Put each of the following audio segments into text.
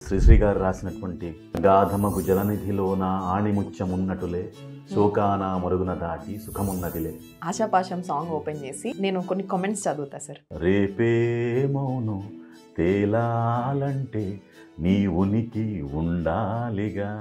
శ్రీశ్రీ గారు రాసినటువంటి గాధమకు జలనిధిలోన ఆణిముత్యమున్నటులే శోకాన మరుగున దాటి సుఖమున్నదిలే. ఆశాపాశం సాంగ్ ఓపెన్ చేసి నేను కొన్ని కామెంట్స్ చదువుతా సార్. రేపే మౌనం తేలాలంటే నీ ఉనికి ఉండాలిగా.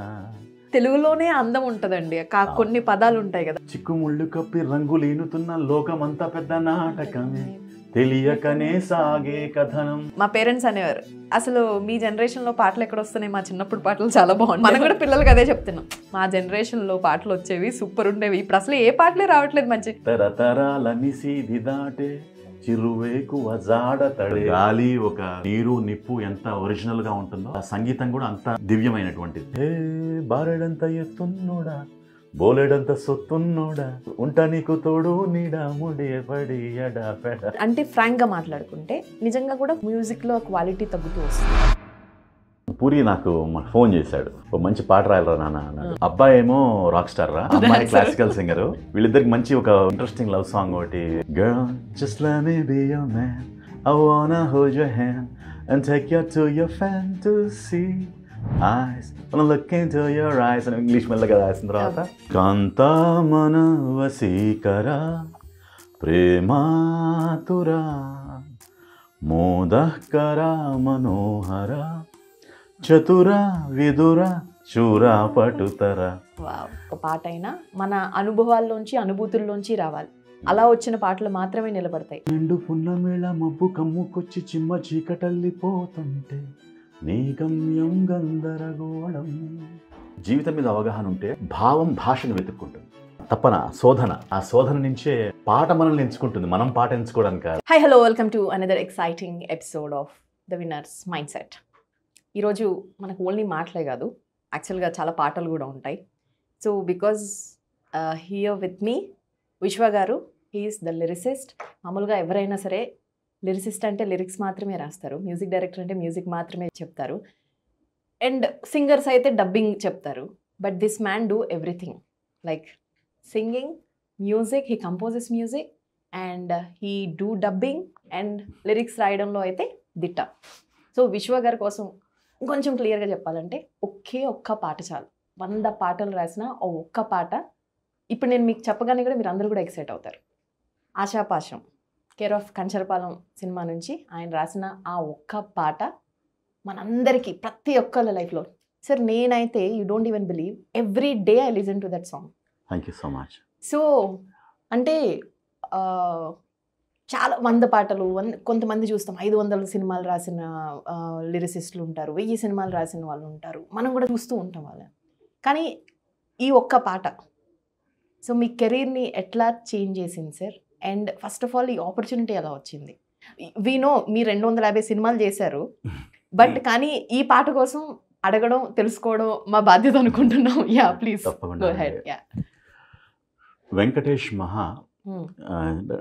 తెలుగులోనే అందం ఉంటదండి, కొన్ని పదాలు ఉంటాయి కదా. చిక్కుముళ్ళు కప్పి రంగులీనుతున్న లోకమంతా పెద్ద నాటకమే, తెలియకనే సాగే కథనం. మా పేరెంట్స్ అనేవారు, అసలు మీ జనరేషన్ లో పాటలు ఎక్కడ వస్తున్నాయి, మా చిన్నప్పుడు పాటలు చాలా బాగుంటాయి. మనం కూడా పిల్లలకి అదే చెప్తున్నాం, మా జనరేషన్ లో పాటలు వచ్చేవి సూపర్ ఉండేవి, ఇప్పుడు అసలు ఏ పాటలే రావట్లేదు మంచి. తరతరాలని సీది దాటే చిరువేకువ జాడతడే. గాలి ఒక నీరు నిప్పు ఎంత ఒరిజినల్ గా ఉంటుందో ఆ సంగీతం కూడా అంత దివ్యమైనటువంటిది. హే బారెడంత ఎత్తున్నోడా బోలెడంత సొత్తున్నోడా ఉంటా నీకు తోడు నీడా ముడే పడి ఎడా పెడ. అంటే ఫ్రాంక్ గా మాట్లాడుకుంటే నిజంగా కూడా మ్యూజిక్ లో క్వాలిటీ తగ్గుతూ వస్తుంది. పూరి నాకు ఫోన్ చేశాడు, ఒక మంచి పాట రాయలరా నాన్న అన్నాడు. అబ్బాయి ఏమో రాక్ స్టార్ రా, అమ్మాయి క్లాసికల్ సింగర్. వీళ్ళిద్దరికి మంచి ఒక ఇంట్రెస్టింగ్ లవ్ సాంగ్ ఒకటి. Girl, just let me be your man, I wanna hold your hand and take you to your fantasy eyes, wanna look into your eyes అని English మెల్లగా రాసిన తర్వాత కాంతా మన వసీకర ప్రేమాతురా మోదకర మనోహర చతుర విదుర చూరా పటుతర. ఒక పాట అయినా మన అనుభవాల్లోంచి అనుభూతుల్లోంచి రావాలి, అలా వచ్చిన పాటలు మాత్రమే నిలబడతాయి. నిండు పున్నమేళ మబ్బు కమ్ముకొచ్చి చిమ్మ చీకటల్లిపోతుంటే నీ గమ్యం గందరగోళం. జీవితం మీద అవగాహన ఉంటే భావం భాషను వెతుక్కుంటుంది. తప్పన శోధన, ఆ శోధన నుంచే పాట మనల్ని ఎంచుకుంటుంది, మనం పాట ఎంచుకోవడానికి కాదు. Hi hello, welcome to another exciting episode of the winners mind set. ఈరోజు మనకు ఓన్లీ మాటలే కాదు, యాక్చువల్గా చాలా పాటలు కూడా ఉంటాయి. So because here with me విశ్వ గారు, హీఈస్ ద లిరిసిస్ట్. మామూలుగా ఎవరైనా సరే లిరిసిస్ట్ అంటే లిరిక్స్ మాత్రమే రాస్తారు, మ్యూజిక్ డైరెక్టర్ అంటే మ్యూజిక్ మాత్రమే చెప్తారు, అండ్ సింగర్స్ అయితే డబ్బింగ్ చెప్తారు. But this man do everything, like singing, music, he composes music and he do dubbing and lyrics రాయడంలో అయితే దిట్ట. సో విశ్వ గారి కోసం కొంచెం క్లియర్గా చెప్పాలంటే ఒక్క పాట చాలు, 100 పాటలు రాసిన ఒక్క పాట. ఇప్పుడు నేను మీకు చెప్పగానే కూడా మీరు అందరూ కూడా ఎక్సైట్ అవుతారు. ఆశాపాశం కేర్ ఆఫ్ కంచరపాలెం సినిమా నుంచి ఆయన రాసిన ఆ ఒక్క పాట మనందరికీ ప్రతి ఒక్కళ్ళ లైఫ్లో. సార్ నేనైతే you don't even believe every day I listen to that song. Thank you so much. So అంటే చాలా 100 పాటలు, కొంతమంది చూస్తాం 500 సినిమాలు రాసిన లిరిసిస్టులు ఉంటారు, 1000 సినిమాలు రాసిన వాళ్ళు ఉంటారు, మనం కూడా చూస్తూ ఉంటాం వాళ్ళని. కానీ ఈ ఒక్క పాట సో మీ కెరీర్ని ఎట్లా చేంజ్ చేసింది sir? And first of all ఈ ఆపర్చునిటీ ఎలా వచ్చింది? వీ నో మీరు 250 సినిమాలు చేశారు, బట్ కానీ ఈ పాట కోసం అడగడం తెలుసుకోవడం మా బాధ్యత అనుకుంటున్నాం. Yeah please go ahead. Yeah Venkatesh Maha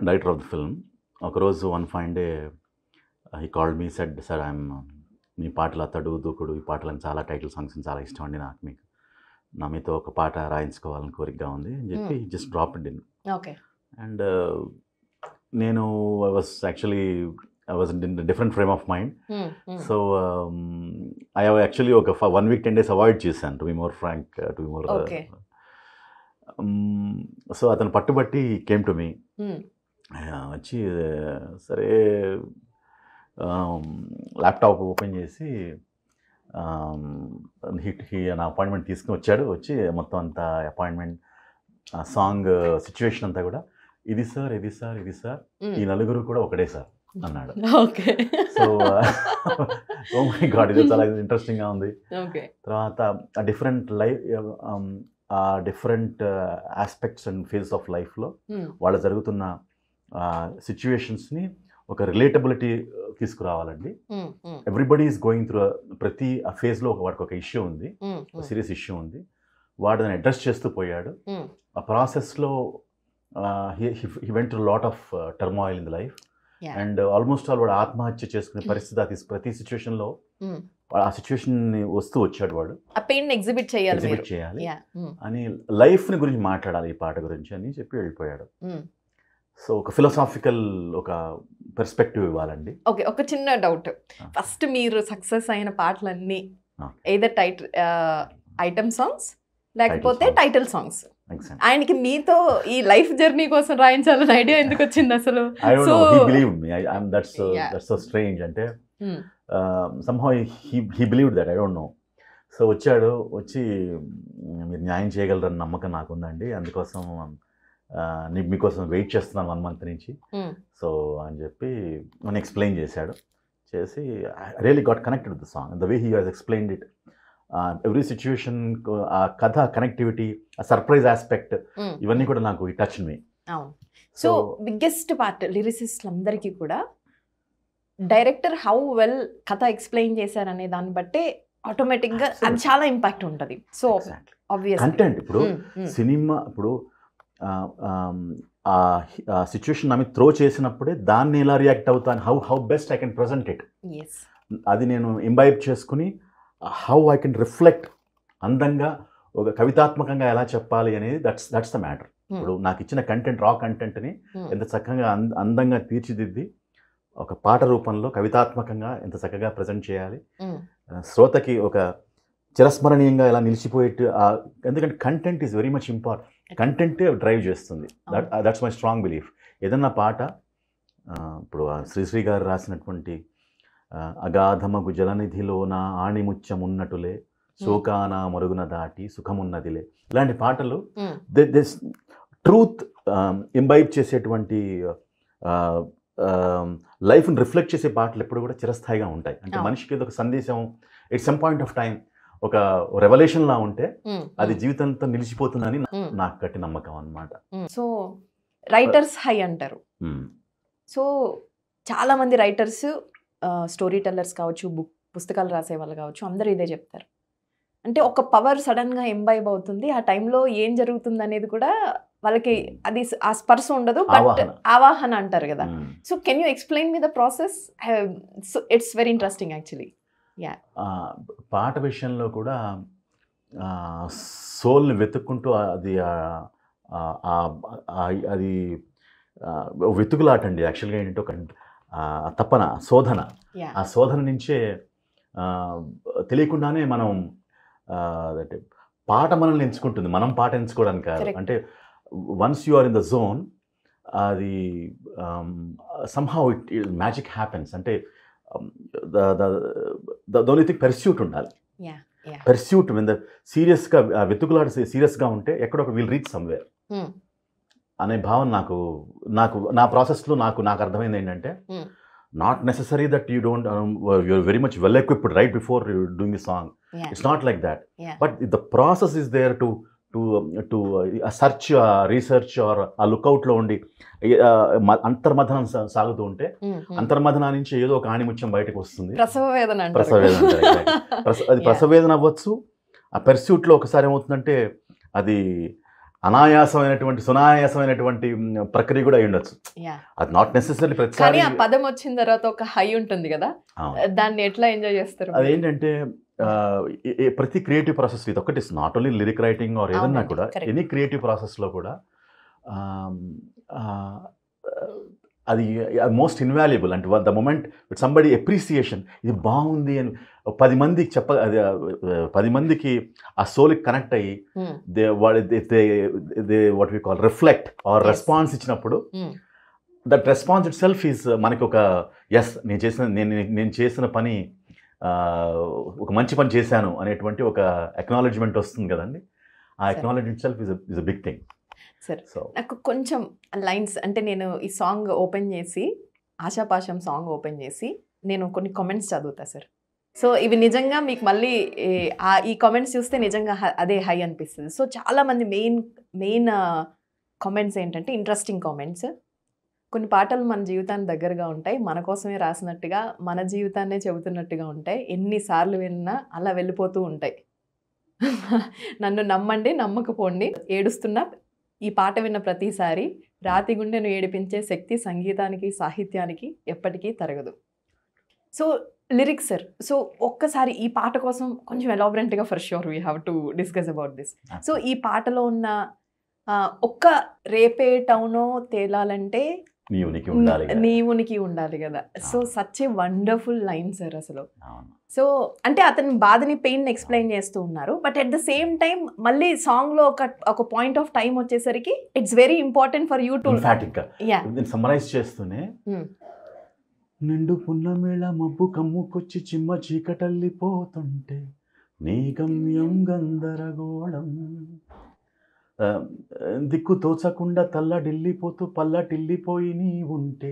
director of the film ఒకరోజు one fine day he called me, said sir I'm మీ పాటలు అతడు దూకుడు ఈ పాటలను చాలా టైటిల్ సాంగ్స్ చాలా ఇష్టం అండి నాకు, మీకు నా మీతో ఒక పాట రాయించుకోవాలని కోరికగా ఉంది అని చెప్పి just drop in. Okay. And నేను I was in different frame of mind. So I actually ఒక 1 week 10 days అవాయిడ్ చేశాను, to be more frank, to be more. So అతను పట్టుబట్టి కేమ్ టు మీ, వచ్చి సరే ల్యాప్టాప్ ఓపెన్ చేసి నా appointment తీసుకుని వచ్చాడు. వచ్చి మొత్తం అంతా అపాయింట్మెంట్ సాంగ్ సిచ్యువేషన్ అంతా కూడా ఇది సార్ ఇది సార్ ఇది సార్ ఈ నలుగురు కూడా ఒకటే సార్ అన్నాడు. సో ఓ మై గాడ్, ఇది చాలా ఇంట్రెస్టింగ్గా ఉంది. తర్వాత ఆ డిఫరెంట్ లైఫ్, ఆ different aspects and phases of లైఫ్లో వాళ్ళు జరుగుతున్న సిచ్యువేషన్స్ని ఒక రిలేటబిలిటీ తీసుకురావాలండి. ఎవ్రీబడి ఈస్ గోయింగ్ త్రూ, ప్రతి ఆ ఫేజ్లో వాడికి ఒక ఇష్యూ ఉంది, సీరియస్ ఇష్యూ ఉంది, వాడు దాన్ని అడ్రస్ చేస్తూ పోయాడు. ఆ ప్రాసెస్లో he went through lot of turmoil in the life and almost all వాడు ఆత్మహత్య చేసుకునే పరిస్థితి ప్రతి సిచ్యువేషన్లో ఆ సిచ్యువేషన్ వస్తూ వచ్చాడు. వాడు ఆ పెయిన్ ఎగ్జిబిట్ చేయాలి అని, లైఫ్ని గురించి మాట్లాడాలి ఈ పాట గురించి అని చెప్పి వెళ్ళిపోయాడు. సో ఒక ఫిలాసాఫికల్ ఒక పర్స్పెక్టివ్ ఇవ్వాలండి. ఓకే, ఒక చిన్న డౌట్. ఫస్ట్ మీరు సక్సెస్ అయిన పాటలన్నీ ఎయిదర్ ఐటమ్ సాంగ్స్ లేకపోతే songs. Title songs. Exactly. ఆయనకి మీతో ఈ లైఫ్ జర్నీ కోసం రాయించాలని ఐడియా ఎందుకు వచ్చింది అసలు? I don't know. He believed me. That's Yeah. that's so strange. అంటే somehow he believed that. I don't know. So వచ్చి మీరు న్యాయం చేయగలరని నమ్మకం నాకుందండి, అందుకోసం మీకోసం వెయిట్ చేస్తున్నాను 1 month నుంచి. సో అని చెప్పి మనం ఎక్స్ప్లెయిన్ చేసి I really got connected with the song the way he has explained it. Every situation, ఆ కథ కనెక్టివిటీ, ఆ సర్ప్రైజ్ ఆస్పెక్ట్, ఇవన్నీ కూడా నాకు ఈ టచ్ మీ. అవును. సో బిగ్గెస్ట్ పార్ట్ లిరిసిస్ట్లు అందరికీ కూడా డైరెక్టర్ హౌ వెల్ కథ ఎక్స్ప్లెయిన్ చేశారనే దాన్ని బట్టే ఆటోమేటిక్గా అది చాలా ఇంపాక్ట్ ఉంటుంది. సో ఆబ్వియస్ కంటెంట్ ఇప్పుడు సినిమా ఇప్పుడు ఆ సిచ్యువేషన్ ఆమె త్రో చేసినప్పుడే దాన్ని ఎలా రియాక్ట్ అవుతాను, how best I can present it, అది నేను ఇంబైబ్ చేసుకుని హౌ ఐ కెన్ రిఫ్లెక్ట్ అందంగా ఒక కవితాత్మకంగా ఎలా చెప్పాలి అనేది దట్స్ ద మ్యాటర్. ఇప్పుడు నాకు ఇచ్చిన కంటెంట్, రా కంటెంట్ని ఎంత చక్కగా అందంగా తీర్చిదిద్ది ఒక పాట రూపంలో కవితాత్మకంగా ఎంత చక్కగా ప్రజెంట్ చేయాలి, శ్రోతకి ఒక చిరస్మరణీయంగా ఎలా నిలిచిపోయేట్టు. ఎందుకంటే content is very much important. కంటెంటే డ్రైవ్ చేస్తుంది. That's my strong belief. ఏదన్నా పాట ఇప్పుడు శ్రీశ్రీ గారు రాసినటువంటి అగాధమగు జలనిధిలోన ఆణిముత్యమున్నటులే శోకాన మరుగున దాటి సుఖమున్నదిలే, ఇలాంటి పాటలు ట్రూత్ ఇంబైబ్ చేసేటువంటి లైఫ్ని రిఫ్లెక్ట్ చేసే పాటలు ఎప్పుడు కూడా చిరస్థాయిగా ఉంటాయి. అంటే మనిషికి ఏదో ఒక సందేశం at some point of time ఒక రెవల్యూషన్ లా ఉంటే అది జీవితంతో నిలిచిపోతుందని నాకు గట్టి నమ్మకం అన్నమాట. సో రైటర్స్ హై అంటారు. సో చాలా మంది రైటర్స్, స్టోరీ టెల్లర్స్ కావచ్చు, పుస్తకాలు రాసే వాళ్ళు కావచ్చు, అందరూ ఇదే చెప్తారు. అంటే ఒక పవర్ సడన్గా ఎంబైబ్ అవుతుంది, ఆ టైంలో ఏం జరుగుతుంది అనేది కూడా వాళ్ళకి అది ఆ స్పర్శ ఉండదు, బట్ ఆవాహన అంటారు కదా. So can you explain me the process? It's very interesting actually. పాట విషయంలో కూడా సోల్ని వెతుక్కుంటూ అది వెతుకులాటండి. యాక్చువల్గా ఏంటంటే ఒక తపన, శోధన. ఆ శోధన నుంచే తెలియకుండానే మనం అంటే పాట మనల్ని ఎంచుకుంటుంది, మనం పాట ఎంచుకోవడానికి కాదు. అంటే once you are in the zone, అది సమ్హౌ ఇట్ మ్యాజిక్ హ్యాపెన్స్. అంటే ఓన్లీ థింగ్ పెర్స్యూట్ ఉండాలి. పెర్స్యూట్ విన్ ద సీరియస్గా వెతుకులాట సీరియస్గా ఉంటే ఎక్కడో ఒక విల్ రీచ్ సమ్వేర్ అనే భావన నాకు నా ప్రాసెస్లో నాకు అర్థమైంది ఏంటంటే, not necessary that you don't you're very much well equipped right before doing the song. It's not like that, but the process is there to search, research or ఆ లుక్అవుట్లో ఉండి అంతర్మథనం సాగుతూ ఉంటే అంతర్మథనా నుంచి ఏదో ఒక ఆణిముత్యం బయటకు వస్తుంది. ప్రసవవేదన అది ప్రసవవేదన అవ్వచ్చు. ఆ పెర్స్యూట్లో ఒకసారి ఏమవుతుందంటే అది అనాయాసమైనటువంటి సునాయాసమైనటువంటి ప్రక్రియ కూడా అయి ఉండొచ్చు. అది నాట్ నెసెసరీ ప్రతిసారి. ఆ పదం వచ్చిన తర్వాత ఒక హై ఉంటుంది కదా, దాన్ని ఎట్లా ఎంజాయ్ చేస్తారు? అదేంటంటే ప్రతి క్రియేటివ్ ప్రాసెస్, ఇది ఒకటి not only lyric writing or ఏదన్నా కూడా, ఎనీ క్రియేటివ్ ప్రాసెస్లో కూడా అది మోస్ట్ ఇన్వాల్యుబుల్. అంటే the moment with somebody appreciation, ఇది బాగుంది అని 10 మందికి 10 మందికి ఆ సోల్కి కనెక్ట్ అయ్యి what we call reflect or response ఇచ్చినప్పుడు, that response itself is మనకి ఒక ఎస్ నేను చేసిన పని ఒక మంచి పని చేశాను అనేటువంటి ఒక అక్నాలెడ్జ్మెంట్ వస్తుంది కదండి. ఆ acknowledgement self is a big thing. Sir నాకు కొంచెం లైన్స్, అంటే నేను ఈ సాంగ్ ఓపెన్ చేసి, ఆశాపాశం సాంగ్ ఓపెన్ చేసి నేను కొన్ని కామెంట్స్ చదువుతా సార్. సో ఇవి నిజంగా మీకు మళ్ళీ ఈ కామెంట్స్ చూస్తే నిజంగా అదే హై అనిపిస్తుంది. సో చాలామంది మెయిన్ కామెంట్స్ ఏంటంటే ఇంట్రెస్టింగ్ కామెంట్స్. కొన్ని పాటలు మన జీవితానికి దగ్గరగా ఉంటాయి, మన కోసమే రాసినట్టుగా, మన జీవితాన్నే చెబుతున్నట్టుగా ఉంటాయి. ఎన్నిసార్లు విన్నా అలా వెళ్ళిపోతూ ఉంటాయి. నన్ను నమ్మండి, నమ్మకపోండి, ఏడుస్తున్నా ఈ పాట విన్న ప్రతిసారి రాతి గుండెను ఏడిపించే శక్తి సంగీతానికి, సాహిత్యానికి ఎప్పటికీ తరగదు. సో లిరిక్స్ సార్, సో ఒక్కసారి ఈ పాట కోసం కొంచెం ఎలాబరెంట్గా for sure we have to discuss about this. So ఈ పాటలో ఉన్న ఒక్క రేపే టౌనో తేలాలంటే నీ ఉనికి ఉండాలి కదా. నీ ఉనికి ఉండాలి కదా. So such a wonderful line sir అసలు. అవును. సో అంటే అతని బాధని పెయిన్ ఎక్స్ప్లెయిన్ చేస్తూ ఉన్నారు, but at the same time మళ్ళీ సాంగ్ లో ఒక పాయింట్ ఆఫ్ టైం వచ్చేసరికి it's very important for you to in fact దీన్ని సమ్మరైజ్ చేస్తూనే నిండు పున్నమేళ మబ్బు కమ్ముకొచ్చి చిమ్మ చీకటల్లిపోతుంటే నీ గమ్యం గందరగోళం, దిక్కు తోచకుండా తల్లడిల్లిపోతూ పల్లటిల్లిపోయి నీ ఉంటే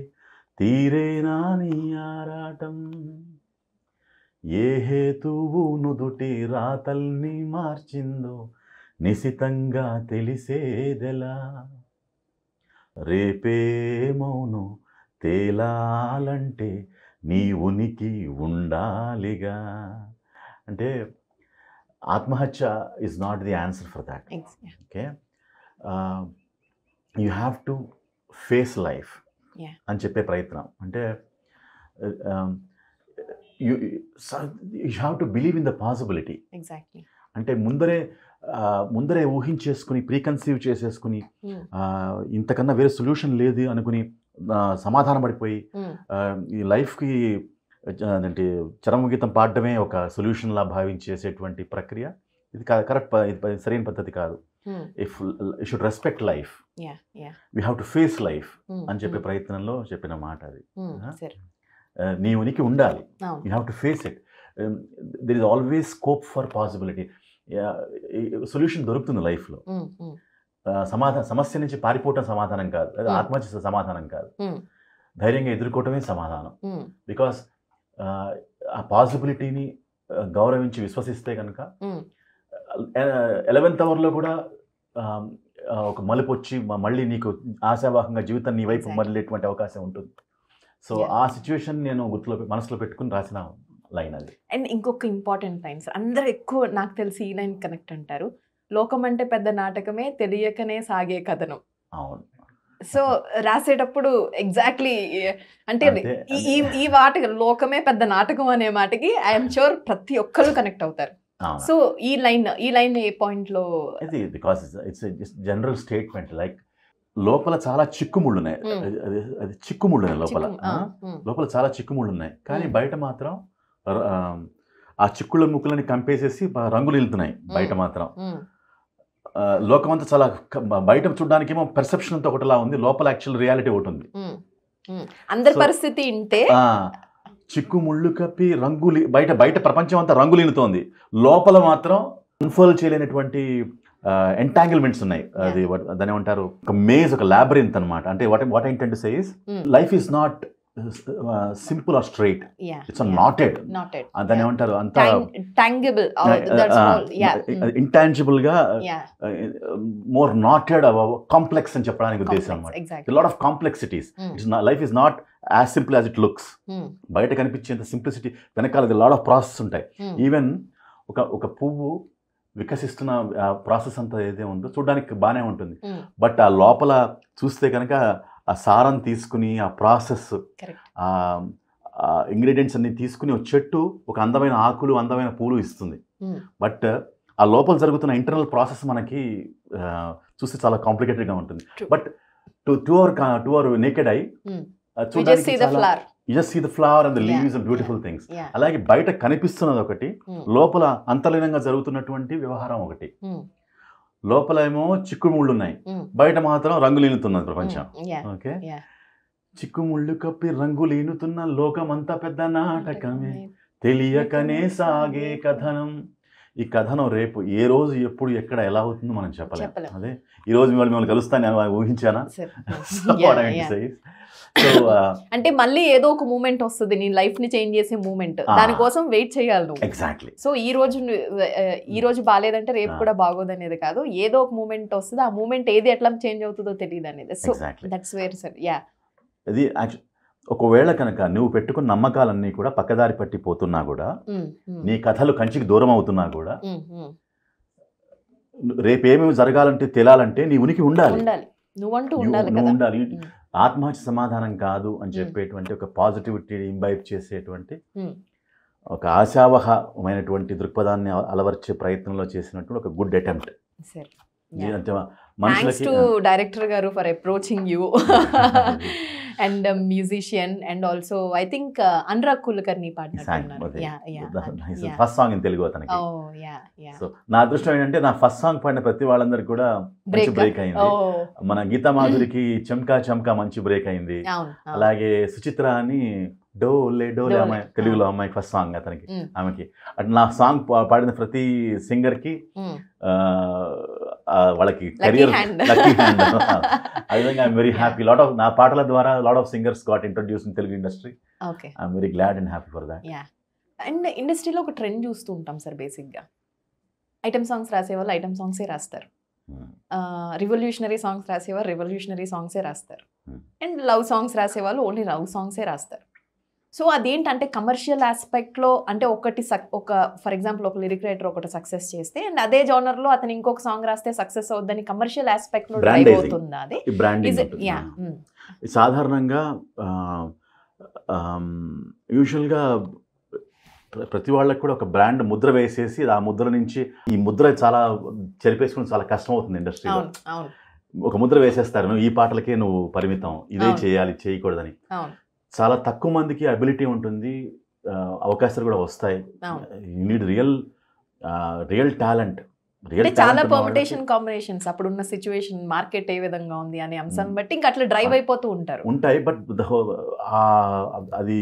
తీరేనా నీ ఆరాటం, ఏ హేతువు నుదుటి రాతల్ని మార్చిందో నిశితంగా తెలిసేదెలా, రేపే మౌనం తేలాలంటే నీ ఉనికి ఉండాలిగా. అంటే ఆత్మహత్య is not the answer for that. Okay, you have to face life అని చెప్పే ప్రయత్నం. అంటే you have to believe in the possibility. అంటే ముందరే ఊహించేసుకుని ప్రీకన్సీవ్ చేసేసుకుని ఇంతకన్నా వేరే సొల్యూషన్ లేదు అనుకుని సమాధానం పడిపోయి ఈ లైఫ్కి అంటే చరమగీతం పాడడమే ఒక సొల్యూషన్లా భావించేసేటువంటి ప్రక్రియ ఇది కరెక్ట్, ఇది సరైన పద్ధతి కాదు. If you should respect life, we have to face life అని చెప్పే ప్రయత్నంలో చెప్పిన మాట అది. నీ ఉనికి ఉండాలి, you have to face it. There is always scope for possibility. Solution దొరుకుతుంది లైఫ్లో. సమస్య నుంచి పారిపోవటం సమాధానం కాదు, అది ఆత్మహత్య సమాధానం కాదు, ధైర్యంగా ఎదుర్కోవటమే సమాధానం. బికాస్ ఆ పాసిబిలిటీని గౌరవించి విశ్వసిస్తే కనుక 11th అవర్లో కూడా ఒక మలుపు వచ్చి మళ్ళీ నీకు ఆశావాహంగా జీవితం నీ వైపు మళ్ళేటువంటి అవకాశం ఉంటుంది. సో ఆ సిచ్యువేషన్ నేను మనసులో పెట్టుకుని రాసిన లైన్ అది. అండ్ ఇంకొక ఇంపార్టెంట్ లైన్స్ అందరూ ఎక్కువ నాకు తెలిసి ఈ లైన్ కనెక్ట్ అంటారు, లోకం అంటే పెద్ద నాటకమే తెలియకనే సాగే కథనం. అవును. సో రాసేటప్పుడు ఎగ్జాక్ట్లీ అంటే ఈ మాట లోకమే పెద్ద నాటకం అనే మాటకి ఐఎమ్ షూర్ ప్రతి ఒక్కరు కనెక్ట్ అవుతారు. సో ఈ లైన్ ఏ పాయింట్ లో? Because it's general statement. Like లోపల చాలా చిక్కుముళ్ళు ఉన్నాయి, అది చిక్కుముళ్ళు ఉన్నాయి లోపల చాలా చిక్కుముళ్ళు ఉన్నాయి, కానీ బయట మాత్రం ఆ చిక్కుళ్ళ ముక్కులని కంపేసేసి రంగులు వెళ్తున్నాయి. బయట మాత్రం లోకమంతా చాలా బయట చూడడానికి ఏమో పెర్సెప్షన్ అంతా ఒకటిలా ఉంది, లోపల యాక్చువల్ రియాలిటీ ఒకటి ఉంది. అందరి పరిస్థితి ఇంటే చిక్కు ముళ్ళు కప్పి రంగులి బయట ప్రపంచం అంతా రంగులీనుతోంది, లోపల మాత్రం అన్ఫోల్డ్ చేయలేనటువంటి ఎంటాంగిల్మెంట్స్ ఉన్నాయి. అది దాని ఏమంటారు, ఒక మేజ్, ఒక లాబరింత్ అనమాట. అంటే what I intend to say is life is not simple are straight, it's knotted. దాన్ని ఏమంటారు, అంత ఇంటాంజిబుల్ గా మోర్ నాటెడ్, కాంప్లెక్స్ అని చెప్పడానికి ఉద్దేశం అనమాట. Lot of complexities. Life is not as simple as it looks. బయట కనిపించేంత సింప్లిసిటీ వెనకాల లాట్ ఆఫ్ ప్రాసెస్ ఉంటాయి. ఈవెన్ ఒక పువ్వు వికసిస్తున్న ప్రాసెస్ అంతా ఏదే ఉందో చూడడానికి బాగానే ఉంటుంది, బట్ ఆ లోపల చూస్తే కనుక ఆ సారం తీసుకుని ఆ ప్రాసెస్, ఆ ఇంగ్రీడియంట్స్ అన్ని తీసుకుని ఒక చెట్టు ఒక అందమైన ఆకులు, అందమైన పూలు ఇస్తుంది. బట్ ఆ లోపల జరుగుతున్న ఇంటర్నల్ ప్రాసెస్ మనకి చూస్తే చాలా కాంప్లికేటెడ్గా ఉంటుంది. But to our naked I చూడడానికి you just see the flower and the leaves and beautiful things. అలాగే బయట కనిపిస్తున్నది ఒకటి, లోపల అంతర్లీనంగా జరుగుతున్నటువంటి వ్యవహారం ఒకటి. లోపల ఏమో చిక్కుముళ్ళు ఉన్నాయి, బయట మాత్రం రంగులీనుతున్నది ప్రపంచం. ఓకే, చిక్కుముళ్ళు కప్పి రంగులీనుతున్న లోకమంతా పెద్ద నాటకమే తెలియకనే సాగే కథనం. ఈ కథనం రేపు ఏ రోజు ఎప్పుడు ఎక్కడ ఎలా అవుతుందో మనం చెప్పలేం. అదే ఈ రోజు మిమ్మల్ని కలుస్తాను ఊహించానా? అంటే మళ్ళీ ఏదో ఒక మూమెంట్ వస్తుంది, నీ లైఫ్ ని చేంజ్ చేసే మూమెంట్, దానికోసం వెయిట్ చేయాలి నువ్వు. ఎగ్జాక్ట్లీ. సో ఈ రోజు బాగాలేదంటే రేపు కూడా బాగోదు అనేది కాదు, ఏదో ఒక మూమెంట్ వస్తుంది, ఆ మూమెంట్ ఏది ఎట్లా చేంజ్ అవుతుందో తెలియదు అనేది. So that's where sir. Yeah, అది ఒకవేళ కనుక నువ్వు పెట్టుకున్న నమ్మకాలన్నీ కూడా పక్కదారి పట్టిపోతున్నా కూడా, నీ కథలు కంచికి దూరం అవుతున్నా కూడా, రేపేమేమి జరగాలంటే తేలాలంటే నీ ఉనికి ఉండాలి, నువ్వు ఉండాలి. ఆత్మహత్య సమాధానం కాదు అని చెప్పేటువంటి ఒక పాజిటివిటీ ఇంబైబ్ చేసేటువంటి ఒక ఆశావహమైనటువంటి దృక్పథాన్ని అలవర్చే ప్రయత్నంలో చేసినటువంటి ఒక గుడ్ అటెంప్ట్. అంటే థ్యాంక్స్ టు మనుషులకి డైరెక్టర్ గారు for approaching you and musician and also I think Anurag Kulkarni పాడినట్టున్నారు. ఫస్ట్ సాంగ్ ఇన్ తెలుగు అతనికి. సో నా అదృష్టం ఏంటంటే నా ఫస్ట్ సాంగ్ పాడిన ప్రతి వాళ్ళందరికి కూడా మంచి బ్రేక్ అయింది. మన గీతా మాధురికి చెమ్కా చెమ్కా మంచి బ్రేక్ అయింది. అలాగే సుచిత్ర అని డోలే డోలే అమ్మాయి, తెలుగులో అమ్మాయి ఫస్ట్ సాంగ్ అతనికి, ఆమెకి. అటు నా సాంగ్ పాడిన ప్రతి సింగర్ కి వాళ్ళకి కెరియర్ లక్కీ హ్యాండ్. ఆ విధంగా I'm very happy. Lot of నా పాటల ద్వారా lot of singers got introduce in Telugu industry. I'm very glad and happy for that. And ఇండస్ట్రీలో ఒక ట్రెండ్ చూస్తూ ఉంటాం సార్. బేసిక్గా ఐటమ్ సాంగ్స్ రాసేవాళ్ళు ఐటమ్ సాంగ్సే రాస్తారు, రివల్యూషనరీ సాంగ్స్ రాసేవాళ్ళు రివల్యూషనరీ సాంగ్సే రాస్తారు, అండ్ లవ్ సాంగ్స్ రాసేవాళ్ళు ఓన్లీ లవ్ సాంగ్సే రాస్తారు. సో అదేంటంటే కమర్షియల్ ఆస్పెక్ట్లో అంటే ఒక ఫర్ ఎగ్జాంపుల్ ఒక లిరిక్ రైటర్ ఒకటి సక్సెస్ చేస్తే అండ్ అదే జోనర్లో అతను ఇంకొక సాంగ్ రాస్తే సక్సెస్ అవుద్దని కమర్షియల్ ఆస్పెక్ట్లో డ్రైవ్ అవుతుందా? అది సాధారణంగా యూజువల్గా ప్రతి వాళ్ళకి కూడా ఒక బ్రాండ్ ముద్ర వేసేసి ఆ ముద్ర నుంచి ఈ ముద్ర చాలా చెరిపేసుకుని చాలా కష్టం అవుతుంది ఇండస్ట్రీలో. ఒక ముద్ర వేసేస్తారు, నువ్వు ఈ పాటలకే నువ్వు పరిమితం, ఇదే చేయాలి చేయకూడదని. చాలా తక్కువ మందికి అబిలిటీ ఉంటుంది, అవకాశాలు కూడా వస్తాయి. You need real talent. చాలా పర్మిటేషన్ కాంబినేషన్స్ అప్పుడున్న సిచ్యువేషన్, మార్కెట్ ఏ విధంగా ఉంది అనే అంశాన్ని బట్టి ఇంకా అట్లా డ్రైవ్ అయిపోతూ ఉంటాయి. బట్ అది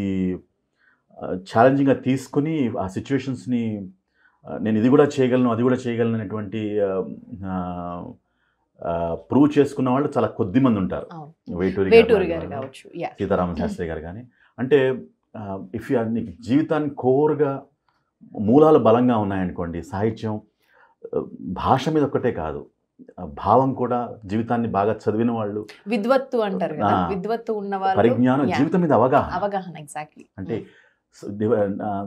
ఛాలెంజింగ్గా తీసుకుని ఆ సిచ్యువేషన్స్ని నేను ఇది కూడా చేయగలను అది కూడా చేయగలను అనేటువంటి ప్రూవ్ చేసుకున్న వాళ్ళు చాలా కొద్ది మంది ఉంటారు. వేటూరి గారు కావచ్చు, సీతారామ శాస్త్రి గారు కానీ. అంటే ఇఫ్ నీకు జీవితాన్ని కోర్గా మూలాలు బలంగా ఉన్నాయనుకోండి, సాహిత్యం భాష మీద ఒక్కటే కాదు, భావం కూడా, జీవితాన్ని బాగా చదివిన వాళ్ళు, విద్వత్తు అంటారు కదా, విద్వత్తు ఉన్న వాళ్ళు, పరిజ్ఞానం, జీవితం మీద అవగాహన ఎగ్జాక్ట్లీ. అంటే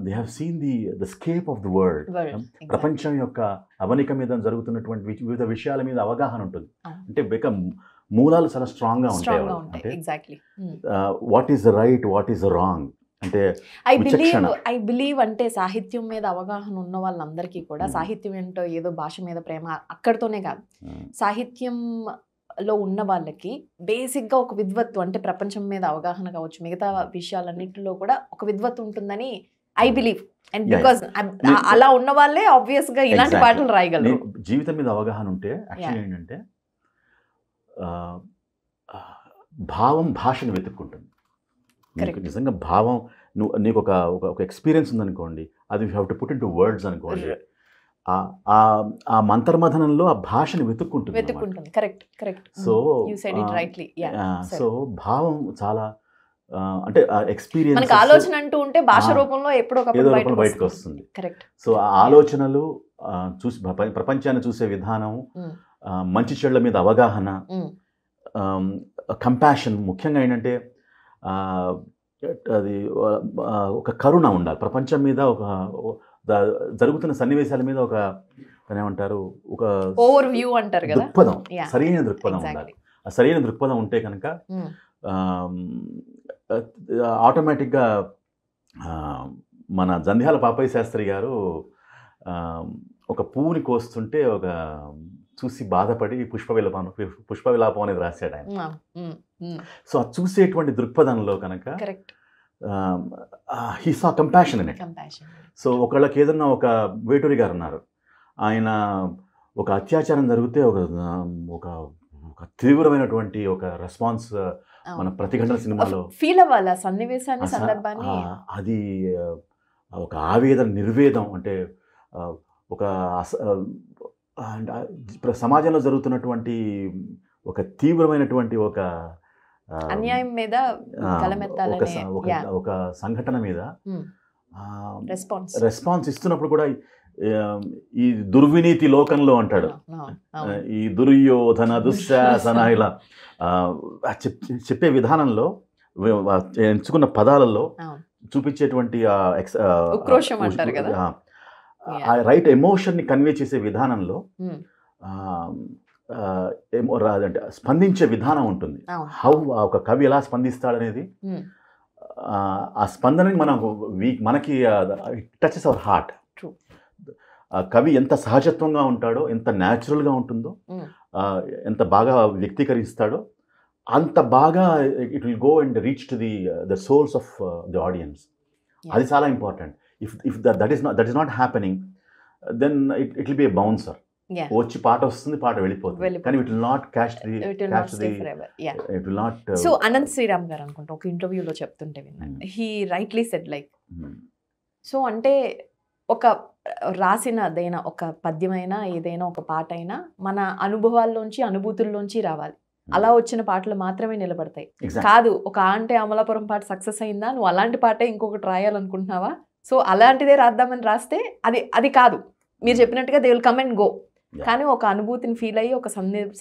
they have seen the scape of the world. ప్రపంచం యొక్క అవనిక మీద జరుగుతున్నటువంటి వివిధ విషయాల మీద అవగాహన ఉంటుంది. అంటే మూలాలు చాలా స్ట్రాంగ్ గా ఉంటాయి. Exactly what is the right, what is the wrong అంటే ఐ బిలీవ్ అంటే సాహిత్యం మీద అవగాహన ఉన్న వాళ్ళందరికీ కూడా సాహిత్యం ఏంటో ఏదో భాష మీద ప్రేమ అక్కడితోనే కాదు, సాహిత్యంలో ఉన్న వాళ్ళకి బేసిక్గా ఒక విద్వత్తు అంటే ప్రపంచం మీద అవగాహన కావచ్చు, మిగతా విషయాలన్నింటిలో కూడా ఒక విద్వత్తు ఉంటుందని ఐ బిలీవ్. అండ్ బికాస్ అలా ఉన్న వాళ్ళే ఆబ్వియస్ గా ఇలాంటి పాటలు రాయగలరు. జీవితం మీద అవగాహన ఉంటే యాక్చువల్లీ ఏంటంటే భావం భాషను వెతుక్కుంటుంది. నిజంగా భావం నీకు ఒక ఎక్స్పీరియన్స్ ఉందనుకోండి, అది you have to put in to words అనుకోండి, ఆ మంత్రమథనంలో ఆ భాషను వెతుక్కుంటుంది. కరెక్ట్. సో భావం చాలా అంటే ఎక్స్పీరియన్స్, మనకి ఆలోచన అంటూ ఉంటే భాష రూపంలో ఎప్పుడో బయటకు వస్తుంది. సో ఆ ఆలోచనలు చూసి ప్రపంచాన్ని చూసే విధానం, మంచి చెడుల మీద అవగాహన, కంపాషన్, ముఖ్యంగా ఏంటంటే అది ఒక కరుణ ఉండాలి ప్రపంచం మీద, ఒక జరుగుతున్న సన్నివేశాల మీద ఒక ఏమంటారు, ఒక ఓవర్ వ్యూ అంటారు కదా, దృక్పథం, సరైన దృక్పథం ఉండాలి. ఆ సరైన దృక్పథం ఉంటే కనుక ఆటోమేటిక్గా మన జంధ్యాల పాపయ్య శాస్త్రి గారు ఒక పువ్వుని కోస్తుంటే ఒక చూసి బాధపడి పుష్ప విలాపం అనేది రాశాడు ఆయన. సో అది చూసేటువంటి దృక్పథంలో కనుక he saw compassion in it. So ఒకళ్ళకి ఏదన్నా ఒక వేటూరి గారు ఉన్నారు, ఆయన ఒక అత్యాచారం జరిగితే ఒక తీవ్రమైనటువంటి ఒక రెస్పాన్స్ మన ప్రతిఘటన సినిమాలో ఫీల్ అవ్వాలి ఆ సన్నివేశాన్ని, సందర్భాన్ని. అది ఒక ఆవేదన, నిర్వేదం, అంటే ఒక సమాజంలో జరుగుతున్నటువంటి ఒక తీవ్రమైనటువంటి ఒక అన్యాయం మీద ఒక సంఘటన మీద రెస్పాన్స్ ఇస్తున్నప్పుడు కూడా ఈ దుర్వినీతి లోకంలో అంటాడు, ఈ దుర్యోధన దుశ్శాసన ఇలా చెప్పే విధానంలో ఎంచుకున్న పదాలలో చూపించేటువంటి రైట్ ఎమోషన్ ని కన్వే చేసే విధానంలో అంటే స్పందించే విధానం ఉంటుంది. హౌ ఒక కవి ఎలా స్పందిస్తాడనేది, ఆ స్పందనని మనకి టచెస్ అవర్ హార్ట్. ఆ కవి ఎంత సహజత్వంగా ఉంటాడో, ఎంత న్యాచురల్గా ఉంటుందో, ఎంత బాగా వ్యక్తీకరిస్తాడో అంత బాగా it will go and reach to the souls of the audience. అది చాలా important. If that is not happening, then it will be a bouncer. వచ్చి పాట వస్తుంది, పాట వెళ్ళిపోతుంది, కానీ it will not catch the it will not. సో అనంత్ శ్రీరామ్ గారు అనుకుంటా ఒక ఇంటర్వ్యూలో చెప్తుంటే విన్నాను, he rightly said like, so అంటే ఒక రాసినదైనా ఒక పద్యమైనా ఏదైనా ఒక పాట అయినా మన అనుభవాల్లోంచి అనుభూతుల్లోంచి రావాలి. అలా వచ్చిన పాటలు మాత్రమే నిలబడతాయి. కాదు ఒక అంటే అమలాపురం పాట సక్సెస్ అయిందా, నువ్వు అలాంటి పాటే ఇంకొకటి రాయాలనుకుంటున్నావా, సో అలాంటిదే రాద్దామని రాస్తే అది కాదు. మీరు చెప్పినట్టుగా they will come and go. కానీ ఒక అనుభూతిని ఫీల్ అయ్యి ఒక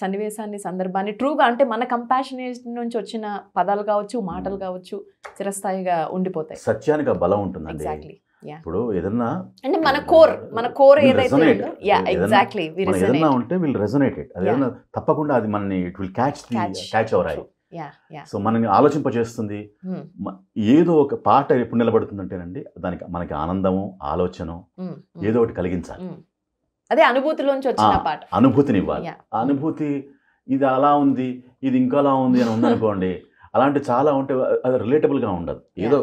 సన్నివేశాన్ని సందర్భాన్ని ట్రూగా అంటే మన కంపాషనేషన్ నుంచి వచ్చిన పదాలు కావచ్చు, మాటలు కావచ్చు, చిరస్థాయిగా ఉండిపోతాయి. సత్యానికి బలం ఉంటుంది. ఎగ్జాక్ట్లీ. ఇప్పుడు ఏదన్నా అంటే మన కోర్ ఏదైతే ఉందో, ఎగ్జాక్ట్లీ, ఏదన్నా ఉంటే విల్ రెజొనేట్ ఇట్. అది ఏదన్నా తప్పకుండా అది మనని it will catch our eye. So మనని ఆలోచింపజేస్తుంది. ఏదో ఒక పాట ఎప్పుడు నిలబడుతుందంటేనండి, దానికి మనకి ఆనందము, ఆలోచన ఏదో ఒకటి కలిగించాలి. అదే అనుభూతిలోంచి వచ్చిన పాట, అనుభూతిని ఇవ్వాలి. ఆ అనుభూతి ఇది అలా ఉంది, ఇది ఇంకోలా ఉంది అని ఉందనుకోండి, అలాంటి చాలా ఉంటే అది రిలేటబుల్గా ఉండదు. ఏదో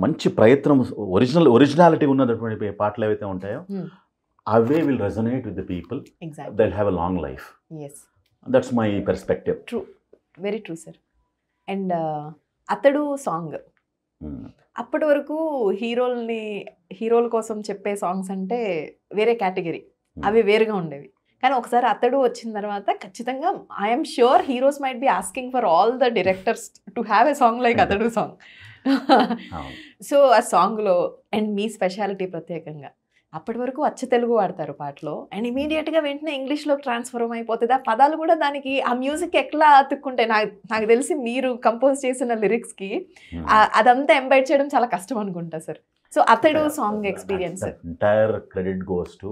మంచి ప్రయత్నం, ఒరిజినాలిటీ ఉన్నటువంటి పాటలు ఏవైతే ఉంటాయో అవే will resonate with the people. They will have a long life. That's my perspective. True, very true sir. And Athadu song అప్పటి వరకు హీరోల కోసం చెప్పే సాంగ్స్ అంటే వేరే కేటగిరీ, అవి వేరుగా ఉండేవి. కానీ ఒకసారి అతడు వచ్చిన తర్వాత ఖచ్చితంగా I'm sure heroes might be asking for all the directors to have a song like అతడు సాంగ్. సో ఆ సాంగ్లో అండ్ మీ స్పెషాలిటీ ప్రత్యేకంగా అప్పటి వరకు అచ్చ తెలుగు వాడతారు పాటలో, అండ్ ఇమీడియట్గా వెంటనే ఇంగ్లీష్లోకి ట్రాన్స్ఫర్మ్ అయిపోతుంది. ఆ పదాలు కూడా దానికి ఆ మ్యూజిక్ ఎట్లా అతుక్కుంటాయి. నాకు తెలిసి మీరు కంపోజ్ చేసిన లిరిక్స్కి అదంతా ఎంబైడ్ చేయడం చాలా కష్టం అనుకుంటా sir. So Athadu song experience entire credit goes to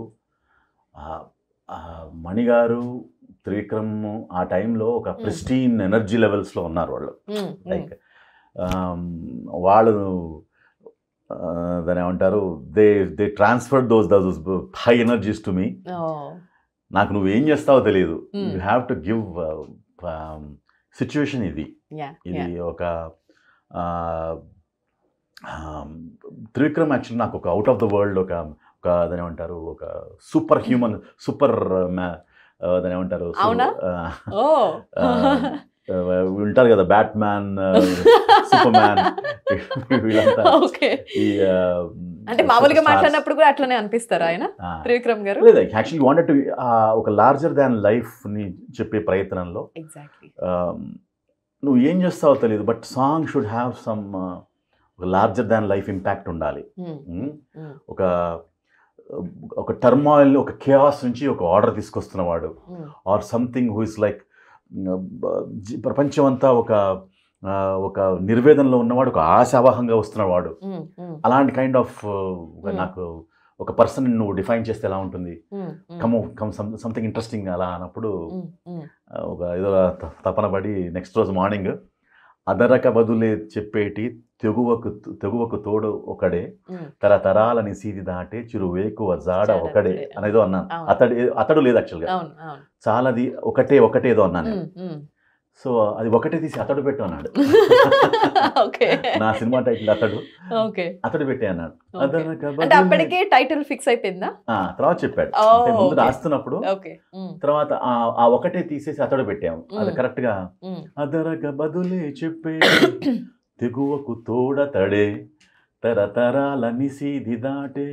మణిగారు, త్రివిక్రమ్. ఆ టైంలో ఒక ప్రిస్టీన్ ఎనర్జీ లెవెల్స్లో ఉన్నారు వాళ్ళు. లైక్ వాళ్ళు దాని ఏమంటారు, they transferred those high energies to me. నాకు నువ్వేం చేస్తావో తెలియదు, you have to give situation. ఇది ఒక త్రివిక్రమ్ యాక్చువల్లీ నాకు ఒక అవుట్ ఆఫ్ ద వరల్డ్, ఒక దాని ఏమంటారు, ఒక సూపర్ హ్యూమన్, సూపర్ దాని ఏమంటారు, ఉంటారు కదా, బ్యాట్ మ్యాన్, సూపర్ మ్యాన్, అంటే మామూలుగా మాట్లాడినప్పుడు కూడా అట్లనే అనిపిస్తారా ఆయన త్రివిక్రమ్ గారు? లేదు, యాక్చువల్లీ వాంటెడ్ టు ఒక లార్జర్ దాన్ లైఫ్ ని చెప్పే ప్రయత్నంలో నువ్వు ఏం చేస్తావో తెలియదు, but song should have some ఒక లార్జర్ దాన్ లైఫ్ ఇంపాక్ట్ ఉండాలి. ఒక టర్మాయిల్, ఒక కేయాస్ నుంచి ఒక ఆర్డర్ తీసుకొస్తున్నవాడు, or something who is like ప్రపంచం అంతా ఒక నిర్వేదనలో ఉన్నవాడు, ఒక ఆశావాహంగా వస్తున్నవాడు. అలాంటి కైండ్ ఆఫ్ నాకు ఒక పర్సన్ నువ్వు డిఫైన్ చేస్తే ఎలా ఉంటుంది, సంథింగ్ ఇంట్రెస్టింగ్ అలా అన్నప్పుడు ఒక ఏదో తపన పడి నెక్స్ట్ రోజు మార్నింగ్ అదరక బదులే చెప్పేటి తెగువకు తోడు ఒకడే, తరతరాలని సీది దాటే చిరువేకువ జాడ ఒకడే అనేదో అన్నాను. అతడు లేదు యాక్చువల్గా, చాలాది ఒకటేదో అన్నాను. సో అది ఒకటే తీసి అతడు పెట్టు అన్నాడు. నా సినిమా టైటిల్ అతడు పెట్టే అన్నాడు. అప్పటికే టైటిల్ ఫిక్స్ అయిపోయిందా? తర్వాత చెప్పాడు, ముందు రాస్తున్నప్పుడు. తర్వాత ఆ ఒకటే తీసేసి అతడు పెట్టాము. అది కరెక్ట్ గా అదరక బదులే చెప్పే తెగువకు తోడతడే, తరతరాలని సీది దాటే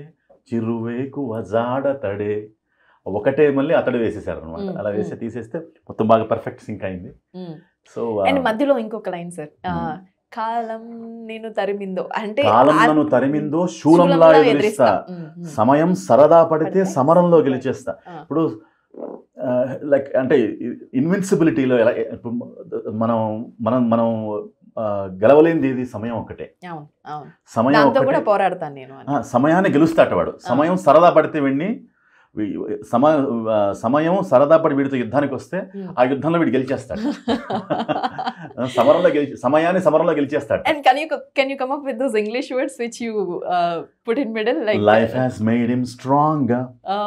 చిరువేకువ జాడతడే. ఒకటే మళ్ళీ అతడు వేసేసారు అనమాట. అలా వేసి తీసేస్తే మొత్తం బాగా పర్ఫెక్ట్ సింక్ అయింది. సో మధ్యలో ఇంకొక లైన్ సార్, కాలం నేను తరిమిందో అంటే కాలం నన్ను తరిమిందో శూలంలా ఎదిరిస్తా, సమయం సరదా పడితే సమరంలో గెలిచేస్తా. ఇప్పుడు లైక్ అంటే ఇన్విన్సిబిలిటీలో ఎలా మనం మనం మనం గెలవలేనిది ఏది? సమయం ఒకటే. సమయం పోరాడతాను నేను, సమయాన్ని గెలుస్తాట వాడు. సమయం సరదా పడితే వెండి సమయం సరదాపడి వీడితో యుద్ధానికి వస్తే ఆ యుద్ధంలో వీడు గెలిచేస్తాడు. సమరంలో గెలిచేస్తాడు. And can you come up with those English words which you put in middle, like life has made him stronger,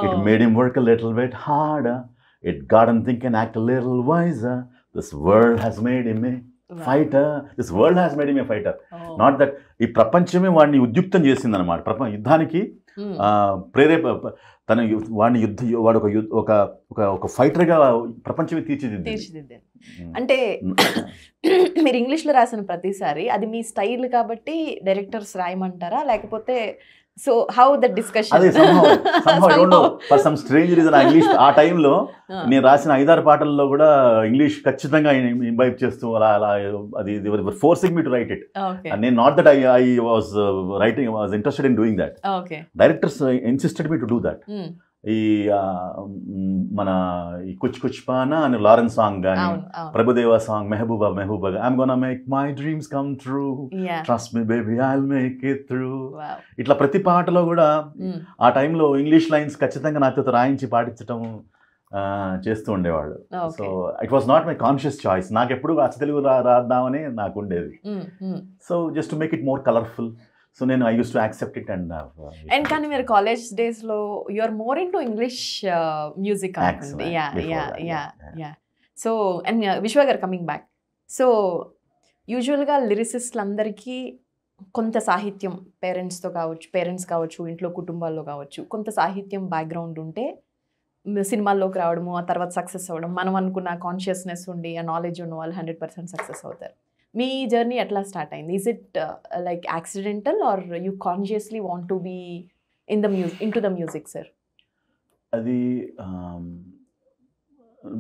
it made him work a little bit harder, it got him think and act a little wiser, this world has made him a fighter, this world has made him a fighter. Not that ఈ ప్రపంచమే వాడిని ఉద్యుక్తం చేసింది అనమాట. యుద్ధానికి తన వాడిని వాడు ఒక ఫైటర్గా ప్రపంచమే తీర్చిదిద్ది. అంటే మీరు ఇంగ్లీష్లో రాసిన ప్రతిసారి అది మీ స్టైల్ కాబట్టి డైరెక్టర్స్ రాయమంటారా, లేకపోతే so how the discussion? For some strange reason English ఆ టైంలో నేను రాసిన 5-6 పాటల్లో కూడా ఇంగ్లీష్ ఖచ్చితంగా ఇంబైబ్ చేస్తూ అలా అది forcing me to write it. నేను not that I was writing, I was interested in doing that. Directors insisted me to do that. ఈ మన ఈ కుచ్ కుచ్ పానా అని లారెన్స్ సాంగ్ కానీ, Prabhudeva song Mehbooba I'm gonna make my dreams come true, trust me baby I will make it through, ఇట్లా ప్రతి పాటలో కూడా ఆ టైంలో ఇంగ్లీష్ లైన్స్ ఖచ్చితంగా నాతో రాయించి పాటించడం చేస్తూ ఉండేవాళ్ళు. So it was not my conscious choice. నాకు ఎప్పుడు అచ్చ తెలుగు రాద్దామని నాకు ఉండేది. So just to make it more colourful. So నేను I use to accept it. And కానీ మీరు కాలేజ్ డేస్లో you are more into English music అనుకోండి. సో అండ్ విశ్వ గారు కమింగ్ బ్యాక్, సో యూజువల్గా లిరిసిస్టులందరికీ కొంత సాహిత్యం పేరెంట్స్ కావచ్చు, ఇంట్లో కుటుంబాల్లో కావచ్చు, కొంత సాహిత్యం బ్యాక్గ్రౌండ్ ఉంటే సినిమాల్లోకి రావడము, ఆ తర్వాత సక్సెస్ అవ్వడం, మనం అనుకున్న కాన్షియస్నెస్ ఉండి ఆ నాలెడ్జ్ ఉన్న వాళ్ళు 100% సక్సెస్ అవుతారు. మీ జర్నీ ఎట్లా స్టార్ట్ అయింది? Is it like accidental or you consciously want to be into the music sir? అది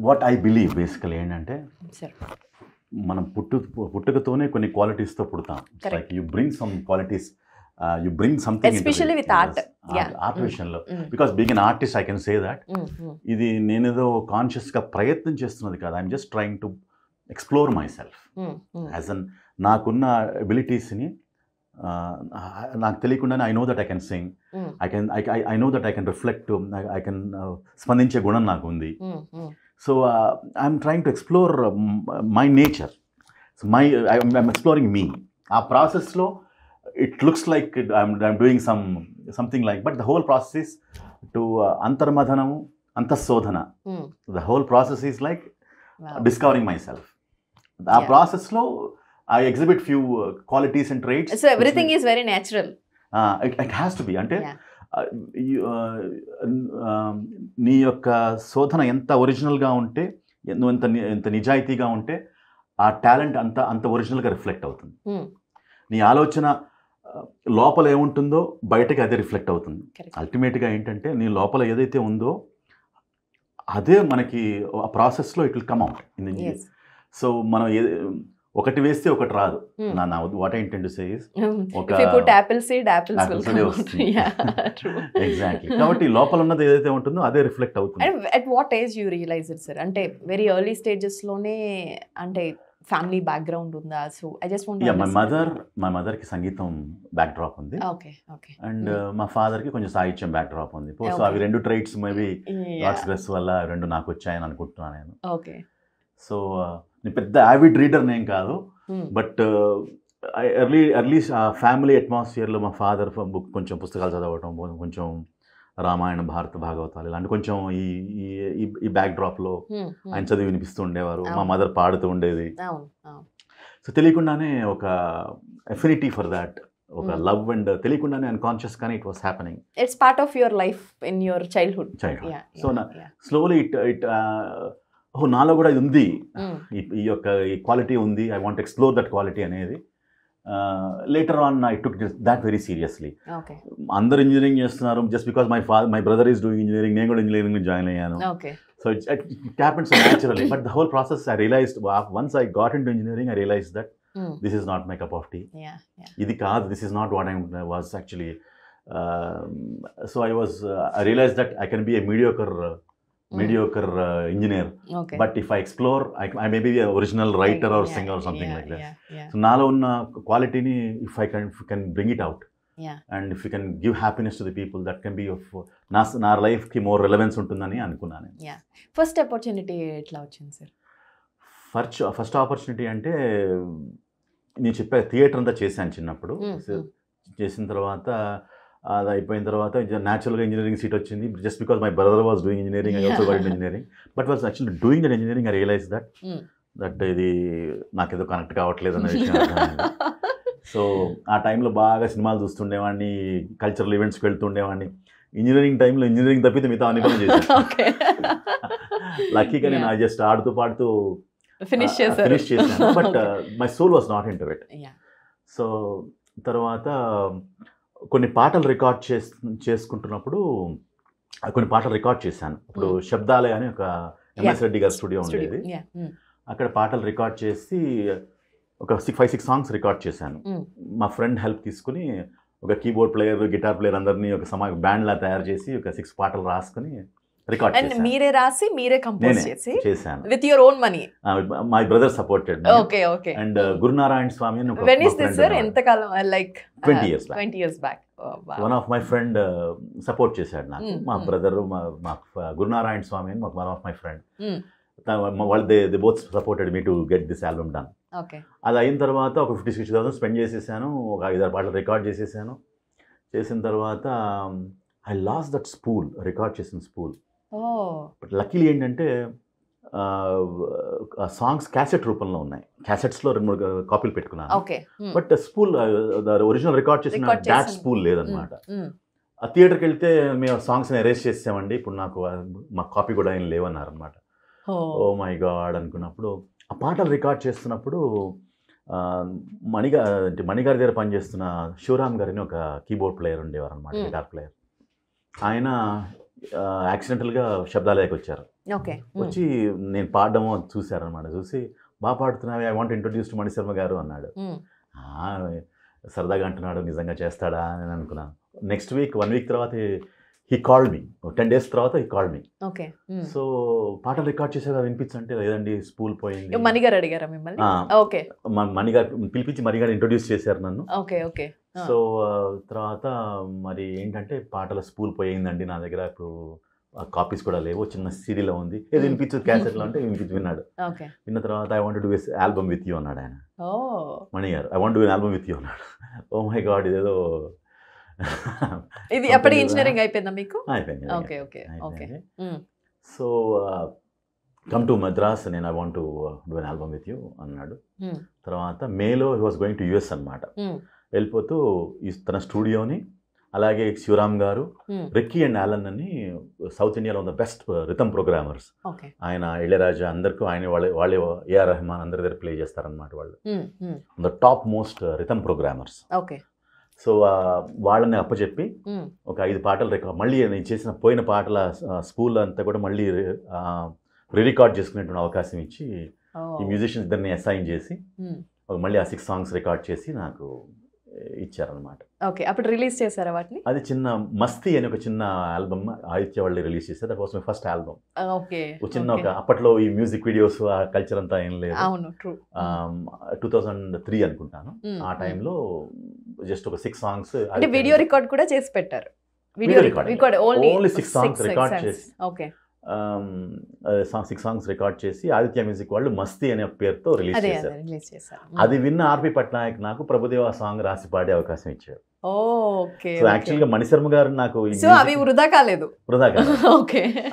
వాట్ ఐ బిలీవ్ బేసికలీ ఏంటంటే, మనం పుట్టుకతోనే కొన్ని క్వాలిటీస్తో పుడతాం. Like you bring some qualities, you bring something, especially with art విషయంలో. Because being an artist I can say that ఇది నేనేదో కాన్షియస్గా ప్రయత్నం చేస్తున్నది కాదు. I'm just trying to explore myself as an, నాకున్న ఎబిలిటీస్ని నాకు తెలియకుండానే I know that I can sing, I know that I can reflect, I can స్పందించే గుణం నాకు ఉంది. So I'm trying to explore my nature, I'm exploring me. ఆ ప్రాసెస్లో it looks like I'm doing something like, but the whole process is to antarmadhanamu antasodhana. The whole process is like discovering myself. The process lo I exhibit few qualities and traits, so everything is very natural. It has to be. Ante నీ యొక్క శోధన ఎంత ఒరిజినల్గా ఉంటే, నువ్వు ఎంత నిజాయితీగా ఉంటే ఆ టాలెంట్ అంత ఒరిజినల్గా రిఫ్లెక్ట్ అవుతుంది. నీ ఆలోచన లోపల ఏముంటుందో బయటకి అదే రిఫ్లెక్ట్ అవుతుంది. అల్టిమేట్గా ఏంటంటే నీ లోపల ఏదైతే ఉందో అదే మనకి ఆ ప్రాసెస్లో it will come out in the. So మనం ఒకటి వేస్తే ఒకటి రాదు. నా what I intend to say is, exactly. కాబట్టి లోపల ఉన్నది ఏదైతే ఉంటుందో అదే రిఫ్లెక్ట్ అవుతుంది. At what age you realise it sir? అంటే వెరీ ఎర్లీ స్టేజెస్లోనే, అంటే ఫ్యామిలీ బ్యాక్గ్రౌండ్ ఉందా? So I just want to understand. మా మదర్కి సంగీతం బ్యాక్ డ్రాప్ ఉంది, అండ్ మా ఫాదర్కి కొంచెం సాహిత్యం బ్యాక్ డ్రాప్ ఉంది. సో అవి రెండు ట్రైట్స్ మేబీ గాడ్స్ గ్రేస్ వల్ల రెండు నాకు వచ్చాయని అనుకుంటున్నాను నేను. సో నేను పెద్ద యావిడ్ రీడర్ నేను కాదు, బట్ ఎర్లీ ఫ్యామిలీ అట్మాస్ఫియర్లో మా ఫాదర్ కొంచెం పుస్తకాలు చదవటం, కొంచెం రామాయణ, భారత, భాగవతాలు ఇలాంటి కొంచెం ఈ బ్యాక్ డ్రాప్లో ఆయన చదివి వినిపిస్తూ ఉండేవారు. మా మదర్ పాడుతూ ఉండేది. సో తెలియకుండానే ఒక ఎఫినిటీ ఫర్ దాట్, ఒక లవ్, అండ్ తెలియకుండానే అన్కాన్షియస్ కానీ it was happening. It's part of your life in your childhood. So slowly it నాలో కూడా ఇది ఉంది, ఈ యొక్క ఈ క్వాలిటీ ఉంది. I want explore that quality అనేది. Later on I took that very seriously. అందరు ఇంజనీరింగ్ చేస్తున్నారు, just because my brother is doing engineering, నేను కూడా ఇంజనీరింగ్ జాయిన్ అయ్యాను. So it happens naturally. But the whole process I realised, once I got into engineering I realise that this is not my cup of tea. ఇది కాదు, this is not what I was actually. So I realise that I can be a mediocre engineer, but if I explore, I may be an original writer or singer or something like that. So naalo unna quality ni if I can bring it out, Yeah. And if you can give happiness to the people that can be of నా లైఫ్కి more relevance ఉంటుందని అనుకున్నాను. First opportunity ఎట్లా వచ్చింది sir? First opportunity అంటే నేను చెప్పా, theatre అంతా చేశాను చిన్నప్పుడు. చేసిన తర్వాత అది అయిపోయిన తర్వాత న్యాచురల్గా ఇంజనీరింగ్ సీట్ వచ్చింది. Just because my brother was doing engineering, I also got engineering. But was actually doing that engineering, I realise that ఇది నాకేదో కనెక్ట్ కావట్లేదు అన్న విషయం అర్థమైంది. సో ఆ టైంలో బాగా సినిమాలు చూస్తుండేవాడిని, కల్చరల్ ఈవెంట్స్కి వెళ్తుండేవాడిని. ఇంజనీరింగ్ టైంలో ఇంజనీరింగ్ తప్పితే మిగతా అన్ని పనులు చేశాను. లక్కీగా నేను జస్ట్ ఆడుతూ పాడుతూ ఫినిష్ చేశాను. But my soul was not into it. So తర్వాత కొన్ని పాటలు రికార్డ్ చేసుకుంటున్నప్పుడు కొన్ని పాటలు రికార్డ్ చేశాను. ఇప్పుడు శబ్దాలయ అని ఒక ఎంఎస్ రెడ్డి గారి స్టూడియో ఉండేది. అక్కడ పాటలు రికార్డ్ చేసి ఒక 5-6 సాంగ్స్ రికార్డ్ చేశాను. మా ఫ్రెండ్ హెల్ప్ తీసుకుని ఒక కీబోర్డ్ ప్లేయర్, గిటార్ ప్లేయర్ అందరినీ ఒక బ్యాండ్ లా తయారు చేసి ఒక 6 పాటలు రాసుకుని రికార్డ్ చేశాను. మీరే రాసి మీరే కంపోజ్ చేశాను with your own money. My brother supported. Okay okay. And Gurunarayana Swamy అని ఒక వెన్ ఇస్ దిస్ సర్? ఎంత కాలం? Like 20 years back. One of my friend support చేశాడు నాకు. మా బ్రదర్, మా గురునారాయణ స్వామి అని వన్ ఆఫ్ మై ఫ్రెండ్, వాళ్ళు they both supported me to get this album done. అది అయిన తర్వాత ఒక 50,000-60,000 స్పెండ్ చేసేసాను. ఒక 5-6 పాటలు రికార్డ్ చేసేసాను. చేసిన తర్వాత I last that spool, record చేసిన స్పూల్. బట్ లక్కీలీ ఏంటంటే సాంగ్స్ క్యాసెట్ రూపంలో ఉన్నాయి. క్యాసెట్స్లో 2-3 కాపీలు పెట్టుకున్నాను. బట్ స్పూల్ ఒరిజినల్ రికార్డ్ చేసిన డాట్ స్పూల్ లేదనమాట. ఆ థియేటర్కి వెళ్తే మేము సాంగ్స్ని ఎరేజ్ చేసామండి, ఇప్పుడు నాకు మా కాపీ కూడా ఏం లేవన్నారు అనమాట. ఓ మై గాడ్ అనుకున్నప్పుడు ఆ పాటలు రికార్డ్ చేస్తున్నప్పుడు మణిగారి దగ్గర పనిచేస్తున్న శివరామ్ గారిని ఒక కీబోర్డ్ ప్లేయర్ ఉండేవారు అనమాట, గిటార్ ప్లేయర్. ఆయన యాక్సిడెంటల్గా శబ్దాలయకి వచ్చారు. వచ్చి నేను పాడడము చూశారనమాట. చూసి బాగా పాడుతున్నావు, I want introduce to Mani Sharma garu అన్నాడు. సరదాగా అంటున్నాడు, నిజంగా చేస్తాడా అని అనుకున్నాను. నెక్స్ట్ వీక్ 1 week తర్వాత హీ కాల్డ్ మీ, 10 days తర్వాత హీ కాల్డ్ మీ. సో పాటలు రికార్డ్ చేసేదా వినిపించంటే, లేదండి స్పూల్ పోయింది. మణిగారు అడిగారా మిమ్మల్ని? మణిగారు పిలిపించి మణిగారు ఇంట్రొడ్యూస్ చేశారు నన్ను. సో తర్వాత మరి ఏంటంటే పాటల స్పూల్ పోయిందండి నా దగ్గర, ఇప్పుడు కాపీస్ కూడా లేవు, చిన్న సీడీలో ఉంది, ఏది వినిపించు క్యాసెట్లో అంటే విన్నాడు. విన్న తర్వాత I want to do album with you అన్నాడు ఆయన. మణిగారు I want do album with you అన్నాడు. ఓ మై గాడ్, ఇదేదో ఇది అప్పటి ఇంజనీరింగ్ అయిపోయిందా మీకు? అయిపోయింది. సో కమ్ టు మద్రాస్, నేను I want to do an album with you అన్నాడు. తర్వాత మేలో he was going to US అనమాట. వెళ్ళిపోతూ తన స్టూడియోని, అలాగే శివరామ్ గారు, రిక్కీ అండ్ యాలన్ అని సౌత్ ఇండియాలో ఉన్న బెస్ట్ రిథమ్ ప్రోగ్రామర్స్, ఆయన ఇళయరాజా అందరికీ ఆయన వాళ్ళే ఏఆర్ రెహమాన్ అందరి దగ్గర ప్లే చేస్తారనమాట. వాళ్ళు the top most rhythm programmers. So వాళ్ళని అప్పచెప్పి ఒక 5 పాటలు మళ్ళీ నేను చేసిన పోయిన పాటల స్కూల్ అంతా కూడా మళ్ళీ రికార్డ్ చేసుకునేటువంటి అవకాశం ఇచ్చి, ఈ మ్యూజిషియన్స్ ఇద్దరిని అసైన్ చేసి మళ్ళీ ఆ 6 songs రికార్డ్ చేసి నాకు ఇచ్చారనమాట. అప్పుడు రిలీజ్ చేశారా వాటిని? అది చిన్న మస్తీ అని ఒక చిన్న ఆల్బమ్ ఆదిత్య వాళ్ళు రిలీజ్ చేశారు. That was my first album. చిన్న ఒక అప్పట్లో ఈ మ్యూజిక్ వీడియోస్ ఆ కల్చర్ అంతా ఏం లేదు. 2003 అనుకుంటాను. ఆ టైంలో జస్ట్ ఒక 6 songs వీడియో రికార్డ్ కూడా చేసి పెట్టారు. Video record only 6 songs record చేసి 6 songs రికార్డ్ చేసి ఆదిత్య మ్యూజిక్ వాళ్ళు మస్తీ అనే పేరుతో రిలీజ్ చేశారు. అది విన్న ఆర్పి పట్నాయక్ నాకు ప్రభుదేవ సాంగ్ రాసి పాడే అవకాశం ఇచ్చారు. సో యాక్చువల్గా మణిశర్మ గారు నాకు వృధా కాలేదు.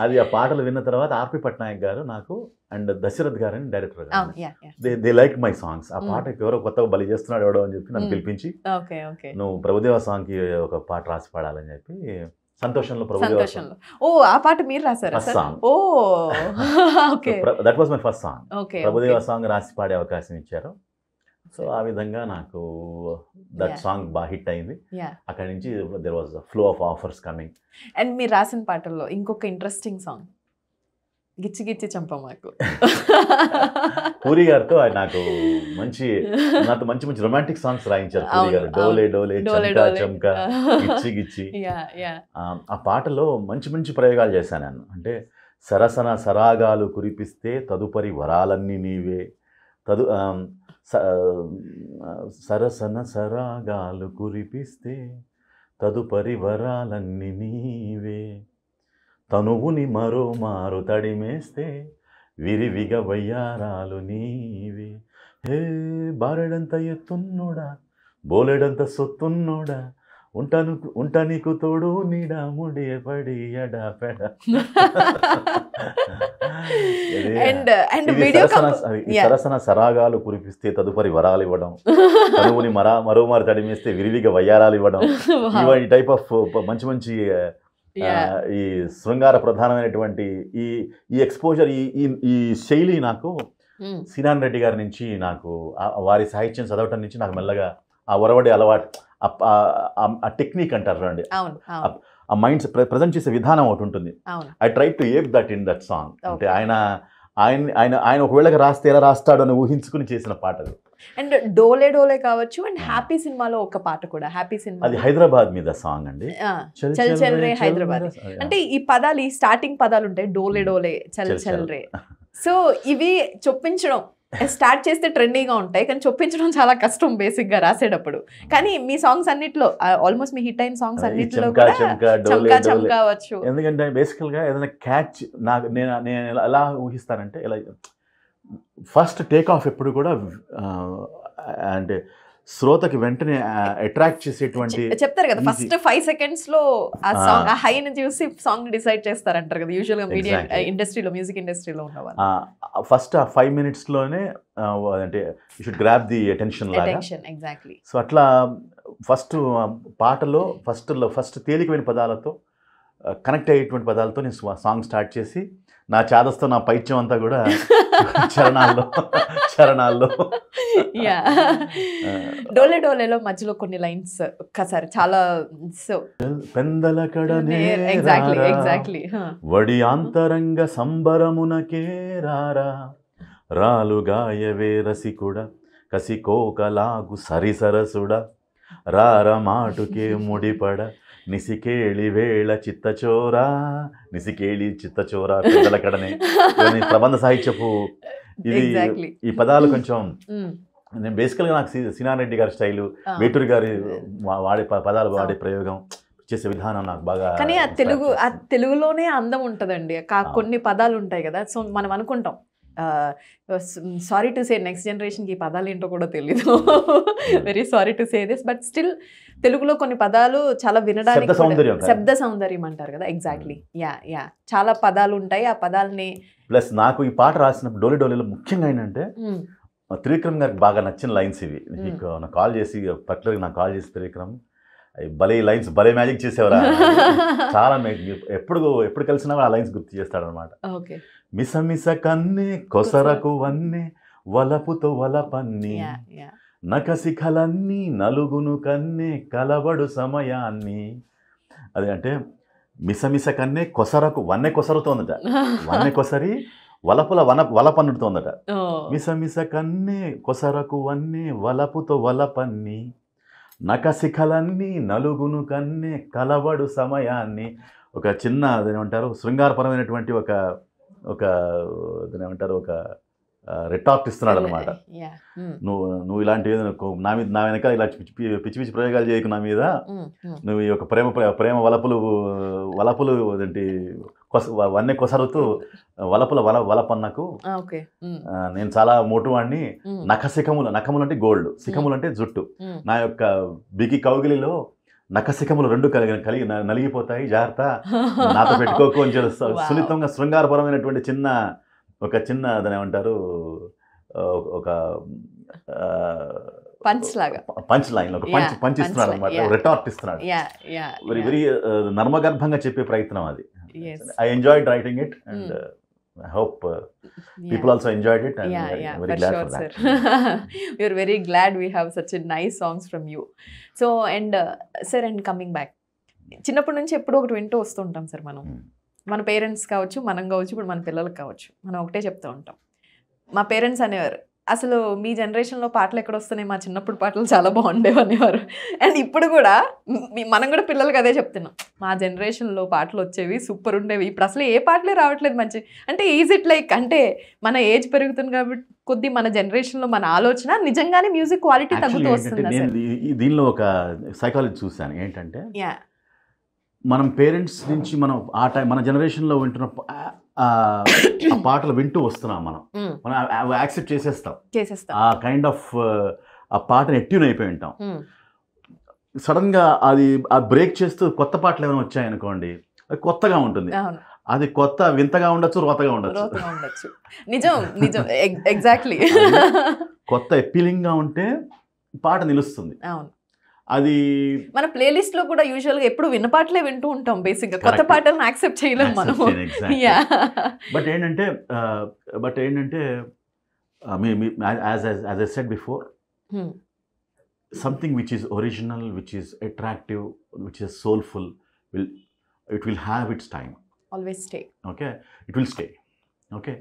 అది ఆ పాటలు విన్న తర్వాత ఆర్పి పట్నాయక్ గారు నాకు అండ్ దశరథ్ గారు అని డైరెక్టర్ గారు, దే లైక్ మై సాంగ్స్. ఆ పాటకి ఎవరో కొత్తగా బలి చేస్తున్నాడు ఎవడో అని చెప్పి నన్ను పిలిపించి, నువ్వు ప్రభుదేవ సాంగ్ కి ఒక పాట రాసి పాడాలని చెప్పి సంతోషంలో ఆ పాట మీరు రాశారా? That was my first song. Prabhudeva song రాసి పాడే అవకాశం ఇచ్చారు. సో ఆ విధంగా నాకు దట్ సాంగ్ బాగా హిట్ అయింది. అక్కడి నుంచి there was flow of offers coming. And మీరు రాసిన పాటల్లో ఇంకొక ఇంట్రెస్టింగ్ సాంగ్ గిచ్చి గిచ్చి చంప మాకు. పూరి గారితో నాకు నాతో మంచి మంచి రొమాంటిక్ సాంగ్స్ రాయించారు పూరి గారు. డోలే డోలే చంకా చంకా గిచ్చి గిచ్చి. ఆ పాటలో మంచి మంచి ప్రయోగాలు చేశాను నేను. అంటే సరసన సరాగాలు కురిపిస్తే తదుపరి వరాలన్నీ నీవే, సరసన సరాగాలు కురిపిస్తే తదుపరి వరాలన్నీ నీవే, తనువుని మరో మారు తడిమేస్తే విరివిగా వయ్యారాలు నీవే. హే బారెడంత ఎత్తున్నోడా, బోలెడంత సొత్తున్నోడా, ఉంటా నీకు తోడు నీడా ముడి పడి ఎడా పెడ. సరసన సరాగాలు కురిపిస్తే తదుపరి వరాలు ఇవ్వడం, తనువుని మరోమారు తడిమేస్తే విరివిగా వయ్యారాలు ఇవ్వడం, ఈ టైప్ ఆఫ్ మంచి మంచి ఈ శృంగార ప్రధానమైనటువంటి ఈ ఎక్స్పోజర్, ఈ శైలి నాకు సినాన్ రెడ్డి గారి నుంచి, నాకు వారి సాహిత్యం చదవటం నుంచి నాకు మెల్లగా ఆ ఒరవడి అలవాటు, ఆ టెక్నిక్ అంటారు చూడండి, ఆ మైండ్స్ ప్రజెంట్ చేసే విధానం ఒకటి ఉంటుంది. I try to app that in that song. అంటే ఆయన ఒకవేళ రాస్తే ఎలా రాస్తాడు అని ఊహించుకుని చేసిన పాటలు. అండ్ డోలే డోలే కావచ్చు, అండ్ హ్యాపీ సినిమాలో ఒక పాట కూడా, హ్యాపీ సినిమా, అది హైదరాబాద్ మీద సాంగ్ అండి. చల్ చల్ రే హైదరాబాద్. అంటే ఈ పదాలు, ఈ స్టార్టింగ్ పదాలు ఉంటాయి, డోలే డోలే చల్ చల్ రే. సో ఇవి చొప్పించడం స్టార్ట్ చేస్తే ట్రెండీగా ఉంటాయి, కానీ చొప్పించడం చాలా కష్టం బేసిక్ గా రాసేటప్పుడు. కానీ మీ సాంగ్స్ అన్నిట్లో, ఆల్మోస్ట్ మీ హిట్ అయిన సాంగ్స్ అన్నిట్లో కూడా చంకా చంకా అవచ్చు. ఎందుకంటే బేసికల్ గా ఏదైనా క్యాచ్ నేను ఎలా ఊహిస్తానంటే, ఇలా ఫస్ట్ టేక్ ఆఫ్ ఎప్పుడు కూడా అంటే శ్రోతకి వెంటనే అట్రాక్ట్ చేసేటువంటి, చెప్తారు కదా ఫస్ట్ 5 seconds లో ఆ సాంగ్, ఆ హై ని చూసి సాంగ్ డిసైడ్ చేస్తారంటారు కదా యూజువల్ గా మీడియా ఇండస్ట్రీలో, మ్యూజిక్ ఇండస్ట్రీలో ఉన్నవాళ్ళు. ఫస్ట్ ఆ 5 minutes లోనే అంటే you should grab the attention లాగా. ఎగ్జాక్ట్లీ. సో అట్లా ఫస్ట్ పాటలో ఫస్ట్ తేలికమైన పదాలతో, కనెక్ట్ అయ్యేటువంటి పదాలతో నేను సాంగ్ స్టార్ట్ చేసి, నా చాదస్తో నా పైత్యం అంతా కూడా చరణాల్లో. డోలే డోలేలో మధ్యలో కొన్ని లైన్స్ ఒక్కసారి చాలా పెందల కడనే ఎగ్జాక్ట్లీ వడి అంతరంగ సంబరమునకే రారా, రాలుగాయవే రసికుడ కసికోకలాగు సరిసరసుడ, రార మాటుకే ముడిపడ నిసికేళి వేళ చిత్తచోరా, నిసికేళి చిత్తచోరా పెద్దల కడనే. ప్రబంధ సాహిత్యపు ఇది, ఈ పదాలు కొంచెం నేను బేసికల్గా నాకు సినాన్ రెడ్డి గారి స్టైలు, వేటూరి గారి వాడే పదాలు వాడే ప్రయోగం చేసే విధానం నాకు బాగా. కానీ ఆ తెలుగులోనే అందం ఉంటుందండి. కొన్ని పదాలు ఉంటాయి కదా, సో మనం అనుకుంటాం, సారీ టు సే నెక్స్ట్ జనరేషన్కి ఈ పదాలు ఏంటో కూడా తెలీదు, very sorry to say this, but still తెలుగులో కొన్ని పదాలు చాలా వినడానికి శబ్ద సౌందర్యం అంటారు కదా. ఎగ్జాక్ట్లీ. యా చాలా పదాలు ఉంటాయి, ఆ పదాలని. ప్లస్ నాకు ఈ పాట రాసినప్పుడు డోలే డోలేలో ముఖ్యంగా ఏంటంటే, త్రివిక్రమ్ గారికి బాగా నచ్చిన లైన్స్ ఇవి. నాకు కాల్ చేసి, పర్టికులర్గా నాకు కాల్ చేసి, త్రివిక్రమ్ భలే లైన్స్, భలే మ్యాజిక్ చేసేవారా, చాలా ఎప్పుడు కలిసినా ఆ లైన్స్ గుర్తు చేస్తాడు అనమాట. మిసమిస కన్నే కొసరకు వన్నే వలపుతో వలపన్ని, నకసిఖలన్నీ నలుగును కన్నే కలబడు సమయాన్ని. అది అంటే మిసమిస కన్నే కొసరకు వన్నె కొసరుతోందట, వన్నె కొసరి వలపుల వలపన్నుతోందట. మిసమిస కన్నే కొసరకు వన్నే వలపుతో వలపన్ని, నకసిఖలన్నీ నలుగును కన్నే కలబడు సమయాన్ని. ఒక చిన్న అదేమంటారు శృంగారపరమైనటువంటి ఒక అదేమంటారు ఒక రిటార్ట్ ఇస్తున్నాడు అనమాట. నువ్వు ఇలాంటివి నా వెనక ఇలా పిచ్చి పిచ్చి ప్రయోగాలు చేయకు నా మీద, నువ్వు ఈ యొక్క ప్రేమ వలపులు ఏంటి వన్నె కొసరుతూ వలపన్నకు నేను చాలా మోటువాడిని, నఖములు అంటే గోల్డ్, శిఖములు అంటే జుట్టు, నా యొక్క బిగి కౌగిలిలో నఖశిఖములు రెండు కలిగి నలిగిపోతాయి, జాగ్రత్త నాతో పెట్టుకోకు అని సున్నితంగా శృంగారపరమైనటువంటి చిన్న దాని ఏమంటారు ఒక పంచ్ లైన్, ఒక పంచ్ ఇస్తున్నాడు అనమాట, రిటార్ట్ ఇస్తున్నాడు. వెరీ నర్మగర్భంగా చెప్పే ప్రయత్నం అది. I enjoyed writing it and I hope people also enjoyed it, and very glad for that. We are very glad we have such a nice songs from you. So and sir, and coming back, చిన్నప్పటి నుంచి ఎప్పుడో ఒకటి వింటూ వస్తుంటాం sir మనం. మన parents కావచ్చు, మనం కావచ్చు, ఇప్పుడు మన పిల్లలకు కావచ్చు, మనం ఒకటే చెప్తూ ఉంటాం. మా పేరెంట్స్ అనేవారు, అసలు మీ జనరేషన్లో పాటలు ఎక్కడ వస్తున్నాయి, మా చిన్నప్పుడు పాటలు చాలా బాగుండేవి అనేవారు. అండ్ ఇప్పుడు కూడా మనం కూడా పిల్లలకి అదే చెప్తున్నాం, మా జనరేషన్లో పాటలు వచ్చేవి సూపర్ ఉండేవి, ఇప్పుడు అసలు ఏ పాటలే రావట్లేదు మంచి. అంటే ఈజ్ ఇట్ లైక్ అంటే మన ఏజ్ పెరుగుతుంది కాబట్టి కొద్ది మన జనరేషన్లో మన ఆలోచన నిజంగానే మ్యూజిక్ క్వాలిటీ తగ్గుతూ వస్తుంది. దీనిలో ఒక సైకాలజీ చూశాను ఏంటంటే, యా మనం పేరెంట్స్ నుంచి మనం ఆ టైం మన జనరేషన్లో వింటున్న ఆ పాటలు వింటూ వస్తున్నాం, మనం యాక్సెప్ట్ చేసేస్తాం ఆ కైండ్ ఆఫ్ ఆ పాటను ఎట్యూన్ అయిపోయి ఉంటాం. సడన్గా అది ఆ బ్రేక్ చేస్తూ కొత్త పాటలు ఏమైనా వచ్చాయనుకోండి, అది కొత్తగా ఉంటుంది. అది కొత్త వింతగా ఉండొచ్చు, రోతగా ఉండొచ్చు. నిజం నిజం ఎగ్జాక్ట్లీ. కొత్త అపీలింగ్గా ఉంటే పాట నిలుస్తుంది. అవును, అది మన ప్లేలిస్ట్ లో కూడా యూజువల్ గా ఎప్పుడు విన్న పాటలే వింటూ ఉంటాం. బేసిక్ గా కొత్త పాటలను యాక్సెప్ట్ చేయలేము మనం. బట్ ఏంటంటే as I said before, something which is original, which is attractive, which is soulful, it will have its time. Always stay. Okay, it will stay. Okay,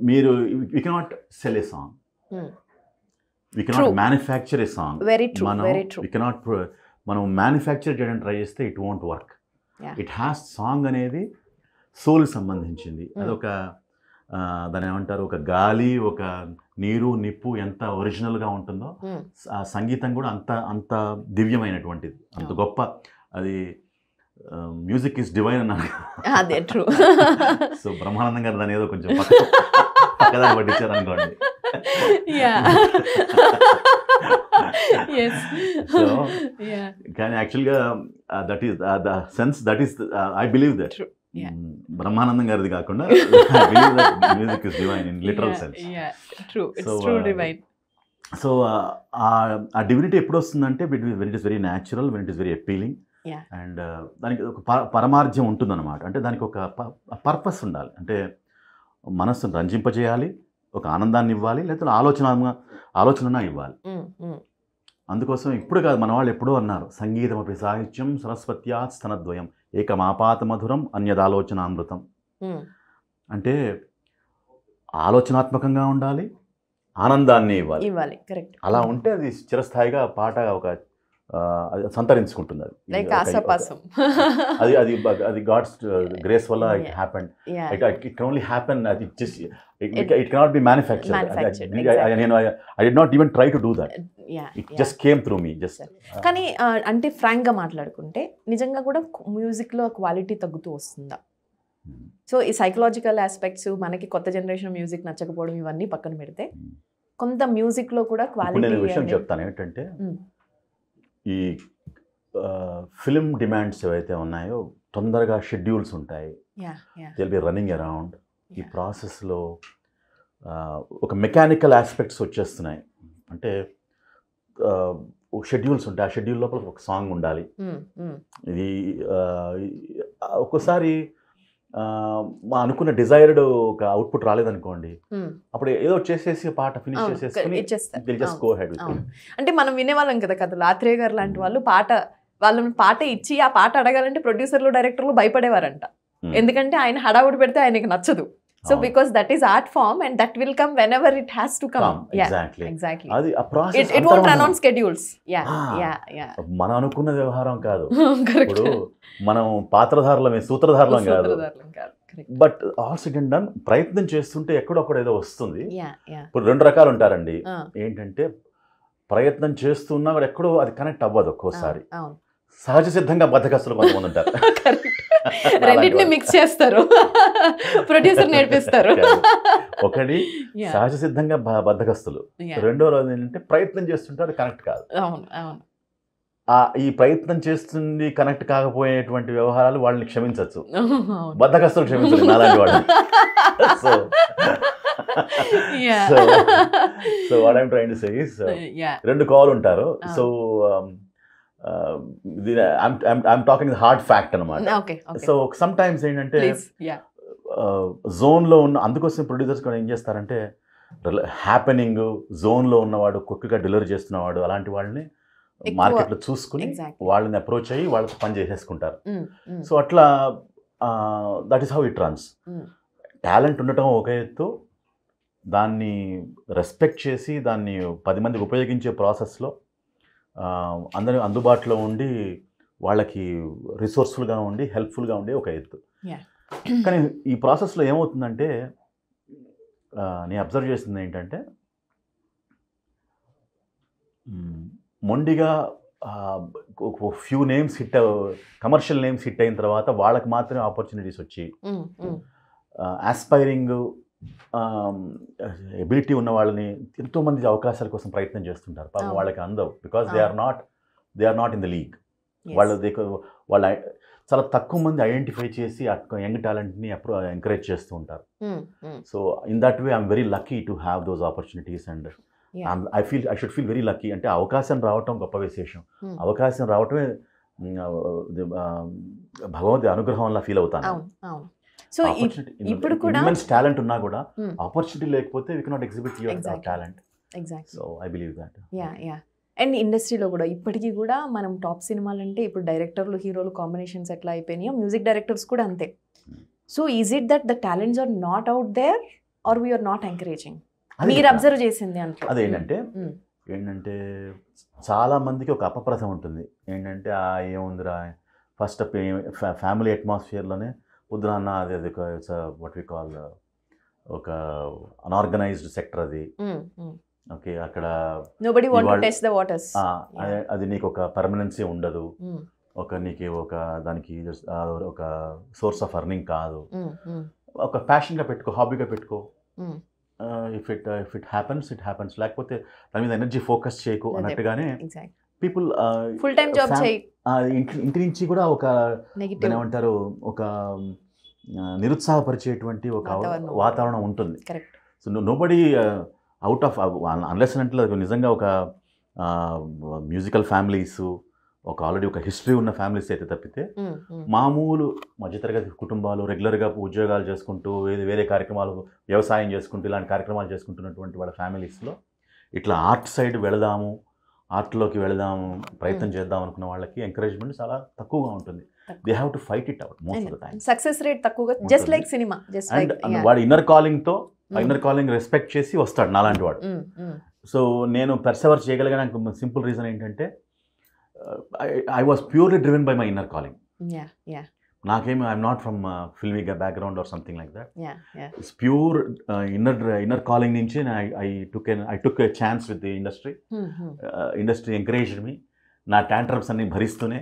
we cannot sell a song. We cannot manufacture a song. Very true. Very true. We cannot మనం manufacture చేయడానికి try చేస్తే it won't work. It has song అనేది సోల్కి సంబంధించింది. అదొక దాని ఏమంటారు, ఒక గాలి, ఒక నీరు, నిప్పు ఎంత ఒరిజినల్గా ఉంటుందో ఆ సంగీతం కూడా అంత దివ్యమైనటువంటిది, అంత గొప్ప. అది మ్యూజిక్ ఈజ్ డివైన్ అన్నారు. అదే ట్రూ. సో బ్రహ్మానందం గారు దాని ఏదో కొంచెం పక్కదారి పట్టించారు అనుకోండి. కానీ యాక్చువల్గా that is the sense, that is I believe that Brahmanandam గారిది కాకుండా music is divine in literal sense. So ఆ డివినిటీ ఎప్పుడు వస్తుందంటే when it is very natural, when it is very appealing, and దానికి ఒక పరమార్థం ఉంటుందన్నమాట. అంటే దానికి ఒక పర్పస్ ఉండాలి. అంటే మనస్సును రంజింపజేయాలి, ఒక ఆనందాన్ని ఇవ్వాలి, లేకపోతే ఆలోచన ఇవ్వాలి. అందుకోసం ఇప్పుడు కాదు, మన వాళ్ళు ఎప్పుడో అన్నారు, సంగీతం అపి సాహిత్యం సరస్వత్యా స్తనద్వయం ఏకమాపాత మధురం అన్యదాలోచనామృతం. అంటే ఆలోచనాత్మకంగా ఉండాలి, ఆనందాన్ని ఇవ్వాలి. కరెక్ట్. అలా ఉంటే అది చిరస్థాయిగా పాట ఒక సంతరించుకుంటుంది. అది గాడ్స్ గ్రేస్ వల్ల it happened. It can only happen. It cannot be manufactured. I did not even try to do that. It just came through me. కానీ అంటే ఫ్రాంక్గా మాట్లాడుకుంటే నిజంగా కూడా మ్యూజిక్లో క్వాలిటీ తగ్గుతూ వస్తుందా? సో ఈ సైకలాజికల్ ఆస్పెక్ట్స్, మనకి కొత్త జనరేషన్ మ్యూజిక్ నచ్చకపోవడం, ఇవన్నీ పక్కన పెడితే కొంత మ్యూజిక్లో కూడా క్వాలిటీ. నేను విషయం చెప్తాను ఏంటంటే, ఈ ఫిల్మ్ డిమాండ్స్ ఏవైతే ఉన్నాయో తొందరగా షెడ్యూల్స్ ఉంటాయి, దిల్ బి రన్నింగ్ అరౌండ్. ఈ ప్రాసెస్లో ఒక మెకానికల్ ఆస్పెక్ట్స్ వచ్చేస్తున్నాయి. అంటే షెడ్యూల్స్ ఉంటాయి, ఆ షెడ్యూల్ లోపల ఒక సాంగ్ ఉండాలి. ఇది ఒక్కోసారి మా అనుకున్న డిజైర్డ్ ఒక అవుట్పుట్ రాలేదనుకోండి, అప్పుడు ఏదో చేసేసి పాట ఫినిష్ చేసేసుకుని జస్ట్ గో హెడ్. అంటే మనం వినేవాళ్ళం కదా కథలు, ఆత్రేయ గారు లాంటి వాళ్ళు వాళ్ళని పాట ఇచ్చి ఆ పాట అడగాలంటే ప్రొడ్యూసర్లు, డైరెక్టర్లు భయపడేవారంట. ఎందుకంటే ఆయన హడావుడి పెడితే ఆయనకి నచ్చదు. So because that is art form and that will come whenever it has to come. Exactly. అది ఆ process it won't run on schedules. మనం అనుకున్న వ్యవహారం కాదు. ఇప్పుడు మనం పాత్రధారులమే, సూత్రధారులం కాదు. But all said and done ప్రయత్నం చేస్తుంటే ఎక్కడొక్కడ ఏదో వస్తుంది. ఇప్పుడు 2 రకాలు ఉంటారండి. ఏంటంటే ప్రయత్నం చేస్తున్నా కూడా ఎక్కడో అది కనెక్ట్ అవ్వదు. ఒక్కోసారి సహజ సిద్ధంగా బద్ధకస్తులు కొంతమంది ఉంటారు. రెండింటిని మిక్స్ చేస్తారు, ప్రొడ్యూసర్ నేర్పిస్తారు. ఒకటి సహజ సిద్ధంగా బద్ధకస్తులు, రెండో రోజు ఏంటంటే ప్రయత్నం చేస్తుంటారు, కనెక్ట్ కాదు. ఈ ప్రయత్నం చేస్తుంది కనెక్ట్ కాకపోయేటువంటి వ్యవహారాలు వాళ్ళని క్షమించవచ్చు, బద్ధకస్తులు క్షమించలేదు నాలాంటి వాళ్ళు. So what I'm trying to say is, 2 call ఉంటారు. So I'm talking the hard fact అన్నమాట. సో సమ్ టైమ్స్ ఏంటంటే జోన్లో ఉన్న, అందుకోసం ప్రొడ్యూసర్స్ కూడా ఏం చేస్తారంటే హ్యాపెనింగ్ జోన్లో ఉన్నవాడు, క్విక్గా డెలివరీ చేస్తున్నవాడు, అలాంటి వాళ్ళని మార్కెట్లో చూసుకుని వాళ్ళని అప్రోచ్ అయ్యి వాళ్ళతో పని చేసేసుకుంటారు. సో అట్లా that is how it runs. Talent ఉండటం ఒక ఎత్తు, దాన్ని రెస్పెక్ట్ చేసి దాన్ని 10 మందికి ఉపయోగించే ప్రాసెస్లో అందరూ అందుబాటులో ఉండి వాళ్ళకి రిసోర్స్ఫుల్గా ఉండి హెల్ప్ఫుల్గా ఉండే ఒక ఎత్తు. కానీ ఈ ప్రాసెస్లో ఏమవుతుందంటే నేను అబ్జర్వ్ చేసింది ఏంటంటే మొండిగా ఒక few names commercial names hit అయిన తర్వాత వాళ్ళకి మాత్రమే ఆపర్చునిటీస్ వచ్చి ఆస్పైరింగ్ ఎబిలిటీ ఉన్న వాళ్ళని ఎంతోమంది అవకాశాల కోసం ప్రయత్నం చేస్తుంటారు. పాపం వాళ్ళకి అందవు, because they are not in the league. వాళ్ళు చాలా తక్కువ మంది ఐడెంటిఫై చేసి యంగ్ టాలెంట్ని ఎంకరేజ్ చేస్తూ ఉంటారు. So in that way I'm very lucky to have those opportunities and I should feel very lucky. అంటే అవకాశం రావటం గొప్ప విశేషం. అవకాశం రావటమే భగవంతుడి అనుగ్రహం వల్ల ఫీల్ అవుతాను. సో ఇప్పుడు కూడా ఇమ్మెన్స్ టాలెంట్ ఉన్నా కూడా ఆపర్చునిటీ లేకపోతే we cannot exhibit your talent. Exactly. So I believe that. Yeah and ఇండస్ట్రీలో కూడా ఇప్పటికీ కూడా మనం టాప్ సినిమాలు అంటే ఇప్పుడు డైరెక్టర్లు హీరోలు కాంబినేషన్స్ ఎట్లా అయిపోయినాయో మ్యూజిక్ డైరెక్టర్స్ కూడా అంతే. So is it that the talents are not out there or we are not encouraging? మీరు అబ్జర్వ్ చేసింది అంటే ఏంటంటే చాలా మందికి ఒక అపప్రథం ఉంటుంది. ఏంటంటే ఏముందిరా ఫస్ట్ ఫ్యామిలీ అట్మాస్ఫియర్లోనే పొద్దున అది వాట్ వి కాల్ ఒక అన్ఆర్గనైజ్డ్ సెక్టర్ అది. ఓకే, అక్కడ అది నీకు ఒక పర్మనెన్సీ ఉండదు, నీకు దానికి ఒక సోర్స్ ఆఫ్ అర్నింగ్ కాదు. ఒక ప్యాషన్గా పెట్టుకో, హాబీగా పెట్టుకో. ఇఫ్ ఇట్ హ్యాపన్స్, లేకపోతే దాని మీద ఎనర్జీ ఫోకస్ చేయకు అన్నట్టుగానే పీపుల్ ఫుల్ టైం జాబ్ చేయి. ఇంటి నుంచి కూడా ఒక ఏమంటారు, ఒక నిరుత్సాహపరిచేటువంటి ఒక వాతావరణం ఉంటుంది. So nobody out of unless అంటే నిజంగా ఒక మ్యూజికల్ ఫ్యామిలీస్, ఒక ఆల్రెడీ ఒక హిస్టరీ ఉన్న ఫ్యామిలీస్ అయితే తప్పితే మామూలు మధ్యతరగతి కుటుంబాలు రెగ్యులర్గా ఉద్యోగాలు చేసుకుంటూ వేరే కార్యక్రమాలు, వ్యవసాయం చేసుకుంటూ ఇలాంటి కార్యక్రమాలు చేసుకుంటున్నటువంటి వాళ్ళ ఫ్యామిలీస్లో ఇట్లా ఆర్ట్లోకి వెళదాము ప్రయత్నం చేద్దాం అనుకున్న వాళ్ళకి ఎంకరేజ్మెంట్ చాలా తక్కువగా ఉంటుంది. They have to fight it out most of the time. Success rate తక్కువగా, జస్ట్ లైక్ సినిమా. వాడు ఇన్నర్ కాలింగ్ రెస్పెక్ట్ చేసి వస్తాడు నాలాంటి వాడు. సో నేను పర్సెవర్ చేయగలిగిన సింపుల్ రీజన్ ఏంటంటే I was purely driven by my inner calling. నాకేమి I'm not from filmy background or something like that. It's pure inner calling నుంచి I took a chance with the industry. Industry encouraged me. నా tantrums అన్ని భరిస్తూనే,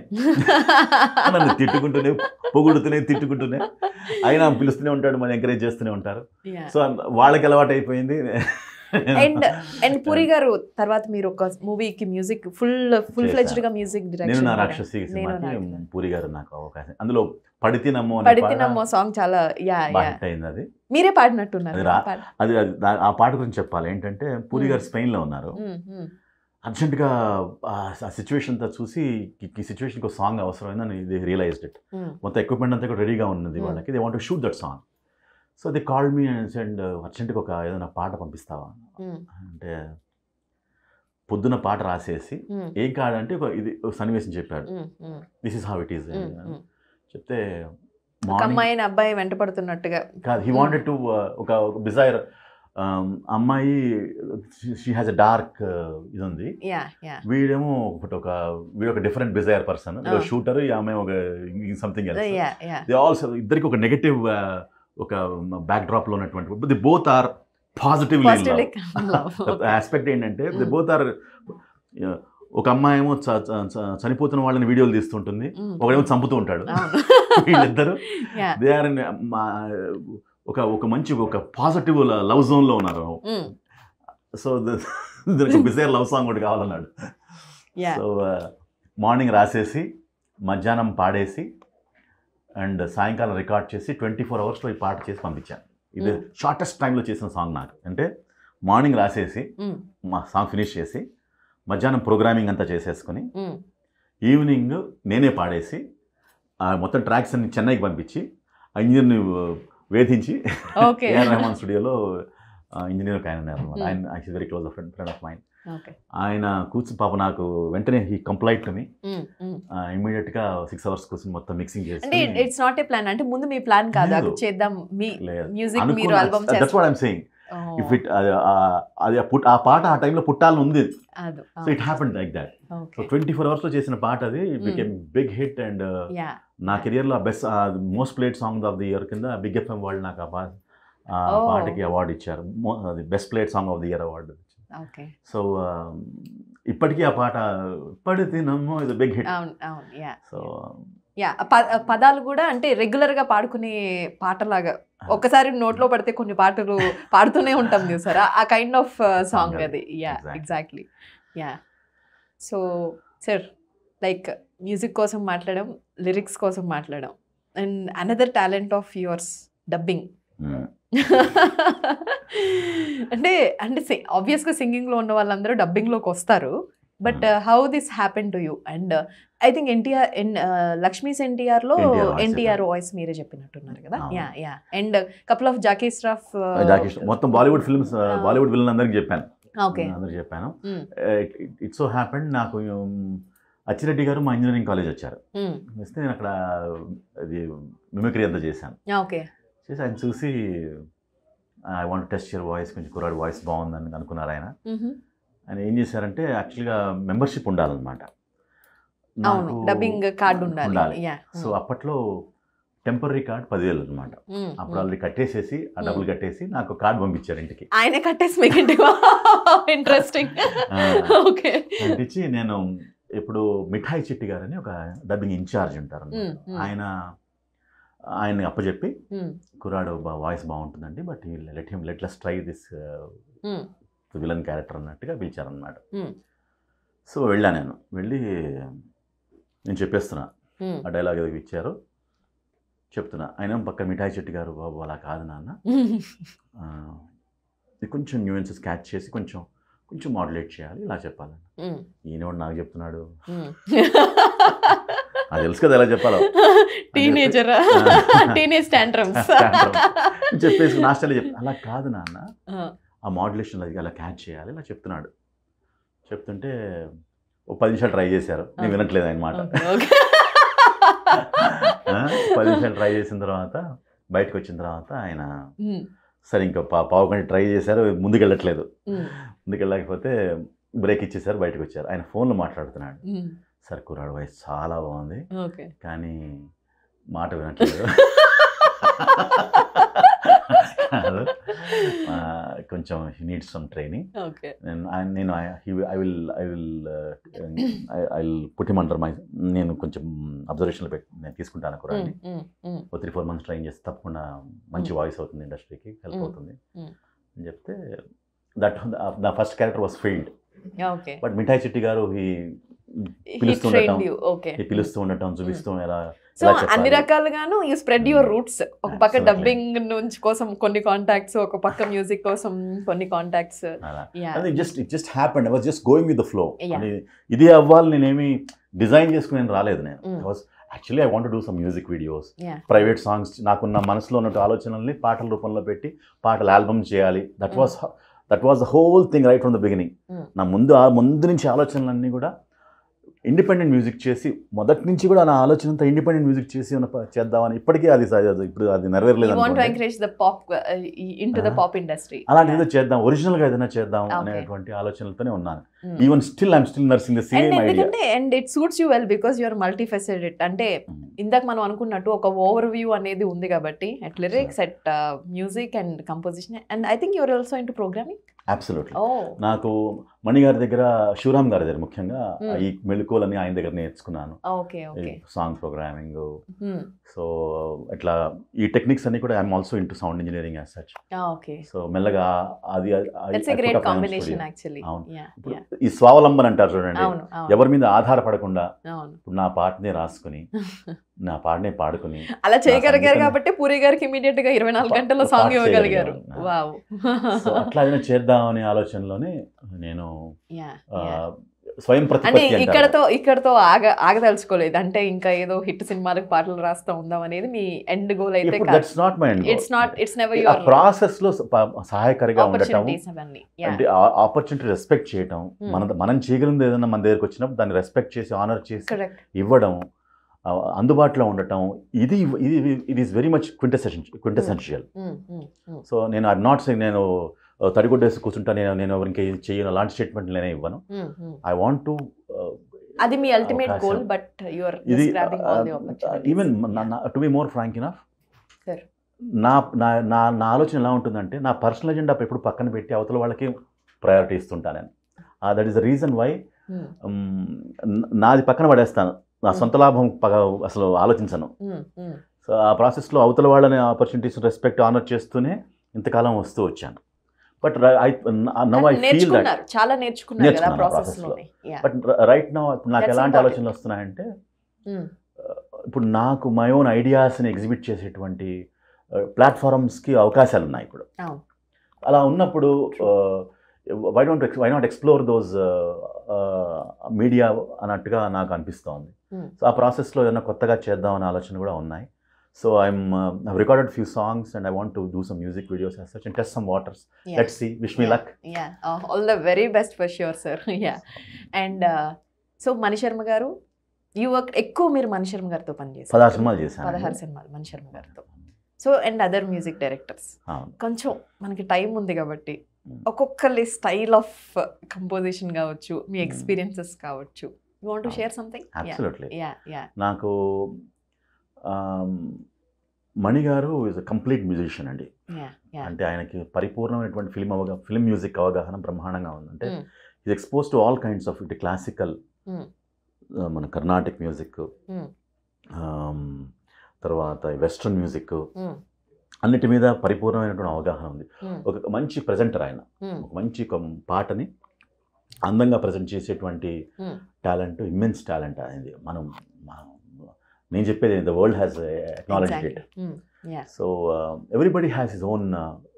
నన్ను తిట్టుకుంటూనే, తిట్టుకుంటూనే అయినా పిలుస్తూనే ఉంటాడు, మనం encourage చేస్తూనే ఉంటారు. సో వాళ్ళకి అలవాటు అయిపోయింది. అండ్ పూరి గారు తర్వాత మీరు ఒక మూవీకి మ్యూజిక్ ఫుల్ ఫ్లెడ్జ్డ్ గా మ్యూజిక్ డైరెక్షన్. నేను నా రాక్షసి సినిమాకి పూరి గారు నాకు అవకాశం. అందులో పడితినమ్మో సాంగ్ చాలా హిట్ అయింది. అది మీరే పాడినట్టున్నారు. అది ఆ పాట గురించి చెప్పాలి. ఏంటంటే పూరి గారు స్పెయిన్లో ఉన్నారు. అర్జెంటుగా ఆ సిచ్యువేషన్ అంతా చూసి ఈ సిచ్యువేషన్కి ఒక సాంగ్ అవసరమైందని ఇది రియలైజ్డ్ ఇట్. మొత్తం ఎక్విప్మెంట్ అంతా కూడా రెడీగా ఉన్నది వాళ్ళకి. They want to shoot that song. So they called me and అర్జెంటుగా ఒక ఏదైనా పాట పంపిస్తావా అంటే, పొద్దున పాట రాసేసి ఏం కాదంటే ఇది సన్నివేశం చెప్పాడు. This is how it is చెప్తే అమ్మాయి అబ్బాయి వెంట పడుతున్నట్టుగా కాదు. హీ వాంటెడ్ టు ఒక డిజైర్. అమ్మాయి షీ హ్యాస్ ఎ డార్క్ ఇది ఉంది, వీడేమో వీడొక డిఫరెంట్ డిజైర్ పర్సన్, షూటర్, ఈ అమ్మాయి ఒక సంథింగ్ ఎల్స్. దే ఆల్సో ఇద్దరికి ఒక నెగటివ్ ఒక బ్యాక్ డ్రాప్ లో ఉన్నటువంటి the both are positively aspect ఏంటంటే ది బోత్ ఆర్. ఒక అమ్మాయి ఏమో చనిపోతున్న వాళ్ళని వీడియోలు తీస్తుంటుంది, ఒకడేమో చంపుతూ ఉంటాడు. వీళ్ళిద్దరు దే ఆర్ ఒక మంచి ఒక పాజిటివ్ లవ్ జోన్ లో ఉన్నారు. సో బిజైర్ లవ్ సాంగ్ ఒకటి కావాలన్నాడు. సో మార్నింగ్ రాసేసి మధ్యాహ్నం పాడేసి అండ్ సాయంకాలం రికార్డ్ చేసి 24 అవర్స్లో ఈ పాట చేసి పంపించాను. ఇది షార్టెస్ట్ టైంలో చేసిన సాంగ్ నాకు. అంటే మార్నింగ్ రాసేసి మా సాంగ్ ఫినిష్ చేసి మధ్యాహ్నం ప్రోగ్రామింగ్ అంతా చేసేసుకుని ఈవినింగ్ నేనే పాడేసి మొత్తం ట్రాక్స్ అన్ని చెన్నైకి పంపించి ఆ ఇంజనీర్ని వేధించి ఏఆర్ రెహమాన్ స్టూడియోలో ఇంజనీర్ ఒక ఆయన ఉన్నారు అనమాట. ఆయన very close friend of mind. ఆయన కూర్చుని పాప నాకు వెంటనే he complaint to me immediate గా 6 hours కూర్చుని మొత్తం మిక్సింగ్ చేసి. అంటే ఇట్స్ నాట్ ఏ ప్లాన్, అంటే ముందు మీ ప్లాన్ కాదు చేద్దాం మీ మ్యూజిక్ మీరు ఆల్బమ్ చేస్తారు. That's what I am saying. If it అది ఆ పాట ఆ టైంలో పుట్టాలని ఉంది. So it happened like that. So 24 hours లో చేసిన పాట అది బికేమ్ బిగ్ హిట్. అండ్ నా కెరియర్లో best most played song of the year కింద బిగ్ ఎఫ్ఎం వరల్డ్ నాకు ఆ పాటకి అవార్డు ఇచ్చారు. అది best played song of the year award. So ఇప్పటికీ ఆ పాట పడితే నమ్మో ఇది బిగ్ హిట్. సో పదాలు కూడా అంటే రెగ్యులర్ గా పాడుకునే పాటలాగా ఒక్కసారి నోట్లో పడితే కొన్ని పాటలు పాడుతూనే ఉంటాం చూసారా, ఆ కైండ్ ఆఫ్ సాంగ్ అది. Exactly. So sir, like music కోసం మాట్లాడడం, లిరిక్స్ కోసం మాట్లాడడం, and another talent of yours dubbing. అంటే ఆబ్వియస్గా సింగింగ్లో ఉన్న వాళ్ళందరూ డబ్బింగ్లోకి వస్తారు. But how this happen to you? And I think Lakshmi's ఎన్టీఆర్లో ఎన్టీఆర్ వాయిస్ మీరే చెప్పినట్టున్నారు కదా. And couple of Jackie Shroff మొత్తం బాలీవుడ్ ఫిల్మ్స్, బాలీవుడ్ విలన్ అందరికి చెప్పాను. అందరికి చెప్పాను. ఇట్స్ సో హ్యాపెండ్, నాకు అచ్చిరెడ్డి గారు మా ఇంజనీరింగ్ కాలేజ్ వచ్చారు. వస్తే నేను అక్కడ అది మిమిక్రీ అంతా చేశాను. చేసి ఆయన చూసి I want test your voice, కొంచెం కుర్రాడు వాయిస్ బాగుందని అనుకున్నారు ఆయన. ఆయన ఏం చేశారంటే యాక్చువల్గా మెంబర్షిప్ ఉండాలన్నమాట, డబ్బింగ్ కార్డు ఉండాలి. సో అప్పట్లో టెంపరీ కార్డ్ 10,000 అనమాట. అప్పుడు ఆల్రెడీ కట్టేసేసి ఆ డబ్బులు కట్టేసి నాకు కార్డు పంపించారు ఇంటికి. ఆయన కట్టేసి మీకు ఇంట్రెస్టింగ్. పంపించి నేను ఇప్పుడు మిఠాయి చిట్టి గారు అని ఒక డబ్బింగ్ ఇన్ఛార్జ్ ఉంటారు, ఆయన్ని అప్పచెప్పి కుర్రాడు వాయిస్ బాగుంటుందండి, but let's try this villain character అన్నట్టుగా పిలిచారనమాట. సో వెళ్ళాను. నేను వెళ్ళి నేను చెప్పేస్తున్నా, ఆ డైలాగ్ ఏదో ఇచ్చారు చెప్తున్నా. ఆయన పక్కన మిఠాయి చెట్టు గారు, బాబు అలా కాదు నాన్న, ఇది కొంచెం న్యూయెన్సెస్ క్యాచ్ చేసి కొంచెం కొంచెం మాడ్యులేట్ చేయాలి, ఇలా చెప్పాలని. ఈయన నాకు చెప్తున్నాడు, అది తెలుసు కదా ఎలా చెప్పాలో, చెప్పేసి నా స్టైల్ చెప్పి, అలా కాదు నాన్న, ఆ మాడ్యులేషన్ అలా క్యాచ్ చేయాలి, ఇలా చెప్తున్నాడు. చెప్తుంటే ఓ 10 నిమిషాలు ట్రై చేశారు, నేను వినట్లేదు ఆయన మాట. 10 నిమిషాలు ట్రై చేసిన తర్వాత బయటకు వచ్చిన తర్వాత ఆయన సరే ఇంకా పావు గంట ట్రై చేశారు, ముందుకెళ్ళట్లేదు. ముందుకెళ్ళకపోతే బ్రేక్ ఇచ్చేసారు, బయటకు వచ్చారు. ఆయన ఫోన్లో మాట్లాడుతున్నాడు, సార్ కుర్రాడు వాయిస్ చాలా బాగుంది కానీ మాట వినట్లేదు, కొంచెం హీ నీడ్స్ సమ్ ట్రైనింగ్. నేను I will put him under my, నేను కొంచెం అబ్జర్వేషన్లో నేను తీసుకుంటాను కుర్రాడిని, 3-4 months ట్రైన్ చేస్తే తప్పకుండా మంచి వాయిస్ అవుతుంది, ఇండస్ట్రీకి హెల్ప్ అవుతుంది అని చెప్తే దట్ నా first character was failed. But మిఠాయి చిట్టి గారు పిలుస్తూ ఉండటం చూపిస్తూ ఎలా. సో అన్ని రకాలుగాను యూ స్ప్రెడ్ యువర్ రూట్స్. ఒక పక్క డబ్బింగ్ నుంచి కోసం కొన్ని కాంటాక్ట్స్, ఒక పక్క మ్యూజిక్ కోసం కొన్ని contacts. Just happened, I was just going with the flow. ఇది అవ్వాలి, నేనేమి డిజైన్ చేసుకుని రాలేదు. నేను actually I want to do some music videos, private songs, నాకున్న మనసులో ఉన్న ఆలోచనల్ని పాటల రూపంలో పెట్టి పాటల ఆల్బమ్ చేయాలి. That was the whole thing right from the beginning. నా ముందు నుంచి ఆలోచనలన్నీ కూడా ఇండిపెండెంట్ మ్యూజిక్ చేసి, మొదటి నుంచి కూడా నా ఆలోచన అంతా ఇండిపెండెంట్ మ్యూజిక్ చేసి చేద్దామని. ఇప్పటికీ అది ఇప్పుడు అది నెరవేరలేదు. అలాంటి ఏదో చేద్దాం, ఒరిజినల్గా ఏదైనా చేద్దాం అనేటువంటి ఆలోచనలతోనే ఉన్నాను. Even still I'm still nursing the same idea. And it suits you well because you are multifaceted. అంటే ఇందాక మనం అనుకున్నట్టు ఒక ఓవర్ వ్యూ అనేది ఉంది కాబట్టి, at lyrics, at music and composition. And I think you are also into programming. Absolutely. నాకు మణి గారి దగ్గర, శివరామ్ గారి దగ్గర ముఖ్యంగా ఈ మెళుకువలన్నీ ఆయన దగ్గర నేర్చుకున్నాను. సాంగ్ ప్రోగ్రామింగ్, సో ఇట్లా ఈ టెక్నిక్స్ అన్ని కూడా I'm also into sound engineering as such. So మెల్లగా అది ఈ స్వావలంబన అంటారు చూడండి, ఎవరి మీద ఆధారపడకుండా ఇప్పుడు నా పాటనే రాసుకుని నా పాటనే పాడుకుని అలా చేయగలిగారు కాబట్టి పూరి గారికి ఇమీడియట్ గా 24 గంటల్లో సాంగ్ ఇవ్వగలిగారు. సో అట్లా ఏదైనా చేద్దామనే ఆలోచనలోనే నేను స్వయం ప్రతిపత్తి. ఇక్కడతో ఆగదలుచుకోలేదు, అంటే ఇంకా ఏదో హిట్ సినిమాలకు పాటలు రాస్తా ఉందాం అనేది మీ ఎండ్ గోల్ అయితే కాదు. That's not my end goal. It's never your process లో సహాయకారిగా ఉండటం, అంటే ఆపర్చునిటీ రెస్పెక్ట్ చేయటం, మనం చేయగలిగింది ఏదైనా మన దగ్గరికి వచ్చినప్పుడు దాన్ని రెస్పెక్ట్ చేసి ఆనర్ చేసి ఇవ్వడం, అందుబాటులో ఉండటం, ఇది ఇది is very much quintessential. So నేను ఐ నాట్ సే నేను తడిగుడ్డేసి కూర్చుంటా, నేను ఎవరికి చేయను, అలాంటి స్టేట్మెంట్ నేనే ఇవ్వను. ఐ వాంట్ టు, అది మీ ultimate goal, but you are describing all the opportunities. Even to be more frank enough, sir నా ఆలోచన ఎలా ఉంటుందంటే, నా పర్సనల్ ఎజెండా ఎప్పుడు పక్కన పెట్టి అవతల వాళ్ళకి ప్రయారిటీ ఇస్తుంటాను నేను. That is the reason why నాది పక్కన పడేస్తాను, నా సొంత లాభం అసలు ఆలోచించను. సో ఆ ప్రాసెస్లో అవతల వాళ్ళని ఆపర్చునిటీస్ రెస్పెక్ట్ ఆనర్ చేస్తూనే ఇంతకాలం వస్తూ వచ్చాను. But now I feel that చాలా నేర్చుకున్నారు కదా ప్రాసెస్లో. బట్ రైట్ నౌ నాకు ఎలాంటి ఆలోచనలు వస్తున్నాయంటే, ఇప్పుడు నాకు మై ఓన్ ఐడియాస్ని ఎగ్జిబిట్ చేసేటువంటి ప్లాట్ఫామ్స్కి అవకాశాలు ఉన్నాయి ఇప్పుడు. అలా ఉన్నప్పుడు why not explore those media అన్నట్టుగా నాకు అనిపిస్తోంది. సో ఆ ప్రాసెస్లో ఏదైనా కొత్తగా చేద్దామనే ఆలోచన కూడా ఉన్నాయి. So I've recorded few songs and I want to do some music videos as such and test some waters. Let's see. Wish me luck. Yeah. All the very best for sure, sir. Yeah. And so Mani Sharma garu, you worked ఎక్కువ మీరు మణి శర్మ గారితో పనిచేశారు. 16 సినిమాలు చేశాను. 16 సినిమాలు మణి శర్మ గారితో. So and other music directors. కొంచెం మనకి టైం ఉంది కాబట్టి ఒక్కొక్కరి స్టైల్ ఆఫ్ కంపోజిషన్ కావచ్చు, మీ ఎక్స్పీరియన్సెస్ కావచ్చు. You want to share something? Absolutely. Yeah. నాకు మణి గారు ఈజ్ అ కంప్లీట్ మ్యూజిషియన్ అండి. అంటే ఆయనకి పరిపూర్ణమైనటువంటి ఫిల్మ్ మ్యూజిక్ అవగాహన బ్రహ్మాండంగా ఉందంటే, is expose to all kinds of it, classical, మన కర్ణాటిక్ మ్యూజిక్, తర్వాత వెస్ట్రన్ మ్యూజిక్, అన్నిటి మీద పరిపూర్ణమైనటువంటి అవగాహన ఉంది. ఒక మంచి ప్రజెంటర్ ఆయన, ఒక మంచి పాటని అందంగా ప్రజెంట్ చేసేటువంటి టాలెంట్, ఇమ్మెన్స్ టాలెంట్ అనేది. నేను చెప్పేది the world has acknowledged it. So everybody has his own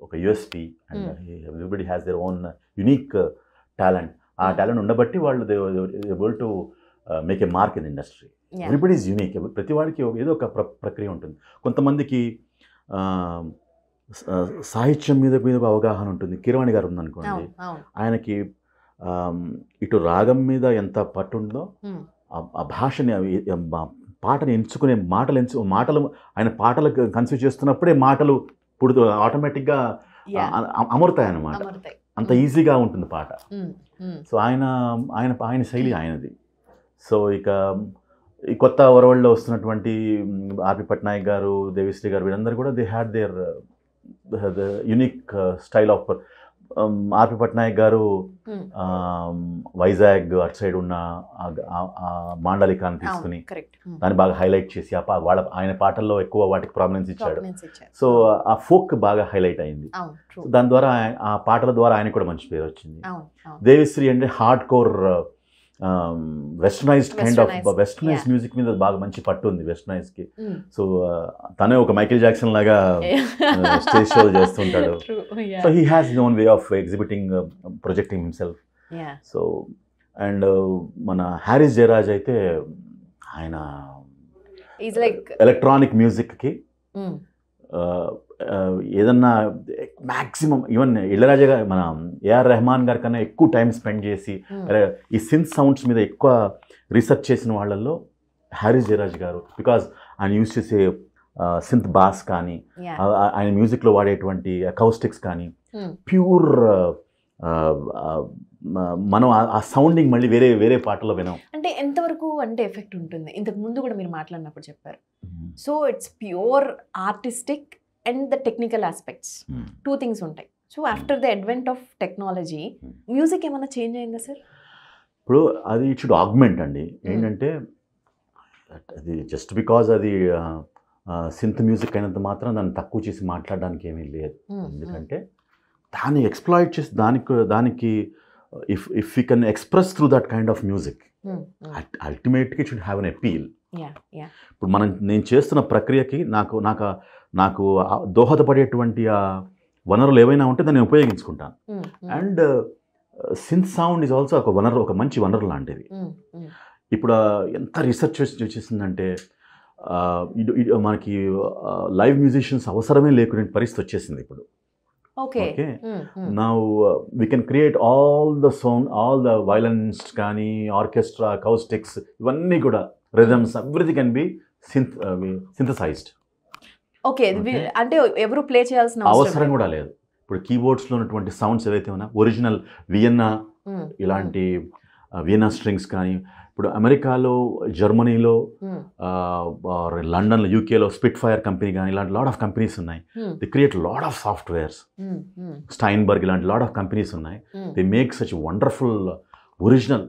ఒక USP and everybody has their own unique talent. ఆ టాలెంట్ ఉండబట్టి వాళ్ళు able to make a mark in industry. Everybody is unique. ప్రతి వాడికి ఏదో ఒక ప్రక్రియ ఉంటుంది. కొంతమందికి సాహిత్యం మీద అవగాహన ఉంటుంది. కీరవాణి గారు ఉందనుకోండి, ఆయనకి ఇటు రాగం మీద ఎంత పట్టు ఉందో, ఆ భాషని, పాటని ఎంచుకునే మాటలు ఆయన పాటలు కన్సిడర్ చేస్తున్నప్పుడే మాటలు పుడుతూ ఆటోమేటిక్గా అమరుతాయి అన్నమాట. అంత ఈజీగా ఉంటుంది పాట. సో ఆయన శైలి ఆయనది. సో ఇక ఈ కొత్త వరవడిలో వస్తున్నటువంటి ఆర్పి పట్నాయక్ గారు, దేవిశ్రీ గారు, వీరందరూ కూడా they had their unique style of. RP Patnaik garu Vizag అటు సైడ్ ఉన్న మాండలికాన్ని తీసుకుని దాన్ని బాగా హైలైట్ చేసి ఆయన పాటల్లో ఎక్కువ వాటికి ప్రామినెన్స్ ఇచ్చాడు. సో ఆ ఫోక్ బాగా హైలైట్ అయింది. దాని ద్వారా ఆ పాటల ద్వారా ఆయన కూడా మంచి పేరు వచ్చింది. దేవిశ్రీ అంటే hard core westernised kind of westernised music మీద బాగా మంచి పట్టు ఉంది వెస్టర్నైజ్కి. సో తనే ఒక మైకేల్ జాక్సన్ లాగా స్టేజ్ షోలు చేస్తుంటాడు. So he has his own way of exhibiting, projecting himself. So and మన హ్యారిస్ జయరాజ్ అయితే ఆయన ఎలక్ట్రానిక్ మ్యూజిక్కి ఏదన్నా మ్యాక్సిమం ఈవెన్ ఇళయరాజా గారు, మన ఏఆర్ రెహమాన్ గారి కన్నా ఎక్కువ టైం స్పెండ్ చేసి ఈ సింత్ సౌండ్స్ మీద ఎక్కువ రీసెర్చ్ చేసిన వాళ్ళల్లో హ్యారిస్ జయరాజ్ గారు. బికాజ్ ఆయన యూజ్ చేసే సింత్ బాస్ కానీ, ఆయన మ్యూజిక్లో వాడేటువంటి అకౌస్టిక్స్ కానీ ప్యూర్, మనం ఆ సౌండింగ్ మళ్ళీ వేరే పాటలో వినాం. అంటే ఎంతవరకు అంటే ఎఫెక్ట్ ఉంటుంది? ఇంతకు ముందు కూడా మీరు మాట్లాడినప్పుడు చెప్పారు. So it's pure artistic and the technical aspects, two things ఉంటాయి. So after the advent of technology music ఏమైనా చేంజ్ అయిందా సార్? ఇప్పుడు అది ఇట్ షుడ్ ఆగ్మెంట్ అండి. ఏంటంటే అది జస్ట్ బికాజ్ అది సింత్ మ్యూజిక్ అయినంత మాత్రం దాన్ని తక్కువ చేసి మాట్లాడడానికి ఏమీ లేదు. ఎందుకంటే దాన్ని ఎక్స్ప్లాయిట్ చేసి దానికి if you can express through that kind of music, అల్టిమేట్గా it should have an appeal. ఇప్పుడు నేను చేస్తున్న ప్రక్రియకి నాకు దోహదపడేటువంటి ఆ వనరులు ఏవైనా ఉంటే దాన్ని ఉపయోగించుకుంటాను. And synth sound is also ఒక మంచి వనరు లాంటిది. ఇప్పుడు ఎంత రీసెర్చ్ చేసిందంటే మనకి లైవ్ మ్యూజిషియన్స్ అవసరమే లేకునే పరిస్థితి వచ్చేసింది ఇప్పుడు. Okay, now we can create all the sound, all the violins కానీ, ఆర్కెస్ట్రా, అకౌస్టిక్స్, ఇవన్నీ కూడా rhythms, everything can be synthesized. Okay, అంటే ఎవరు ప్లే చేయాల్సిన అవసరం కూడా లేదు. ఇప్పుడు కీబోర్డ్స్లో ఉన్నటువంటి సౌండ్స్ ఏవైతే ఉన్నా ఒరిజినల్ వియన్నా ఇలాంటి వియన్నా స్ట్రింగ్స్ కానీ, ఇప్పుడు అమెరికాలో, జర్మనీలో, లండన్లో, యూకేలో స్పిట్ ఫైర్ కంపెనీ కానీ ఇలాంటి లాట్ ఆఫ్ కంపెనీస్ ఉన్నాయి. They create lot of softwares. Steinberg ఇలాంటి లాట్ ఆఫ్ కంపెనీస్ ఉన్నాయి. They make such wonderful original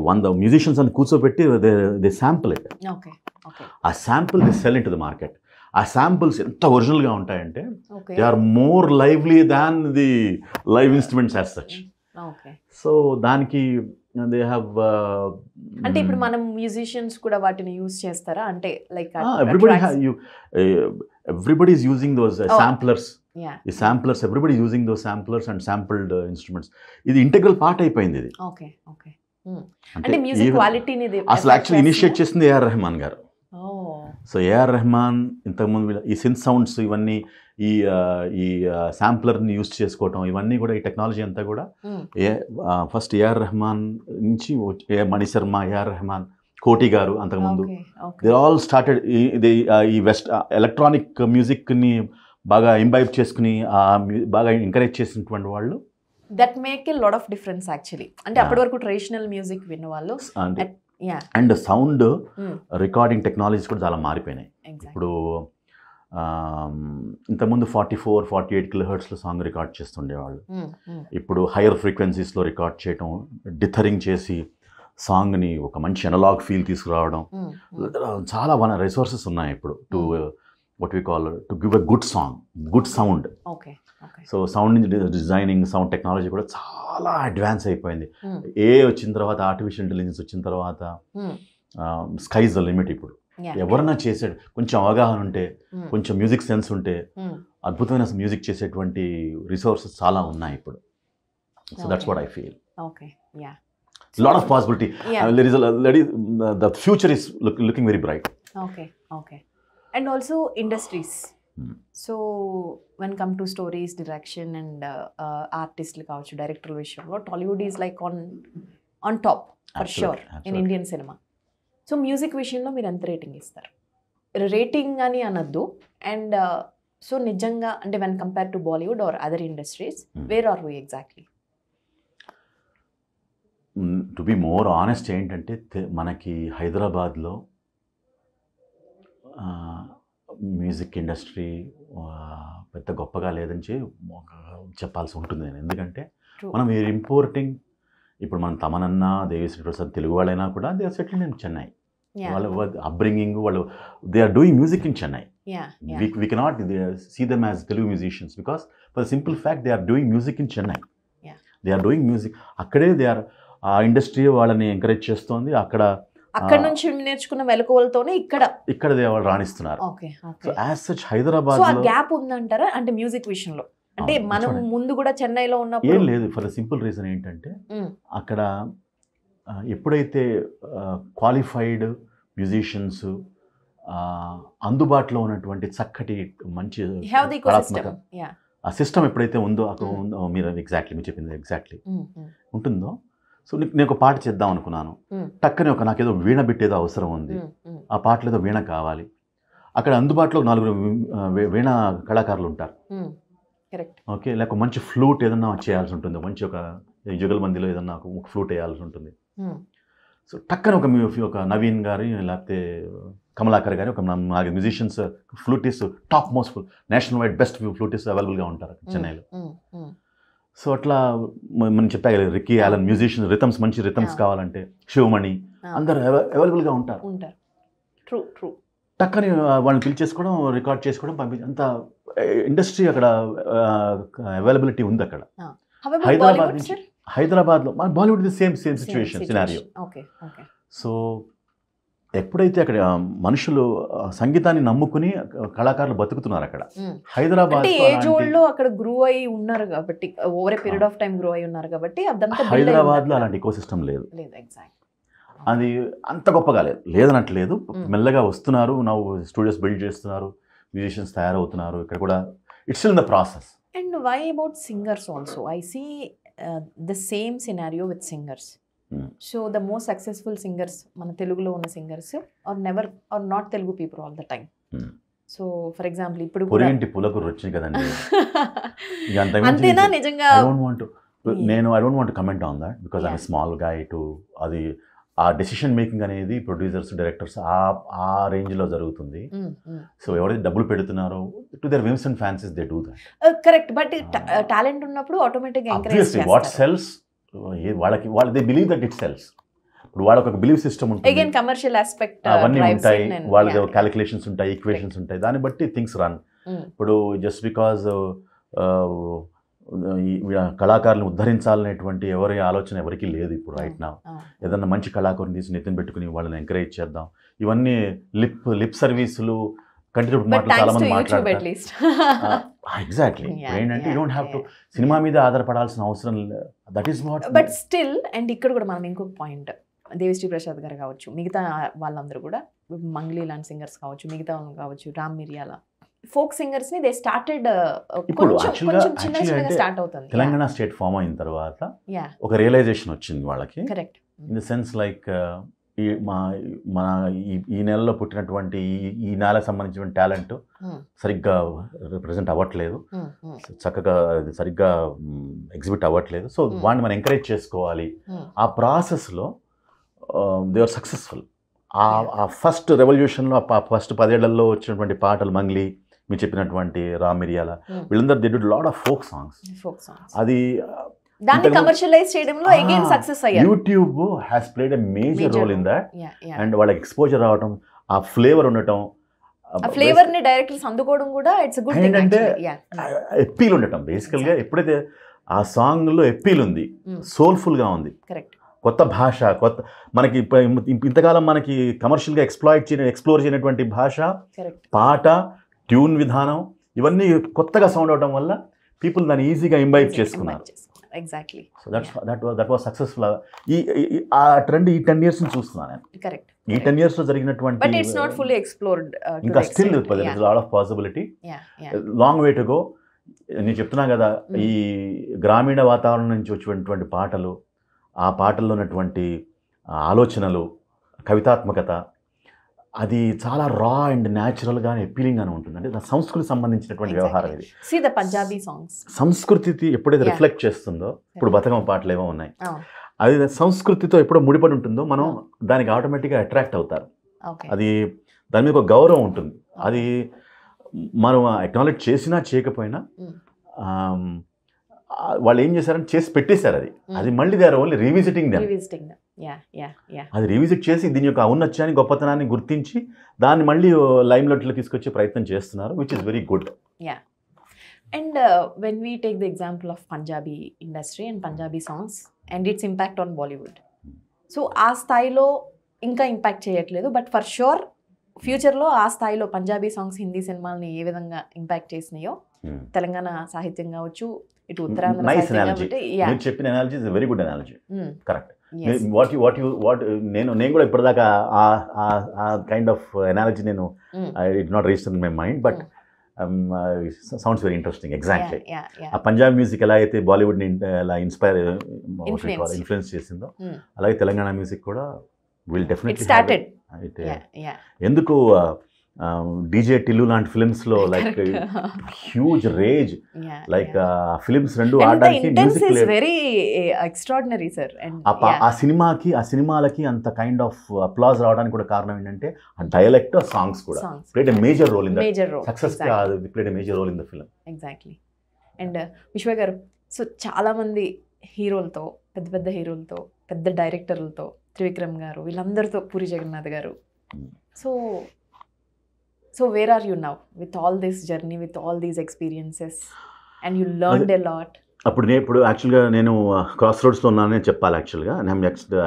100 musicians అని కూర్చోబెట్టి దే శాంపుల్ ఇట్. ఆ sample they sell in to the market. ఆ samples ఎంత ఒరిజినల్గా ఉంటాయంటే they are more lively than the live instruments as such. So దానికి they have అంటే ఇప్పుడు మనం మ్యూజిషియన్స్ కూడా వాటిని యూజ్ చేస్తారా? అంటే like everybody is using those samplers. ఈ samplers, everybody using those samplers and sampled instruments. ఇది ఇంటెగ్రల్ పార్ట్ అయిపోయింది. ఇది అంటే మ్యూజిక్ క్వాలిటీని అసలు యాక్చువల్లీ ఇనిషియేట్ చేసింది AR Rahman garu. So AR Rahman ఇంతకుముందు ఈ సింత్ సౌండ్స్ ఇవన్నీ ఈ శాంప్లర్ని యూజ్ చేసుకోవటం ఇవన్నీ కూడా ఈ టెక్నాలజీ అంతా కూడా ఫస్ట్ ఏఆర్ రెహమాన్ నుంచి మణిశర్మ, ఏఆర్ రెహమాన్, కోటి గారు అంతకుముందు దే ఆల్ స్టార్టెడ్ ఈ వెస్ట్ ఎలక్ట్రానిక్ మ్యూజిక్ని బాగా ఇంబైబ్ చేసుకుని బాగా ఎంకరేజ్ చేసినటువంటి వాళ్ళు. That make a lot of difference actually. అంటే అప్పటి వరకు ట్రెడిషనల్ మ్యూజిక్ విన్న వాళ్ళు అండ్ సౌండ్ రికార్డింగ్ టెక్నాలజీస్ కూడా చాలా మారిపోయినాయి. ఇప్పుడు ఇంతకుముందు 44-48 కిలోహెర్ట్స్లో సాంగ్ రికార్డ్ చేస్తుండేవాళ్ళు. ఇప్పుడు హైయర్ ఫ్రీక్వెన్సీస్లో రికార్డ్ చేయడం, డిథరింగ్ చేసి సాంగ్ని ఒక మంచి అనలాగ్ ఫీల్ తీసుకురావడం, చాలా రిసోర్సెస్ ఉన్నాయి ఇప్పుడు to what we call to give a good song, good sound. So sound designing, sound technology కూడా చాలా అడ్వాన్స్ అయిపోయింది. వచ్చిన తర్వాత, ఆర్టిఫిషియల్ ఇంటెలిజెన్స్ వచ్చిన తర్వాత స్కైజ్ ద లిమిట్. ఇప్పుడు ఎవరన్నా చేసాడు, కొంచెం అవగాహన ఉంటే, కొంచెం మ్యూజిక్ సెన్స్ ఉంటే అద్భుతమైన మ్యూజిక్ చేసేటువంటి రిసోర్సెస్ చాలా ఉన్నాయి ఇప్పుడు. So that's what I feel. Lot of possibility. The future is looking very bright. Okay. And also industries. So when come to stories, direction and artists కావచ్చు, డైరెక్టర్ విషయంలో Tollywood is like on top for sure in Indian cinema. So music విషయంలో మీరు ఎంత rating ఇస్తారు? Rating అని అనద్దు. And so నిజంగా అంటే when compare to Bollywood or other industries, where are we exactly? To be more honest ఏంటంటే, మనకి హైదరాబాద్లో మ్యూజిక్ ఇండస్ట్రీ పెద్ద గొప్పగా లేదని చెప్పాల్సి ఉంటుంది నేను. ఎందుకంటే మనం ఇంపోర్టింగ్, ఇప్పుడు మనం తమనన్నా, దేవిశ్రీ ప్రసాద్ తెలుగు వాళ్ళైనా కూడా they are settled in Chennai. వాళ్ళ అప్బ్రింగింగ్, వాళ్ళు they are doing music in Chennai. We cannot see them as Telugu musicians because for the simple fact they are doing music in Chennai. They are doing music. అక్కడే they are, ఆ industry వాళ్ళని encourage చేస్తోంది. అక్కడ నుంచి నేర్చుకున్న మెలకువలతోనే ఇక్కడ వాళ్ళు రాణిస్తున్నారు. So as such Hyderabad లో గ్యాప్ ఉందంటారా? అంటే మ్యూజిక్ విషయంలో అంటే మనం ముందు కూడా చెన్నైలో ఉన్నప్పుడు ఏం లేదు. ఫర్ ద సింపుల్ రీజన్ ఏంటంటే, అక్కడ ఎప్పుడైతే క్వాలిఫైడ్ మ్యూజిషియన్స్ అందుబాటులో ఉన్నటువంటి చక్కటి మంచి ఆ సిస్టమ్ ఎప్పుడైతే ఉందో, అక్కడ మీరు ఎగ్జాక్ట్లీ మీరు చెప్పింది ఎగ్జాక్ట్లీ ఉంటుందో. సో నేను ఒక పాట చేద్దాం అనుకున్నాను, టక్కనే నాకేదో వీణ బిట్టేదో అవసరం ఉంది, ఆ పాటలో ఏదో వీణ కావాలి. అక్కడ అందుబాటులో 4 వీణ కళాకారులు ఉంటారు. ఓకే, లేక మంచి ఫ్లూట్ ఏదన్నా చేయాల్సి ఉంటుంది, మంచి ఒక జుగల్బందీలో ఏదన్నా ఒక ఫ్లూట్ వేయాల్సి ఉంటుంది. సో టక్కన ఒక నవీన్ గారి లేకపోతే కమలాకర్ గారి ఒక 4 musicians, flutist, top most national wide best flutist అవైలబుల్గా ఉంటారు చెన్నైలో. సో అట్లా మనం చెప్పా కదా, రిక్కీ ఆలన్ మ్యూజిషియన్, రిథమ్స్, మంచి రిథమ్స్ కావాలంటే శివమణి అందరు అవైలబుల్గా ఉంటారు. టక్కని వాళ్ళని పిలిచేసుకోవడం, రికార్డ్ చేసుకోవడం, అంత ఇండస్ట్రీ అక్కడ అవైలబిలిటీ ఉంది అక్కడ. హైదరాబాద్ నుంచి, హైదరాబాద్లో Bollywood same situation scenario. So ఎప్పుడైతే అక్కడ మనుషులు సంగీతాన్ని నమ్ముకుని కళాకారులు బతుకుతున్నారు అక్కడ. హైదరాబాద్ అక్కడ గ్రో అయి ఉన్నారు కాబట్టి, over a period of time grow అయి ఉన్నారు కాబట్టి, హైదరాబాద్లో అలాంటి ఎకో సిస్టమ్ లేదు. అది అంత గొప్పగా లేదనట్లేదు. మెల్లగా వస్తున్నారు, స్టూడియోస్ బిల్డ్ చేస్తున్నారు, మ్యూజిషియన్స్ తయారవుతున్నారు. ఇక్కడ కూడా it's in the process. And why about singers also? I see the same scenario with singers. So the most successful singers మన తెలుగులో ఉన్న singers are not Telugu people all the time. So for example ఇప్పుడు పొరిగింటి పులకు వచ్చింది కదండి. అంతేనా నిజంగా? I don't want comment on that because I'm small guy to అది ఆ డెసిషన్ మేకింగ్ అనేది ప్రొడ్యూసర్స్ డైరెక్టర్స్ ఆ రేంజ్లో జరుగుతుంది. సో ఎవరైతే డబ్బులు పెడుతున్నారో to their whims and fancies they do that. Correct, but talent ఉన్నప్పుడు ఆటోమేటిక్గా ఎంకరేజ్ చేస్తారు. వాట్ సెల్స్ వాళ్ళు they believe that it sells. ఇప్పుడు వాళ్ళకి ఒక బిలీవ్ సిస్టమ్ ఉంటుంది, అగైన్ కమర్షియల్ ఆస్పెక్ట్ అవన్నీ ఉంటాయి, వాళ్ళ క్యాలిక్యులేషన్స్ ఉంటాయి, ఈక్వేషన్స్ ఉంటాయి, దాన్ని బట్టి థింగ్స్ రన్. ఇప్పుడు జస్ట్ బికాజ్ కళాకారులను ఉద్ధరించాలనేటువంటి ఎవరి ఆలోచన ఎవరికి లేదు ఇప్పుడు రైట్ నా. ఏదన్నా మంచి కళాకారుని తీసి నెత్తిన పెట్టుకుని వాళ్ళని ఎంకరేజ్ చేద్దాం, ఇవన్నీ లిప్ సర్వీసులు కంటిన్యూ మాటలు చాలా మంది మాట్లాడతారు. ఎగ్జాక్ట్లీ, ఏంటంటే you don't have to cinema మీద ఆధారపడాల్సిన అవసరం లేదు. That is what. But still and ఇక్కడ కూడా మనం ఇంకొక పాయింట్, దేవిశ్రీ ప్రసాద్ గారు కావచ్చు, మిగతా వాళ్ళందరూ కూడా మంగ్లీ లాంటి సింగర్స్ కావచ్చు, మిగతా వాళ్ళు కావచ్చు, రామ్ మిరియాల ఫోక్ సింగర్స్ ని దే స్టార్టెడ్ ఇప్పుడు చిన్నగా స్టార్ట్ అవుతుంది. తెలంగాణ స్టేట్ ఫామ్ అయిన తర్వాత ఒక రియలైజేషన్ వచ్చింది వాళ్ళకి. Correct. In the sense like మన ఈ నెలలో పుట్టినటువంటి ఈ నెలకు సంబంధించిన టాలెంట్ సరిగ్గా రిప్రజెంట్ అవ్వట్లేదు, చక్కగా సరిగ్గా ఎగ్జిబిట్ అవ్వట్లేదు. సో వాడిని మనం ఎంకరేజ్ చేసుకోవాలి. ఆ ప్రాసెస్లో దే ఆర్ సక్సెస్ఫుల్. ఆ ఫస్ట్ రెవల్యూషన్లో ఫస్ట్ 10 ఏళ్లలో వచ్చినటువంటి పాటలు మంగ్లీ, మీరు చెప్పినటువంటి రామ్ మిరియాల, వీళ్ళందరూ they did lot of folk songs. అది దాన్ని కమర్షియలైజ్ చేయడంలో అగైన్ సక్సెస్ అయ్యారు. YouTube has played a major role in that. And వాళ్ళకి ఎక్స్పోజర్ రావడం, ఆ ఫ్లేవర్ ఉండటం, ఆ ఫ్లేవర్ ని డైరెక్టర్స్ అందుకోవడం కూడా ఇట్స్ గుడ్ థింగ్. ఏంటంటే ఎప్పీల్ ఉండటం, బేసికల్గా ఎప్పుడైతే ఆ సాంగ్ లో ఎప్పీల్ ఉంది, సోల్ఫుల్ గా ఉంది, కరెక్ట్, కొత్త భాష, కొత్త మనకి ఇంతకాలం మనకి కమర్షియల్గా ఎక్స్ప్లోర్ చేయనటువంటి భాష, పాట, ట్యూన్ విధానం, ఇవన్నీ కొత్తగా సౌండ్ అవడం వల్ల పీపుల్ దాన్ని ఈజీగా ఇంబైబ్ చేసుకున్నారు. Exactly. So that was successful. ఆ ట్రెండ్ ఈ 10 years నుంచి చూస్తున్నాను నేను. కరెక్ట్. ఈ 10 years లో జరిగినటువంటి, but it's not fully explored. ఇంకా still there is lot of possibility, long way to go. నేను చెప్తున్నా కదా, ఈ గ్రామీణ వాతావరణం నుంచి వచ్చినటువంటి పాటలు, ఆ పాటల్లో ఉన్నటువంటి ఆలోచనలు, కవితాత్మకత, అది చాలా రా అండ్ న్యాచురల్గా అపీలింగ్గానే ఉంటుంది. అంటే సంస్కృతికి సంబంధించినటువంటి వ్యవహారం ఇది. పంజాబీ సాంగ్స్ సంస్కృతి ఎప్పుడైతే రిఫ్లెక్ట్ చేస్తుందో, ఇప్పుడు బతుకమ్మ పాటలు ఏమో ఉన్నాయి, అది సంస్కృతితో ఎప్పుడో ముడిపడి ఉంటుందో మనం దానికి ఆటోమేటిక్గా అట్రాక్ట్ అవుతారు. అది దాని మీద ఒక గౌరవం ఉంటుంది. అది మనం అక్నాలెడ్జ్ చేసినా చేయకపోయినా వాళ్ళు ఏం చేశారని చేసి పెట్టేశారు. అది మళ్ళీ they are only revisiting them. అది రీవిజిట్ చేసి దీని యొక్క ఔన్నత్యాన్ని, గొప్పతనాన్ని గుర్తించి దాన్ని మళ్ళీ లైమ్లైట్లో తీసుకొచ్చే ప్రయత్నం చేస్తున్నారు, which is very good. And when we take the example of Punjabi industry and Punjabi songs and it's impact on Bollywood, so ఆ స్థాయిలో ఇంకా ఇంపాక్ట్ చేయట్లేదు, బట్ ఫర్ షూర్ ఫ్యూచర్లో ఆ స్థాయిలో పంజాబీ సాంగ్స్ హిందీ సినిమాలని ఏ విధంగా ఇంపాక్ట్ చేసినాయో, తెలంగాణ సాహిత్యం కావచ్చు, ఇటు ఉత్తరాంధ్ర చెప్పిన analogy is very good analogy. Correct. నేను కూడా ఇప్పటిదాకా ఆ కైండ్ ఆఫ్ అనాలజీ నేను it not register in my mind, but sounds very interesting. Exactly. ఆ పంజాబ్ మ్యూజిక్ ఎలా అయితే బాలీవుడ్ని ఎలా ఇన్ఫ్లుయెన్స్ చేసిందో, అలాగే తెలంగాణ మ్యూజిక్ కూడా విల్ డెఫినెట్లీ. ఎందుకు డీజే టిల్లు లాంటి ఫిల్మ్స్ లో like huge rage, like films రెండు ఆడడానికి వెరీ ఎక్స్ట్రాడినరీ సార్. ఆ సినిమాలకి అంత కైండ్ ఆఫ్ అప్లాజ్ రావడానికి కూడా కారణం ఏంటంటే ఆ డైలెక్ట్, సాంగ్స్ కూడా played a major role in the success. Played a major role in the film. Exactly. And Vishwa గారు, సో చాలా మంది హీరోలతో, పెద్ద పెద్ద హీరోలతో, పెద్ద డైరెక్టర్లతో, త్రివిక్రమ్ గారు, వీళ్ళందరితో, పూరి జగన్నాథ్ గారు, So where are you now with all this journey, with all these experiences, and you learned a lot? ఇప్పుడు యాక్చువల్గా నేను క్రాస్ రోడ్స్లో ఉన్నాననే చెప్పాలి.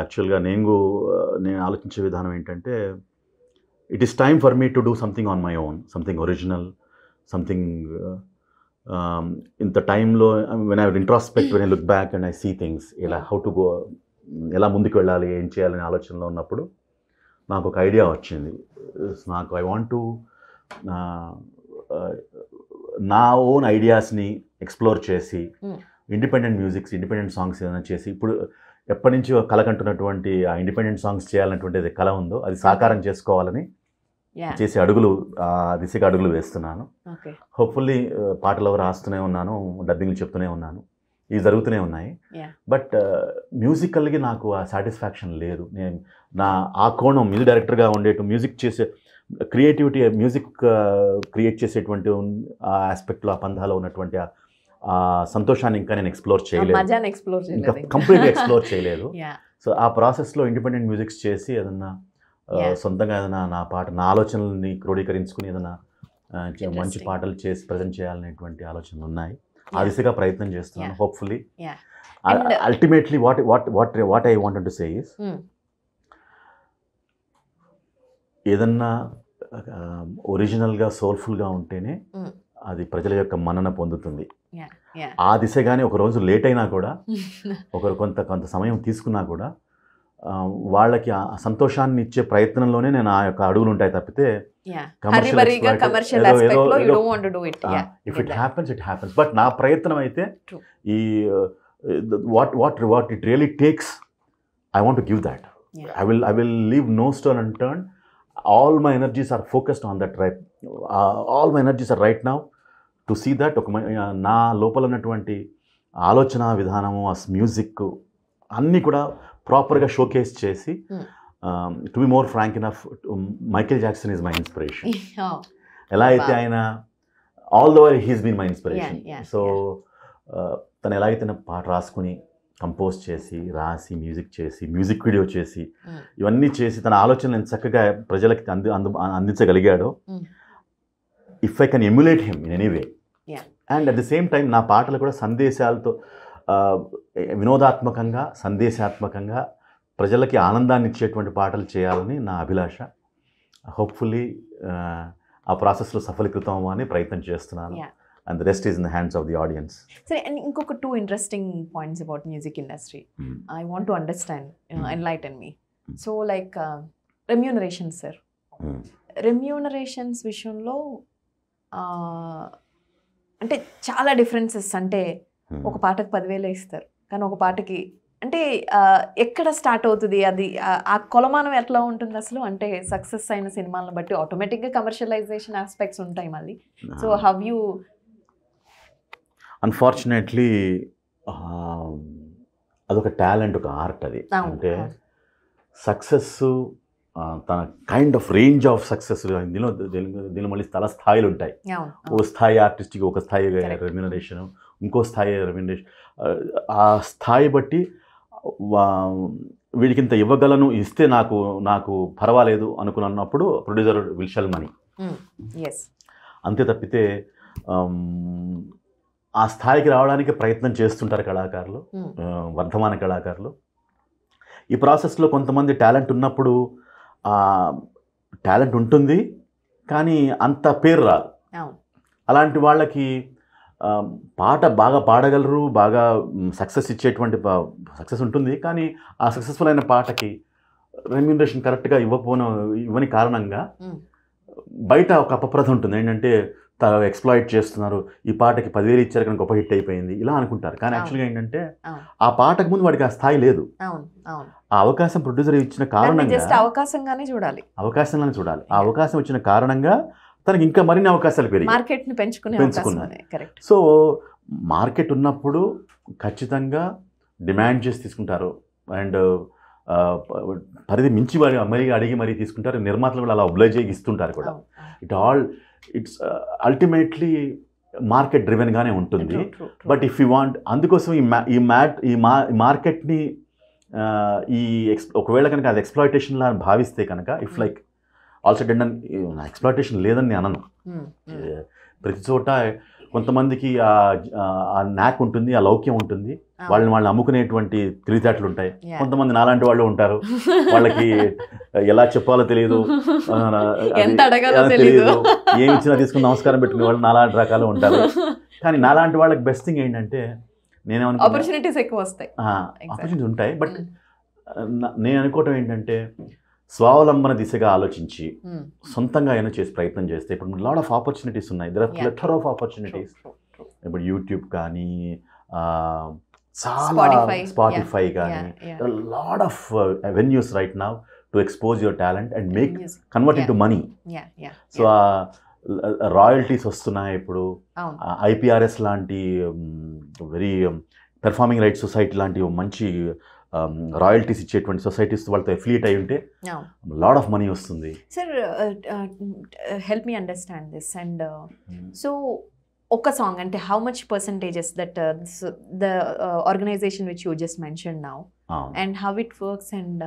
యాక్చువల్గా నేను ఆలోచించే విధానం ఏంటంటే, it is time for me to do something on my own, something original, something ఇంత టైంలో when I introspect, when I look back and I see things, how to go, ఎలా ముందుకు వెళ్ళాలి, ఏం చేయాలనే ఆలోచనలో ఉన్నప్పుడు నాకు ఒక ఐడియా వచ్చింది. నాకు ఐ వాంట్ టు నా ఓన్ ఐడియాస్ని ఎక్స్ప్లోర్ చేసి, ఇండిపెండెంట్ మ్యూజిక్స్, ఇండిపెండెంట్ సాంగ్స్ ఏదైనా చేసి, ఇప్పుడు ఎప్పటి నుంచో కలకంటున్నటువంటి ఆ ఇండిపెండెంట్ సాంగ్స్ చేయాలన్నటువంటి కళ ఉందో అది సాకారం చేసుకోవాలని చేసే అడుగులు దిశగా అడుగులు వేస్తున్నాను. హోప్ఫుల్లీ పాటలు రాస్తూనే ఉన్నాను, డబ్బింగ్లు చెప్తూనే ఉన్నాను, ఇవి జరుగుతూనే ఉన్నాయి. బట్ మ్యూజికల్గా నాకు ఆ సాటిస్ఫాక్షన్ లేదు. నేను ఆ కోణం మ్యూజిక్ డైరెక్టర్గా మ్యూజిక్ చేసే క్రియేటివిటీ, మ్యూజిక్ క్రియేట్ చేసేటువంటి ఆ ఆస్పెక్ట్లో, ఆ పంధాలో ఉన్నటువంటి ఆ సంతోషాన్ని ఇంకా నేను ఎక్స్ప్లోర్ చేయలేదు, ఇంకా కంప్లీట్గా ఎక్స్ప్లోర్ చేయలేదు. సో ఆ ప్రాసెస్లో ఇండిపెండెంట్ మ్యూజిక్స్ చేసి ఏదన్నా సొంతంగా ఏదైనా నా ఆలోచనల్ని క్రోడీకరించుకుని ఏదైనా మంచి పాటలు చేసి ప్రజెంట్ చేయాలనేటువంటి ఆలోచనలు ఉన్నాయి. ఆ దిశగా ప్రయత్నం చేస్తున్నాను. Hopefully ultimately what I wanted to say is, ఏదన్నా ఒరిజినల్గా సోల్ఫుల్గా ఉంటేనే అది ప్రజల యొక్క మన్నన పొందుతుంది. ఆ దిశగానే ఒక రోజు లేట్ అయినా కూడా, ఒకరు కొంత సమయం తీసుకున్నా కూడా వాళ్ళకి ఆ సంతోషాన్ని ఇచ్చే ప్రయత్నంలోనే నేను ఆ యొక్క అడుగులు ఉంటాయి తప్పితే, if it happens it happens. But నా ప్రయత్నం అయితే ఈ what it really takes, I want to give that. I will leave no stone unturned. All my energies are focused on that, right? All my energies are right now to see that నా లోపల ఉన్నటువంటి ఆలోచన విధానము, ఆ music అన్నీ కూడా ప్రాపర్గా showcase చేసి, to be more frank enough, Michael Jackson is my inspiration. ఎలా అయితే ఆయన all the way he's been my inspiration. So తను ఎలా అయితే పాట రాసుకుని కంపోజ్ చేసి, రాసి, మ్యూజిక్ చేసి, మ్యూజిక్ వీడియో చేసి, ఇవన్నీ చేసి తన ఆలోచనలను చక్కగా ప్రజలకి అందించగలిగాడో, if I can emulate him in any way, and at the same time నా పాటలు కూడా సందేశాలతో, వినోదాత్మకంగా, సందేశాత్మకంగా ప్రజలకి ఆనందాన్ని ఇచ్చేటువంటి పాటలు చేయాలని నా అభిలాష. హోప్ఫుల్లీ ఆ ప్రాసెస్లో సఫలీకృతం అవ్వాలని ప్రయత్నం చేస్తున్నాను. And the rest is in the hands of the audience. Sir, and inkoka two interesting points about music industry. I want to understand, enlighten me. So like remuneration, sir. Remunerations విషయంలో అంటే చాలా differences. అంటే ఒక పాటకి 10,000 ఇస్తారు, కానీ ఒక పాటకి అంటే ఎక్కడ స్టార్ట్ అవుతుంది అది, ఆ కొలమానం ఎట్లా ఉంటుంది అసలు? అంటే సక్సెస్ అయిన సినిమాలను బట్టి ఆటోమేటిక్గా కమర్షియలైజేషన్ ఆస్పెక్ట్స్ ఉంటాయి మళ్ళీ. So how you? అన్ఫార్చునేట్లీ అదొక టాలెంట్, ఒక ఆర్ట్ అది. అంటే సక్సెస్ తన kind of range of success దీనిలో మళ్ళీ చాలా స్థాయిలు ఉంటాయి. ఓ స్థాయి ఆర్టిస్ట్కి ఒక స్థాయి రెమ్యూనరేషన్, ఇంకో స్థాయి రెమ్యూనరేషన్. ఆ స్థాయి బట్టి వీడికి ఇంత ఇవ్వగలను, ఇస్తే నాకు పర్వాలేదు అనుకున్నప్పుడు ప్రొడ్యూసర్ విల్ షెల్ మనీ. అంతే తప్పితే ఆ స్థాయికి రావడానికి ప్రయత్నం చేస్తుంటారు కళాకారులు, వర్ధమాన కళాకారులు. ఈ ప్రాసెస్లో కొంతమంది టాలెంట్ ఉన్నప్పుడు టాలెంట్ ఉంటుంది, కానీ అంత పేరు రాదు. అలాంటి వాళ్ళకి పాట బాగా పాడగలరు, బాగా సక్సెస్ ఇచ్చేటువంటి సక్సెస్ ఉంటుంది, కానీ ఆ సక్సెస్ఫుల్ అయిన పాటకి రెమ్యూనరేషన్ కరెక్ట్గా ఇవ్వని కారణంగా బయట ఒక అపప్రథ ఉంటుంది. ఏంటంటే ఎక్స్ప్లాయిట్ చేస్తున్నారు, ఈ పాటకి 10,000 ఇచ్చారు కానీ గొప్ప హిట్ అయిపోయింది, ఇలా అనుకుంటారు. కానీ యాక్చువల్గా ఏంటంటే ఆ పాటకు ముందు వాడికి ఆ స్థాయి లేదు. ఆ అవకాశం ప్రొడ్యూసర్ ఇచ్చిన కారణంగా అవకాశంగానే చూడాలి, అవకాశంగానే చూడాలి. ఆ అవకాశం వచ్చిన కారణంగా తనకి ఇంకా మరిన్ని అవకాశాలు పెంచుకున్నారు. సో మార్కెట్ ఉన్నప్పుడు ఖచ్చితంగా డిమాండ్ చేసి తీసుకుంటారు, అండ్ పరిధి మించి మరీ అడిగి మరీ తీసుకుంటారు. నిర్మాతలు కూడా అలా ఒబ్లైజ్ చేసి ఇస్తుంటారు కూడా. ఇట్స్ అల్టిమేట్లీ మార్కెట్ డ్రివెన్గానే ఉంటుంది. బట్ ఇఫ్ యూ వాంట్, అందుకోసం ఈ మార్కెట్ని ఒకవేళ కనుక అది ఎక్స్ప్లాయిటేషన్ లా భావిస్తే కనుక, if like also then exploitation లేదని నేను అనను. ప్రతి చోట కొంతమందికి ఆ నాక్ ఉంటుంది, ఆ లౌక్యం ఉంటుంది, వాళ్ళని అమ్ముకునేటువంటి తెలివితేటలు ఉంటాయి. కొంతమంది నాలాంటి వాళ్ళు ఉంటారు, వాళ్ళకి ఎలా చెప్పాలో తెలియదు, ఏమి ఇచ్చినా తీసుకుని నమస్కారం పెట్టుకునే వాళ్ళు నాలాంటి రకాలు ఉంటారు. కానీ నాలాంటి వాళ్ళకి బెస్ట్ థింగ్ ఏంటంటే, ఆపర్చునిటీస్ ఎక్కువ వస్తాయి, ఆపర్చునిటీస్ ఉంటాయి. బట్ నేను అనుకోవటం ఏంటంటే, స్వావలంబన దిశగా ఆలోచించి సొంతంగా అయినా చేసి ప్రయత్నం చేస్తే, ఇప్పుడు లాట్ ఆఫ్ ఆపర్చునిటీస్ ఉన్నాయి. There are plethora of opportunities. ఇప్పుడు యూట్యూబ్ కానీ, చాలా స్పాటిఫై కానీ lot of venues right now to expose your talent and make convert in to money. So royalties వస్తున్నాయి ఇప్పుడు. IPRS లాంటి వెరీ పెర్ఫార్మింగ్ రైట్స్ సొసైటీ లాంటి మంచి రాయల్టీస్ ఇచ్చేటువంటి సొసైటీస్ వాళ్ళతో అఫిలియేట్ అయి ఉంటే లాట్ ఆఫ్ మనీ వస్తుంది. Sir help me understand this. And so ఒక సాంగ్ అంటే how much percentages that the organisation which you just mention now and how it works and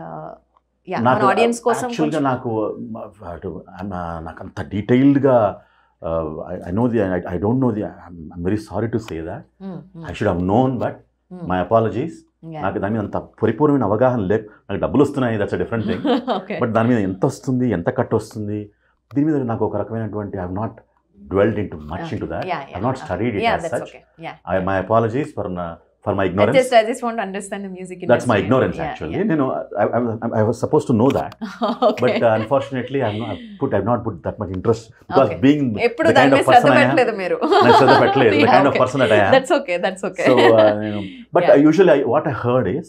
audience కోసం యాక్చువల్గా నాకు అంత డీటెయిల్డ్గా I don't know I'm very sorry to say that. I should have known, but my apologies. నాకు దాని మీద అంత పరిపూర్ణమైన అవగాహన లేదు. నాకు డబ్బులు వస్తున్నాయి, that's a different thing. But దాని మీద ఎంత వస్తుంది, ఎంత కట్ వస్తుంది, దీని మీద నాకు ఒక రకమైనటువంటి I have not dwelled into much into that. I have not studied it as such. My apologies for my ignorance. I just want to understand the music industry. That's my ignorance actually. I was supposed to know that. But unfortunately I have not put that much interest because being the kind of person I am. The kind of person that I am. That's okay. So but usually what I heard is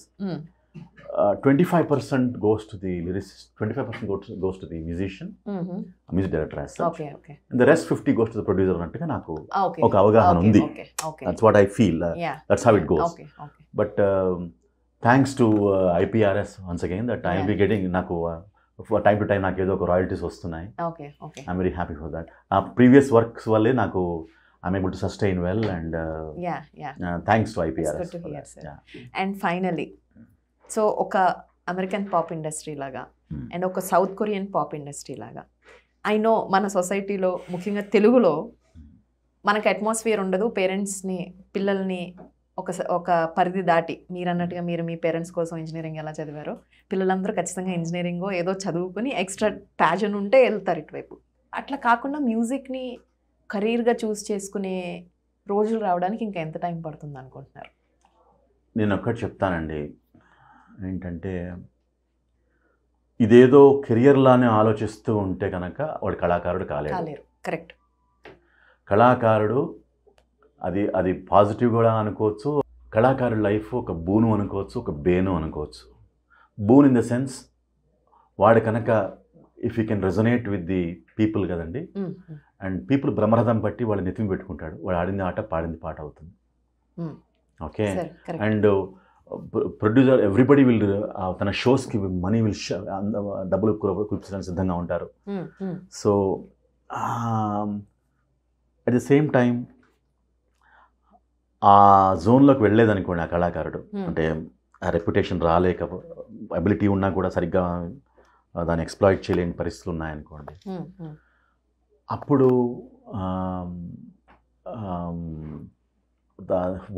25% goes to the lyricist, 25% goes to the musician, music director as such. And the rest 50 goes to the producer అన్నట్టుగా నాకు ఒక అవగాహన ఉంది. That's what I feel. That's how it goes. But thanks to IPRS once again that I will be getting నాకు time to time నాకు ఏదో ఒక royalties వస్తున్నాయి. I'm very happy for that. Previous works వల్లే నాకు I'm able to sustain well and thanks to IPRS. It's good to hear, sir. And finally, so ఒక American pop industry లాగా and ఒక south Korean pop industry లాగా I know మన సొసైటీలో ముఖ్యంగా తెలుగులో మనకు అట్మాస్ఫియర్ ఉండదు. పేరెంట్స్ని పిల్లల్ని ఒక పరిధి దాటి మీరు అన్నట్టుగా మీరు మీ పేరెంట్స్ కోసం ఇంజనీరింగ్ ఎలా చదివారో పిల్లలందరూ ఖచ్చితంగా ఇంజనీరింగో ఏదో చదువుకుని ఎక్స్ట్రా ప్యాషన్ ఉంటే వెళ్తారు ఇటువైపు. అట్లా కాకుండా మ్యూజిక్ని కెరీర్గా చూస్ చేసుకునే రోజులు రావడానికి ఇంకా ఎంత టైం పడుతుంది అనుకుంటున్నారు? నేను ఒక్కటి చెప్తానండి, ఏంటంటే ఇదేదో కెరియర్లానే ఆలోచిస్తూ ఉంటే కనుక వాడు కళాకారుడు కాలేరు. కరెక్ట్. కళాకారుడు అది పాజిటివ్ కూడా అనుకోవచ్చు. కళాకారుడు లైఫ్ ఒక బూను అనుకోవచ్చు, ఒక బేను అనుకోవచ్చు. బూన్ ఇన్ ద సెన్స్ వాడు కనుక if you can resonate with the people కదండి, అండ్ పీపుల్ బ్రహ్మరథం బట్టి వాడు నెత్తిమి పెట్టుకుంటాడు. వాడు ఆడింది ఆట, పాడింది పాట అవుతుంది. Okay. And producer everybody will తన షోస్కి మనీ విల్ డబ్బులు కూర్చోడానికి సిద్ధంగా ఉంటారు. So at the same time ఆ జోన్లోకి వెళ్ళలేదనుకోండి ఆ కళాకారుడు, అంటే ఆ రెప్యుటేషన్ రాలేక అబిలిటీ ఉన్నా కూడా సరిగ్గా దాన్ని ఎక్స్ప్లాయిట్ చేయలేని పరిస్థితులు ఉన్నాయనుకోండి, అప్పుడు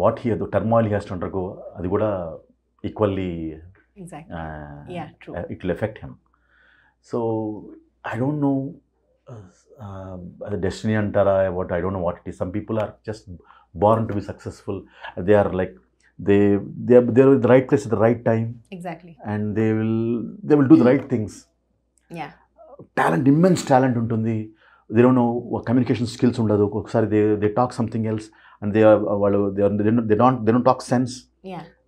what the turmoil he has to undergo, అది కూడా equally it will affect him. So I don't know the destiny antara what I don't know what it is. Some people are just born to be successful. They are like they're in the right place at the right time. Exactly. And they will do the right things. Talent, immense talent ఉంటుంది. They don't know what communication skills ఉండదు. ఒకసారి they talk something else and they don't talk sense.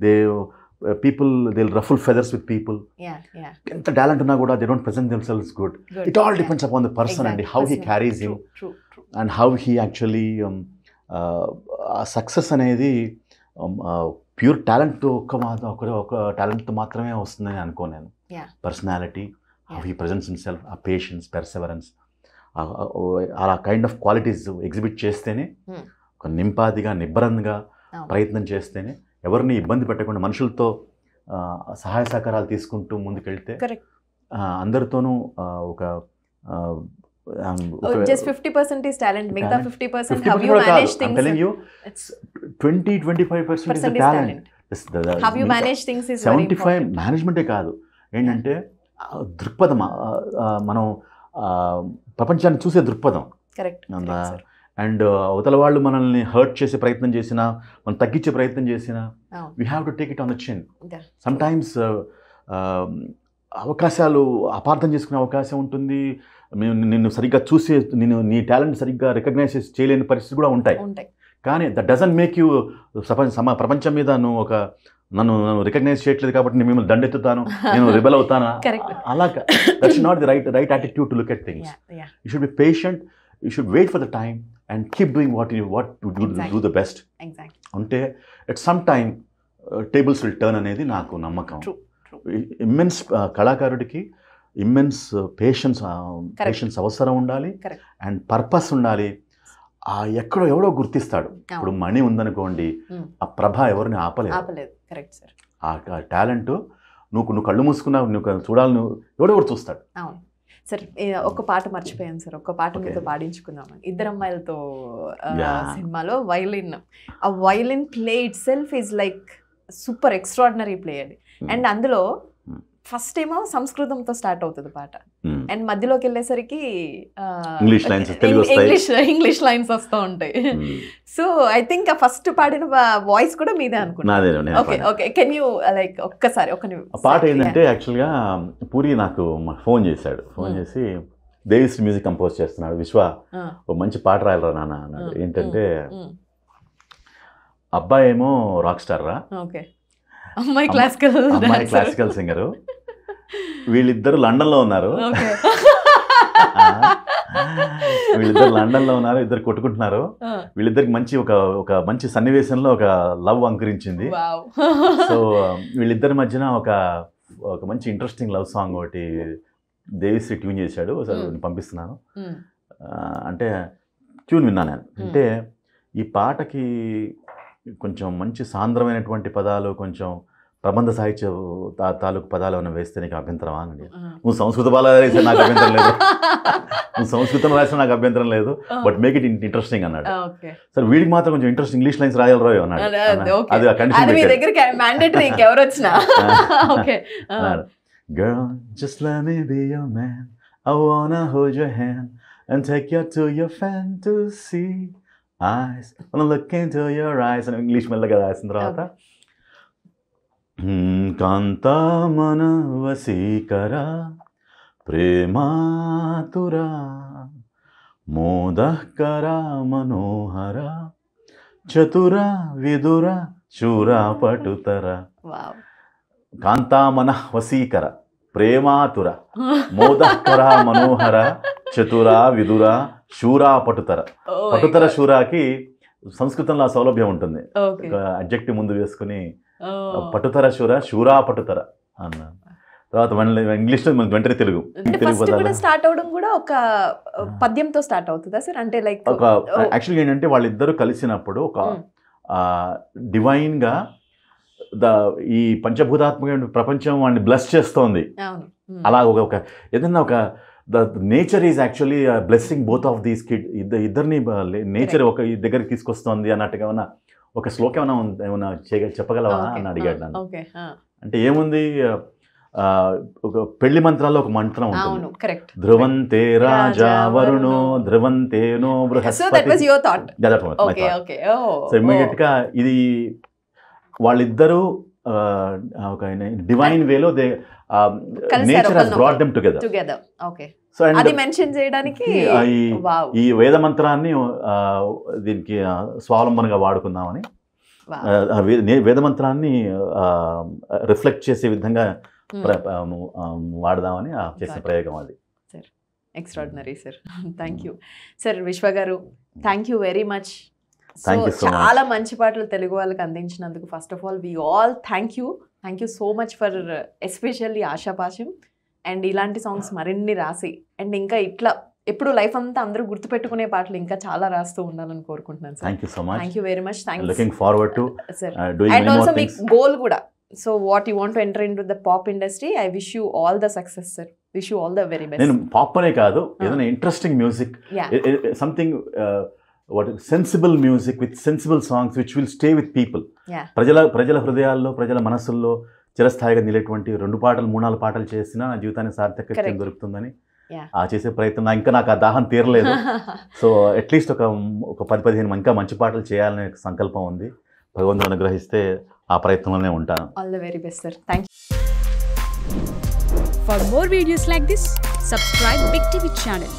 They'll ruffle feathers with people. ఎంత talent ఉన్నా కూడా they don't present themselves good. It all depends upon the person and how he carries him. And how he actually success అనేది pure టాలెంట్తో ఒక టాలెంట్తో మాత్రమే వస్తుందని అనుకోను. Personality, how he presents himself, ఆ patience, perseverance, అలా కైండ్ ఆఫ్ క్వాలిటీస్ ఎగ్జిబిట్ చేస్తేనే, ఒక నింపాదిగా నిబ్బరంగా ప్రయత్నం చేస్తేనే, ఎవరిని ఇబ్బంది పెట్టకుండా మనుషులతో సహాయ సహకారాలు తీసుకుంటూ ముందుకెళ్తే అందరితోనూ ఒక just 50% is talent, మిగతా 50% how you manage things. I'm telling you, it's 20-25% is the talent. How you manage things is 75 మేనేజ్మెంటే కాదు, ఏంటంటే దృక్పథం, మనం ప్రపంచాన్ని చూసే దృక్పథం. కరెక్ట్. అండ్ అవతల వాళ్ళు మనల్ని హర్ట్ చేసే ప్రయత్నం చేసినా, మనం తగ్గించే ప్రయత్నం చేసినా, we have to take it on the చిన్. సమ్టైమ్స్ అవకాశాలు అపార్థం చేసుకునే అవకాశం ఉంటుంది. నిన్ను సరిగ్గా చూసే, నీ టాలెంట్ సరిగ్గా రికగ్నైజ్ చేయలేని పరిస్థితి కూడా ఉంటాయి. కానీ దట్ డజంట్ మేక్ యూ ప్రపంచం మీద నువ్వు నన్ను రికగ్నైజ్ చేయట్లేదు కాబట్టి నేను మిమ్మల్ని దండెత్తుతాను, నేను రిబెల్ అవుతానా, అలా that's not the right attitude to look at things. You should be patient, you should wait for the time and keep doing what do the best. అంటే at some time tables will turn అనేది నాకు నమ్మకం. Immense కళాకారుడికి immense patience అవసరం ఉండాలి and purpose ఉండాలి. ఎక్కడో ఎవడో గుర్తిస్తాడు. ఇప్పుడు మణి ఉందనుకోండి, ఆ ప్రభ ఎవరిని ఆపలేదు. ఆ టాలెంట్ నువ్వు కళ్ళు మూసుకున్నావు, నువ్వు చూడాలి, ఎవడో కూడా చూస్తాడు. సార్ ఒక పాట మర్చిపోయాను సార్, ఒక పాట మీతో పాడించుకుందాం. ఇద్దరు అమ్మాయిలతో సినిమాలో వైలిన్, ఆ violin play it self is like super extraordinary play అది. అండ్ అందులో ఫస్ట్ ఏమో సంస్కృతంతో స్టార్ట్ అవుతుంది పాట, అండ్ మధ్యలోకి వెళ్ళేసరికి ఇంగ్లీష్ లైన్స్ వస్తూ ఉంటాయి. సో ఐ థింక్ ఆ ఫస్ట్ పాడిన వాయిస్ కూడా మీదే అనుకున్నాను. ఓకే, కెన్ యూ లైక్ ఒక్కసారి పాట ఏంటంటే యాక్చువల్గా పూరి నాకు ఫోన్ చేసి దేవిశ్రీ మ్యూజిక్ కంపోజ్ చేస్తున్నాడు విశ్వ, ఒక మంచి పాట రాయలరా నాన్న అన్నాడు. ఏంటంటే అబ్బాయి ఏమో రాక్ స్టార్ రా, అమ్మాయి క్లాసికల్ సింగరు, వీళ్ళిద్దరు లండన్లో ఉన్నారు, ఇద్దరు కొట్టుకుంటున్నారు, వీళ్ళిద్దరికి మంచి ఒక మంచి సన్నివేశంలో ఒక లవ్ అంకురించింది. సో వీళ్ళిద్దరి మధ్యన ఒక మంచి ఇంట్రెస్టింగ్ లవ్ సాంగ్ ఒకటి దేవిశ్రీ ట్యూన్ చేశాడు, పంపిస్తున్నాను. అంటే ట్యూన్ విన్నాను నేను. అంటే ఈ పాటకి కొంచెం మంచి సాంద్రమైనటువంటి పదాలు, కొంచెం ప్రబంధ సాహిత్య తాలూకు పదాలు ఏమైనా వేస్తే నీకు అభ్యంతరమా అని. నువ్వు సంస్కృత బాగా రాస్తే నాకు అభ్యంతరం లేదు, నువ్వు సంస్కృతం రాస్తే నాకు అభ్యంతరం లేదు, బట్ మేక్ ఇట్ ఇంట్రెస్టింగ్ అన్నాడు. సరే వీడికి మాత్రం కొంచెం ఇంట్రెస్ట్ ఇంగ్లీష్ లైన్స్ రాయాలి రాయో అన్నాడు. అది Girl, just let me be your man, I wanna hold your hand and take you to your fantasy eyes, wanna look into your eyes. అని English మెల్లగా రాసిన తర్వాత కాంతా మన వసీకర ప్రేమాతుర మోదకర మనోహర చతుర విదుర శూర పటుతర. కాంతా మన వసీకర ప్రేమాతుర మోదకర మనోహర చతుర విదుర శూర పటుతర. పటుతర శూరాకి సంస్కృతంలో సౌలభ్యం ఉంటుంది, అడ్జెక్టివ్ ముందు వేసుకుని పటుతర శూర శూరా పటుతర అన్న తర్వాత ఇంగ్లీష్ లో వెంటనే తెలుగు స్టార్ట్ అవడం కూడా ఒక పద్యంతో స్టార్ట్ అవుతుందా సార్? అంటే లైక్ ఒక యాక్చువల్గా ఏంటంటే వాళ్ళిద్దరూ కలిసినప్పుడు ఒక డివైన్ గా ఈ పంచభూతాత్మక ప్రపంచం వాడిని బ్లెస్ చేస్తోంది. అలా ఒక ఏదన్నా ఒక the nature is actually blessing both of these kid, ఇద్దరిని నేచర్ ఒక దగ్గరికి తీసుకొస్తోంది అన్నట్టుగా ఉన్న ఒక శ్లోకం ఏమైనా చెప్పగలవా అని అడిగాడు నన్ను. అంటే ఏముంది, ఒక పెళ్లి మంత్రాల్లో ఒక మంత్రం ఉంటుంది, ధ్రువంతే రాజా వరుణో ధ్రువంతేనో బృహస్పతి. సో ఇమ్మీడియట్ గా ఇది వాళ్ళిద్దరూ ఒక డివైన్ వేలో nature has brought them together. So ఈ వేద మంత్రాన్ని దీనికి స్వావలంబనగా వాడుకుందామని, వేద మంత్రాన్ని రిఫ్లెక్ట్ చేసే విధంగా వాడదామని చేసిన ప్రయోగం అది. Sir extraordinary sir, thank you sir. విశ్వ గారు, థ్యాంక్ యూ వెరీ మచ్. చాలా మంచి పాటలు తెలుగు వాళ్ళకి అందించినందుకు first of all we all thank you so much for especially Ashapasham. And ఇలాంటి సాంగ్స్ మరిన్ని రాసి అండ్ ఇంకా ఇట్లా ఎప్పుడు లైఫ్ అంతా అందరూ గుర్తుపెట్టుకునే పాటలు ఇంకా చాలా రాస్తూ ఉండాలని కోరుకుంటున్నాను sir. Thank you very much. Sir and also మీ గోల్ కూడా, so what you want to enter in to the pop industry, I wish you all the success sir. Wish you all the very best. నేను pop అనే కాదు, ఏదైనా interesting music, something sensible music with sensible songs which will stay with people. ప్రజల హృదయాల్లో, ప్రజల మనసుల్లో చిరస్థాయిగా నిలేటువంటి 2-3-4 పాటలు చేసినా నా జీవితానికి సార్థకత దొరుకుతుందని చేసే ప్రయత్నం. నాకు ఆ దాహం తీరలేదు. సో అట్లీస్ట్ ఒక 10-15 ఇంకా మంచి పాటలు చేయాలనే సంకల్పం ఉంది. భగవంతుడు అనుగ్రహిస్తే ఆ ప్రయత్నంలోనే ఉంటాను. All the very best sir. Thank you. For more videos like this, subscribe Big TV channel.